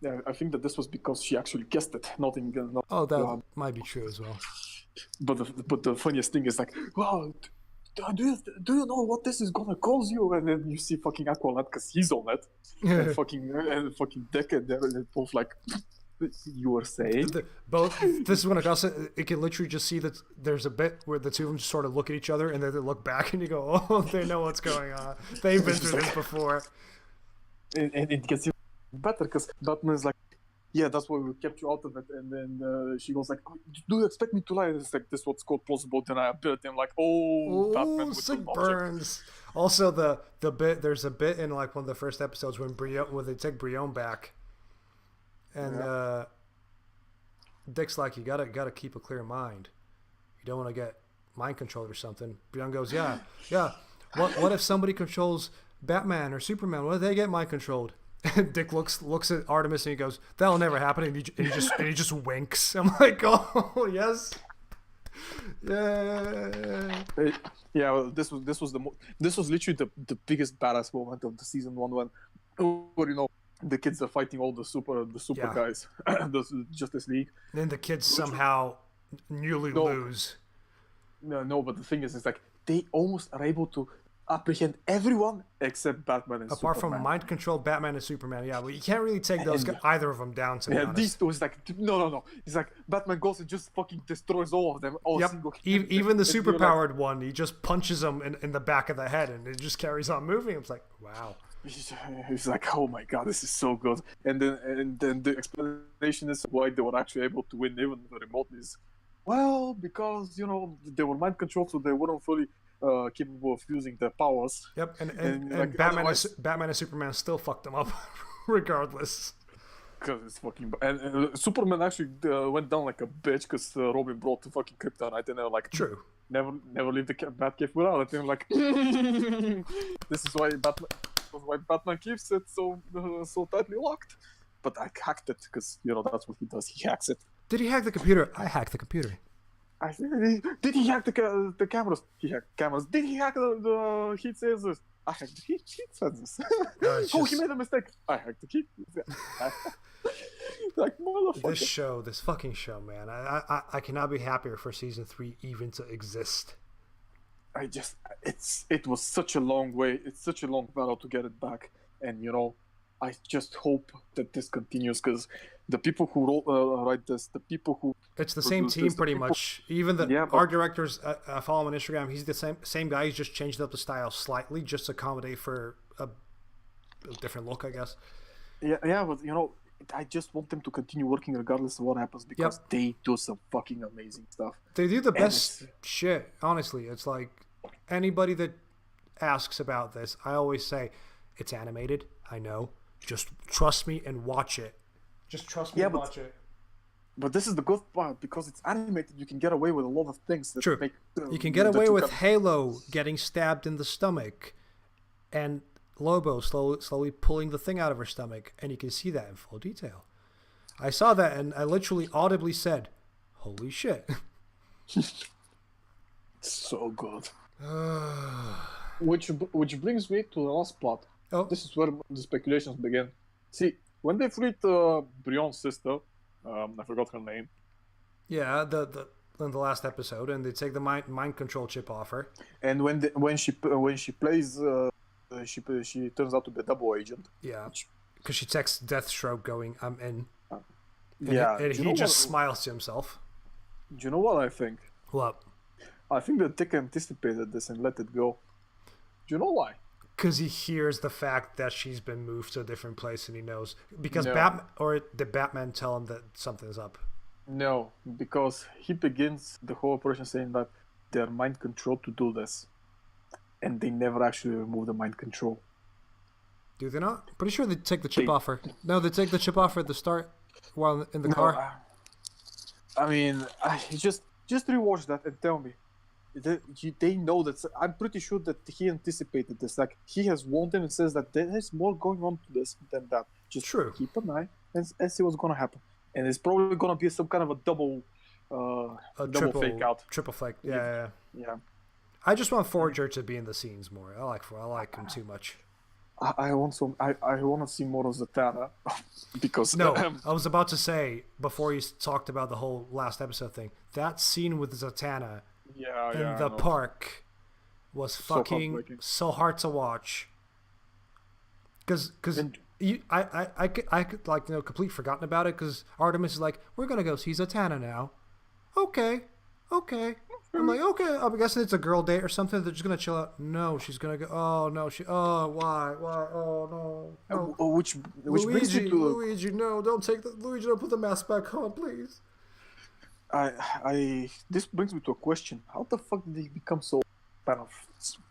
Yeah, I think that this was because she actually guessed it, that might be true as well. But the funniest thing is like, wow, do you know what this is gonna cause you? And then you see fucking Aqualad because he's on it, and fucking Dick and they're both like, you were saying. This is when it can literally just see that there's a bit where the two of them just sort of look at each other and then they look back and you go, oh, they know what's going on. They've been through this before. And it gets even better because Batman's like, yeah, that's why we kept you out of it. And then she goes like, do you expect me to lie? It's like, this is what's called plausible deniability. I'm like, Batman with sick burns. Also, there's a bit in like one of the first episodes when they take Brion back, and Dick's like, you gotta keep a clear mind. You don't want to get mind controlled or something. Brion goes, yeah. What if somebody controls Batman or Superman? What if they get mind controlled? And Dick looks at Artemis and he goes, "That'll never happen." And he just winks. I'm like, "Oh yes, yeah." Well, this was literally the biggest badass moment of the season 1 when, the kids are fighting all the super guys, the Justice League. Then the kids somehow nearly lose. No, but the thing is, it's like they almost are able to apprehend everyone except Batman and Apart Superman. from mind-controlled Batman and Superman, yeah, but you can't really take either of them down, to be honest. These two is like, no. It's like Batman goes and just fucking destroys all of them. Even the superpowered one, he just punches them in the back of the head and it just carries on moving. It's like, wow. It's like, oh my god, this is so good. And then the explanation is why they were actually able to win even remotely is, well, because, they were mind-controlled, so they weren't fully capable of using their powers. Yep, and like, Batman and Superman still fucked them up, regardless. Because it's fucking... And Superman actually went down like a bitch because Robin brought the fucking kryptonite, and they're like... True. Never leave the Batcave without it. And I'm like... this is why Batman keeps it so tightly locked. But I hacked it because, that's what he does. He hacks it. Did he hack the computer? I hacked the computer. Did he hack the cameras? He hacked cameras. Did he hack the heat sensors? I hacked the heat sensors. He made a mistake. I hacked the heat. Like, motherfucker. This fucking show, man. I cannot be happier for season 3 even to exist. It was such a long way. It's such a long battle to get it back, and I just hope that this continues because the people who write this, the people who it's the same team pretty much. Even the art directors, I follow him on Instagram. He's the same guy. He's just changed up the style slightly, just to accommodate for a different look, I guess. Yeah, but I just want them to continue working regardless of what happens because they do some fucking amazing stuff. They do the best shit. Honestly, it's like anybody that asks about this, I always say it's animated. I know. Just trust me and watch it. Just trust me and watch it. But this is the good part because it's animated. You can get away with a lot of things. That True. Make, you can get away with Halo getting stabbed in the stomach, and Lobo slowly pulling the thing out of her stomach, and you can see that in full detail. I saw that, and I literally audibly said, "Holy shit!" So good. Which brings me to the last plot. Oh. This is where the speculations begin. See, when they freed Brion's sister, I forgot her name. Yeah, in the last episode, and they take the mind control chip off her. And when she plays, she turns out to be a double agent. Yeah, because she texts Deathstroke going, "I'm in." And he just smiles to himself. Do you know what I think? What? I think that Dick anticipated this and let it go. Do you know why? Because he hears the fact that she's been moved to a different place, and he knows. Because did Batman tell him that something's up? No, because he begins the whole operation saying that they're mind controlled to do this, and they never actually remove the mind control. Do they not? Pretty sure they take the chip off her. No, they take the chip off her at the start while in the car. I mean, just rewatch that and tell me. They know that. I'm pretty sure that he anticipated this. Like, he has warned them and says that there is more going on to this than that. Just keep an eye and see what's going to happen. And it's probably going to be some kind of a double fake out. Triple fake. Yeah. I just want Forger to be in the scenes more. I like him too much. I want to see more of Zatanna because I was about to say before you talked about the whole last episode thing, that scene with Zatanna in the park was fucking so hard to watch. Because I could like completely forgotten about it because Artemis is like, we're gonna go see Zatanna now. Okay. I'm like, okay, I'm guessing it's a girl date or something. They're just gonna chill out. No, she's gonna go. Oh no, why? Oh no. Which brings me to Luigi. No, don't take the Luigi. Don't put the mask back on, please. This brings me to a question. How the fuck did he become so kind of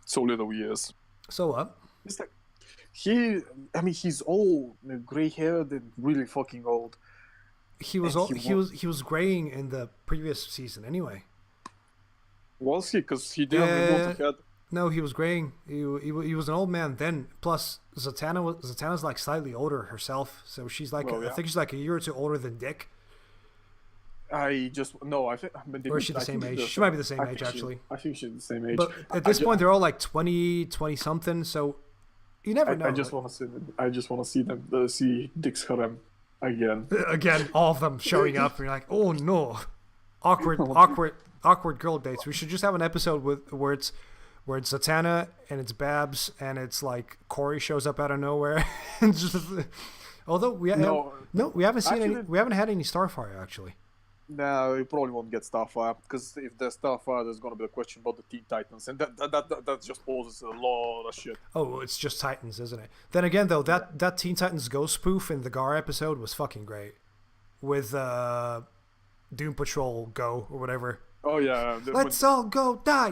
so little years? So what? It's like he's old, gray-haired, and really fucking old. He was graying in the previous season anyway. Was he? Because he didn't remove the head. No, he was graying. He was an old man then. Plus, Zatanna's like slightly older herself, so she's like I think she's like a year or two older than Dick. I think. Or is she the same age? She might be the same age actually. I think she's the same age. But at this point, they're all like 20 something. So you never know. I just want to see them see Dick's harem again. Again, all of them showing up, and you're like, oh no, awkward girl dates. We should just have an episode where it's Zatanna and it's Babs and it's like Corey shows up out of nowhere. And just, although we haven't seen any, we haven't had any Starfire actually. No, you probably won't get Starfire because if there's Starfire, there's gonna be a question about the Teen Titans, and that just poses a lot of shit. Oh, it's just Titans, isn't it? Then again, though, that Teen Titans Go spoof in the Gar episode was fucking great, with Doom Patrol Go or whatever. Oh yeah, let's all go die,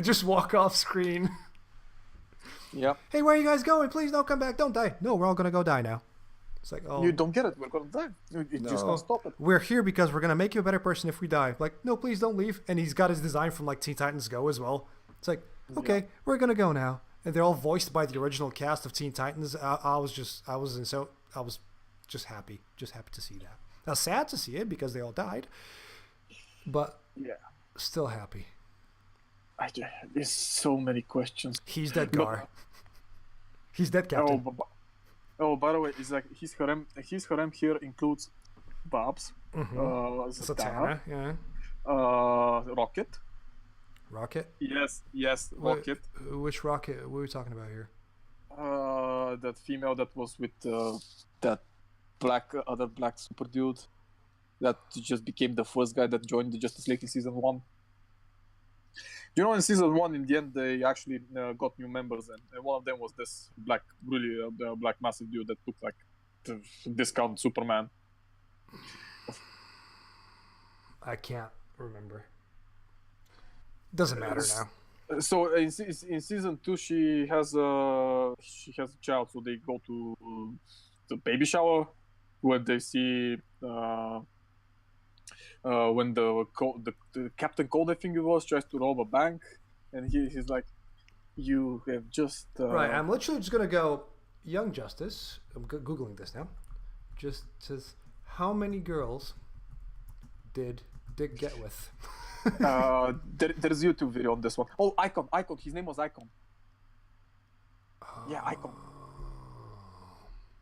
just walk off screen. Yeah. Hey, where are you guys going? Please don't come back. Don't die. No, we're all gonna go die now. It's like, oh, you don't get it. We're gonna die. You just gonna stop it. We're here because we're gonna make you a better person if we die. Like, no, please don't leave. And he's got his design from like Teen Titans Go as well. It's like, okay, we're gonna go now. And they're all voiced by the original cast of Teen Titans. I was just happy to see that. Now, sad to see it because they all died, but still happy. There's so many questions. He's dead, Gar. He's dead, Captain. Oh, by the way, it's like his harem here includes Babs, Zatanna, Rocket. Rocket? Yes, Rocket. Which Rocket? What are we talking about here? that female that was with that other black super dude that just became the first guy that joined the Justice League in season 1. You know, in season 1, in the end, they actually got new members, and one of them was this black, really black massive dude that looked like the discount Superman. I can't remember. Doesn't matter now. So in season 2, she has a child, so they go to the baby shower where they see when the Captain Cold, I think it was, tries to rob a bank, and he's like, "You have just..." Right, I'm literally just gonna go Young Justice. I'm googling this now. Just says, how many girls did Dick get with? There's a YouTube video on this one. Oh, Icon. His name was Icon. Yeah, Icon.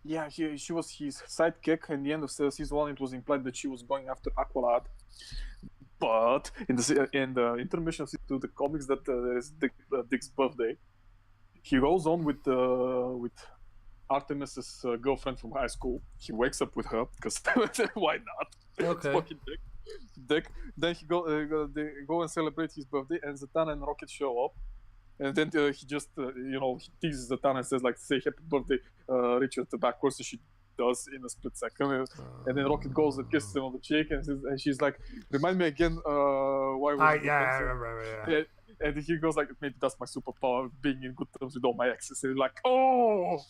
Yeah, she was his sidekick. In the end of season 1, it was implied that she was going after Aqualad. But in the intermission to the comics, that there is Dick's birthday. He goes on with Artemis's girlfriend from high school. He wakes up with her because why not? Okay. It's fucking Dick. Then they go and celebrate his birthday, and Zatanna and Rocket show up. And then he just, he teases Zatanna and says, like, say happy birthday, Richard, backwards, so she does in a split second. And then Rocket goes and kisses him on the cheek, and she's like, remind me again why we I remember, yeah. And he goes like, maybe that's my superpower, being in good terms with all my exes. And like, oh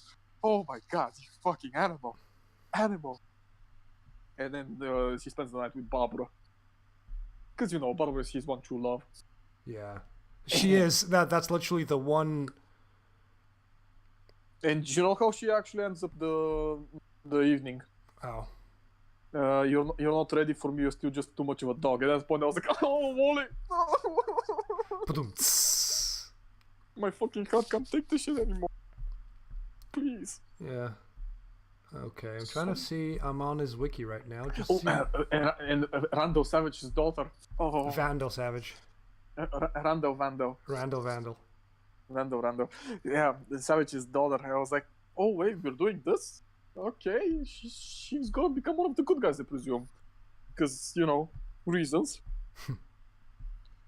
my god, you fucking animal. And then he spends the night with Barbara. Because, Barbara is his one true love. Yeah. She is. That's literally the one. And you know how she actually ends up the evening? Oh. You're not ready for me. You're still just too much of a dog. At that point, I was like, oh, Wally. My fucking heart can't take this shit anymore. Please. Yeah. Okay, I'm trying to see. I'm on his wiki right now. Just and Randall Savage's daughter. Oh. Vandal Savage. Randall. Randall. Yeah, Savage's daughter. I was like, oh wait, we're doing this? Okay, she's gonna become one of the good guys, I presume. Because, reasons.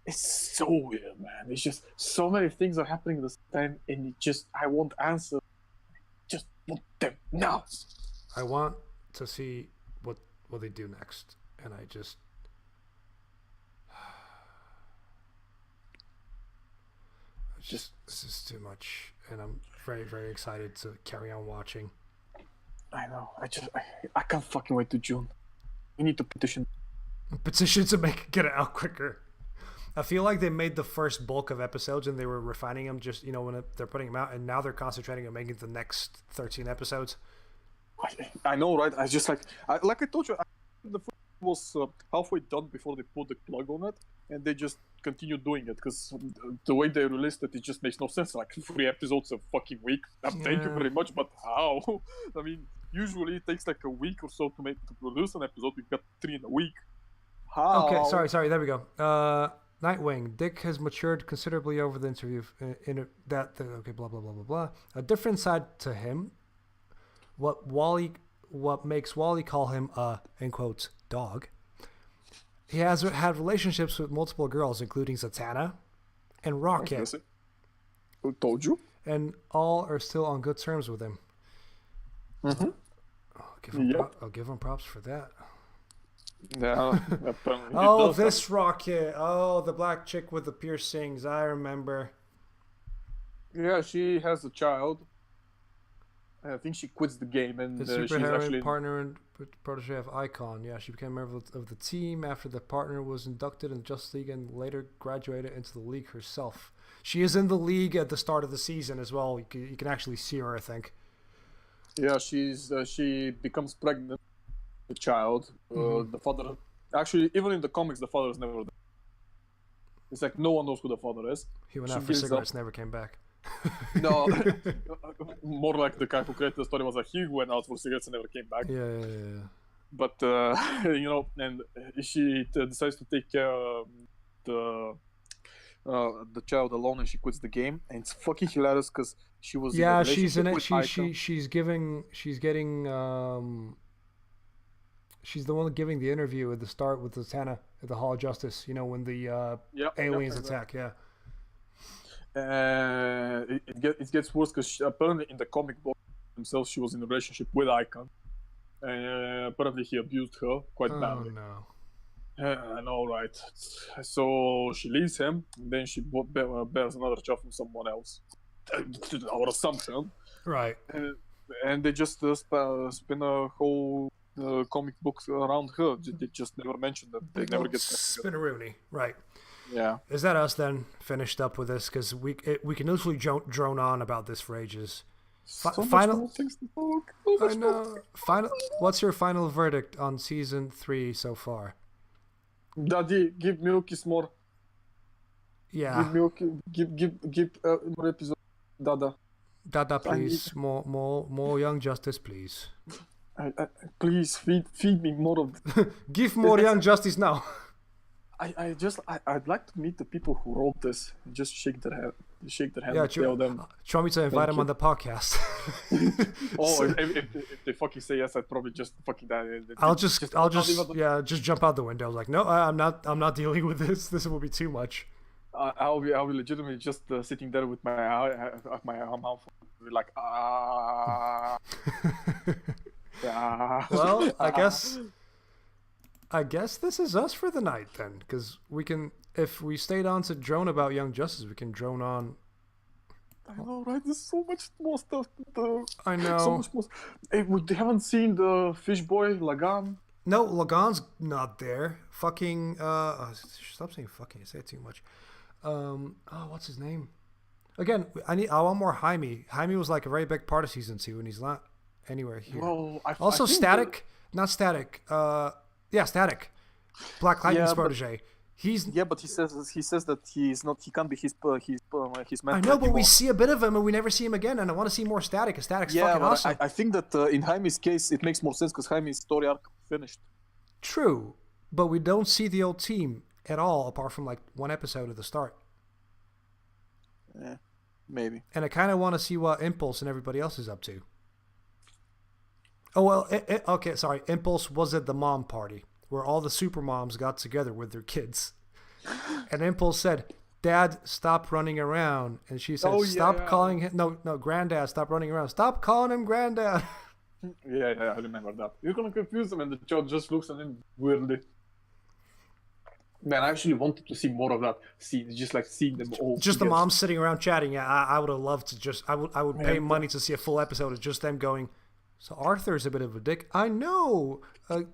It's so weird, man. It's just so many things are happening at the same time, and I won't answer. Just want them now. I want to see what they do next, and I just. This is too much, and I'm very, very excited to carry on watching. I know. I can't fucking wait to June. We need to petition to get it out quicker. I feel like they made the first bulk of episodes and they were refining them just, when they're putting them out, and now they're concentrating on making the next 13 episodes. I know, right? I just like I told you, the first was halfway done before they put the plug on it, and they just continue doing it because the way they released it just makes no sense. Like 3 episodes a fucking week. Thank you very much, but how? I mean, usually it takes like a week or so to produce an episode. We've got 3 in a week. How? Okay, sorry. There we go. Nightwing. Dick has matured considerably over the interview. Okay, blah blah blah blah blah. A different side to him. What makes Wally call him a, in quotes, dog. He has had relationships with multiple girls, including Zatanna and Rocket. Who told you? And all are still on good terms with him. Mm-hmm. I'll give him props for that. Yeah. This Rocket. Oh, the black chick with the piercings. I remember. Yeah, she has a child. I think she quits the game, and she's actually partner and protege of Icon. Yeah, she became a member of the team after the partner was inducted in the Justice League and later graduated into the league herself. She is in the league at the start of the season as well. You can actually see her, I think. Yeah, she becomes pregnant with a child. The father, actually, even in the comics, the father is never there. It's like no one knows who the father is. He went out for cigarettes, never came back. No, more like the guy who created the story was like he went out for cigarettes and never came back. Yeah. But and she decides to take care of the child alone and she quits the game, and it's fucking hilarious because she was in a Yeah, she's in relationship it. with Icon. She's getting she's the one giving the interview at the start with Zatanna at the Hall of Justice. You know, when the aliens attack. Yeah. It gets worse because apparently in the comic book themselves she was in a relationship with Icon. Apparently he abused her quite badly. No. I know, right? So she leaves him, and then she bears another child from someone else. Our assumption. Right. And they just spin a whole comic book around her. They just never mention that. They never get Spinneroonie. Right. Yeah. Is that us then? Finished up with this because we can literally drone on about this for ages. Final things to talk. I know. Final. What's your final verdict on season 3 so far? Daddy, give Milky more. Yeah. Give Milky. Give more episode. Dada, please. More Young Justice, please. Please feed me more of. Give more Young Justice now. I'd like to meet the people who wrote this and just shake their hand Yeah, and tell them. Do you want me to invite them on the podcast? if they fucking say yes, I'd probably just fucking die. I'll just jump out the window. Like, no, I'm not dealing with this. This will be too much. I'll be legitimately just sitting there with my mouth like Well, I guess this is us for the night then, because we can, if we stayed on to drone about Young Justice, we can drone on. I know, right? There's so much more stuff. I know. So much more. Hey, we haven't seen the fish boy Lagan. No, Lagan's not there. Fucking stop saying fucking. I say it too much. What's his name? Again, I want more Jaime. Jaime was like a very big part of season 2, and he's not anywhere here. Well, also, Static, not Static. Yeah, Static. Black Lightning's protege. But he says that he can't be his mentor. I know, but we see a bit of him and we never see him again, and I want to see more Static, because Static's fucking awesome. I think that in Jaime's case it makes more sense because Jaime's story arc finished. True, but we don't see the old team at all apart from like one episode at the start. Yeah, maybe. And I kind of want to see what Impulse and everybody else is up to. Oh, well, okay, sorry. Impulse was at the mom party where all the super moms got together with their kids. And Impulse said, Dad, stop running around. And she said, calling him. No, Granddad, stop running around. Stop calling him Granddad. Yeah, I remember that. You're going to confuse them, and the child just looks at him weirdly. Man, I actually wanted to see more of that scene, just like seeing them all. Just together. The moms sitting around chatting. Yeah, I would have loved to just. I would pay money to see a full episode of just them going. So Arthur's a bit of a dick. I know.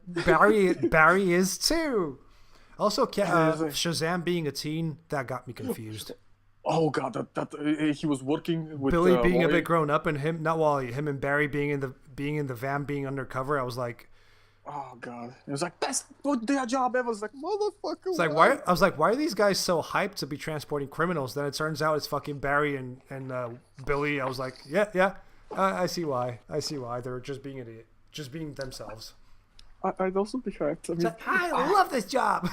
Barry is too. Also, Shazam being a teen, that got me confused. Oh god, that he was working with Billy being Wally. A bit grown up, and him, not Wally, him and Barry being in the van, being undercover. I was like, oh god, it was like best their job ever. I was like, motherfucker. It's like why? I was like, why are these guys so hyped to be transporting criminals? Then it turns out it's fucking Barry and Billy. I was like, yeah. I see why. They're just being idiot, just being themselves. I'd also be hyped. I love this job.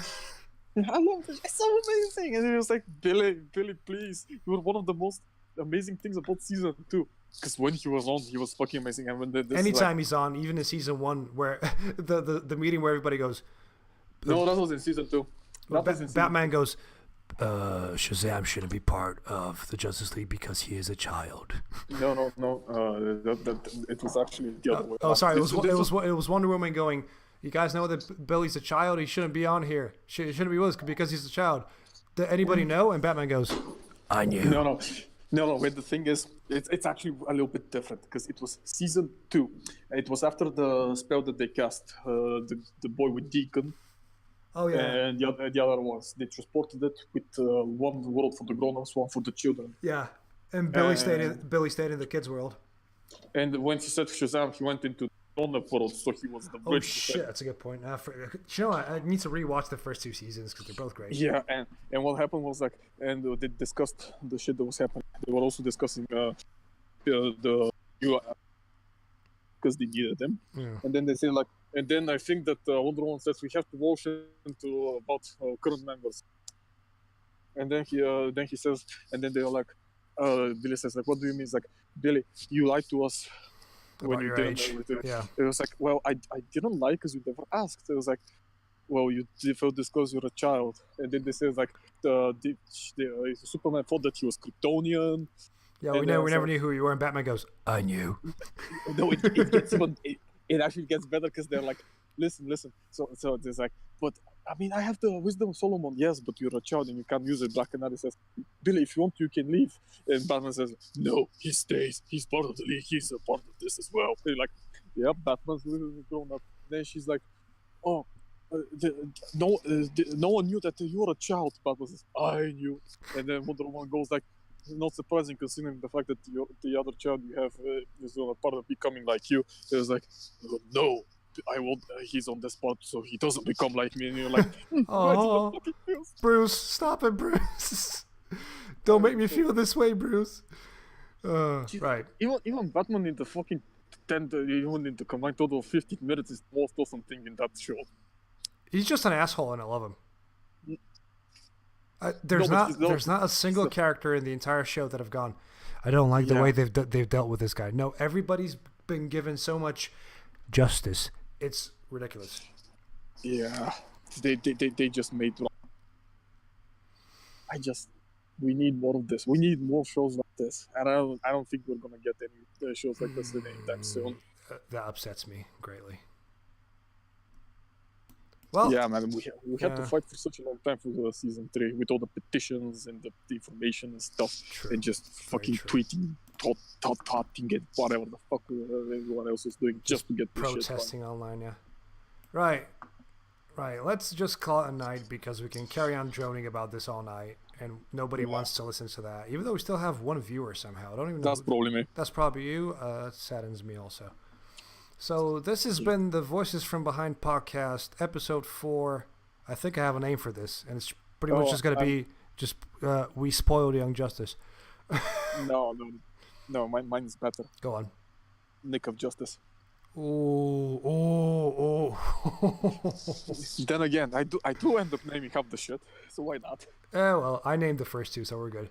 Yeah, I love this. It's so amazing. And it was like, Billy, please. You were one of the most amazing things about season 2. Because when he was on, he was fucking amazing. And when anytime he's on, even in season 1, where the meeting where everybody goes. No, that was in season 2. Batman goes, Shazam shouldn't be part of the Justice League because he is a child. No. It was actually the other way. Oh, sorry. It was Wonder Woman going, you guys know that Billy's a child? He shouldn't be on here. He shouldn't be with us because he's a child. Did anybody know? And Batman goes, I knew. No. Wait, the thing is, it's actually a little bit different because it was season 2. It was after the spell that they cast, the boy with Deacon. Oh yeah. And the other ones, they transported it with one world for the grown-ups, one for the children. Yeah, and Billy stayed in the kids' world. And when he said Shazam, he went into the grown-up world, so he was the bridge. Oh shit, that's a good point. I need to rewatch the first 2 seasons because they're both great. Yeah, and what happened was like, and they discussed the shit that was happening. They were also discussing the new because they needed them. Yeah. And then they say like. And then I think that Wonder Woman says we have to motion to about current members. And then he says, and then they're like, Billy says like, what do you mean? It's like, Billy, you lied to us when About you your didn't. age. Yeah. It was like, well, I didn't lie because you never asked. It was like, well, you felt this because you're a child. And then they say like, Superman thought that he was Kryptonian. Yeah, we never knew who you were, and Batman goes, I knew. No, it gets even, it actually gets better because they're like, listen. So there's like, but I mean, I have the wisdom of Solomon, yes, but you're a child and you can't use it. Black Canary says, Billy, if you want, you can leave. And Batman says, no, he stays. He's part of the league. He's a part of this as well. And you're like, yep, Batman's grown up. Then she's like, oh, no one knew that you were a child. Batman says, I knew. And then Wonder Woman goes like, not surprising considering the fact that the other child you have is on a part of becoming like you. It was like, no, I won't. He's on this part, so he doesn't become like me. And you're like, oh, Bruce, stop it, Bruce! Don't make me feel this way, Bruce. Right. Even Batman in the fucking even in the combined total of 15 minutes is the most awesome thing in that show. He's just an asshole, and I love him. There's not a single character in the entire show that have gone, I don't like the way they've dealt with this guy. No, everybody's been given so much justice. It's ridiculous. Yeah, they just made. We need more of this. We need more shows like this, and I don't think we're gonna get any shows like this anytime soon. That upsets me greatly. Well, yeah, man, we had to fight for such a long time for the season 3 with all the petitions and the information and stuff, and just fucking tweeting, tweeting and whatever the fuck everyone else is doing just to get this protesting shit online. Yeah, right. Let's just call it a night because we can carry on droning about this all night, and nobody wants to listen to that. Even though we still have one viewer somehow. I don't even know. That's probably me. That's probably you. That saddens me also. So this has been the Voices from Behind podcast, episode 4. I think I have a name for this, and it's pretty much just going to be just we spoiled Young Justice. No, mine's better. Go on. Nick of Justice. Oh. Then again, I do end up naming half the shit, so why not? Well, I named the first 2, so we're good.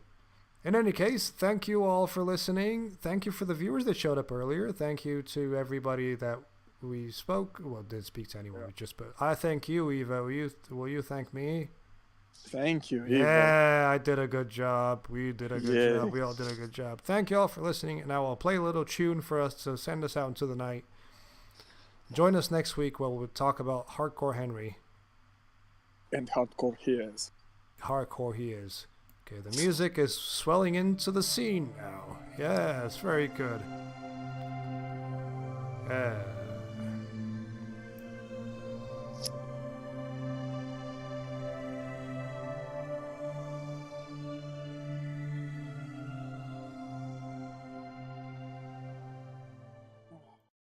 In any case, thank you all for listening. Thank you for the viewers that showed up earlier. Thank you to everybody that we spoke. Well, did speak to anyone. But I thank you, Eva. Will you thank me? Thank you, Eva. Yeah, I did a good job. We did a good job. We all did a good job. Thank you all for listening. And I will play a little tune for us to send us out into the night. Join us next week where we'll talk about Hardcore Henry. And Hardcore he is. Hardcore he is. Okay, the music is swelling into the scene now. Yeah, it's very good. Yeah.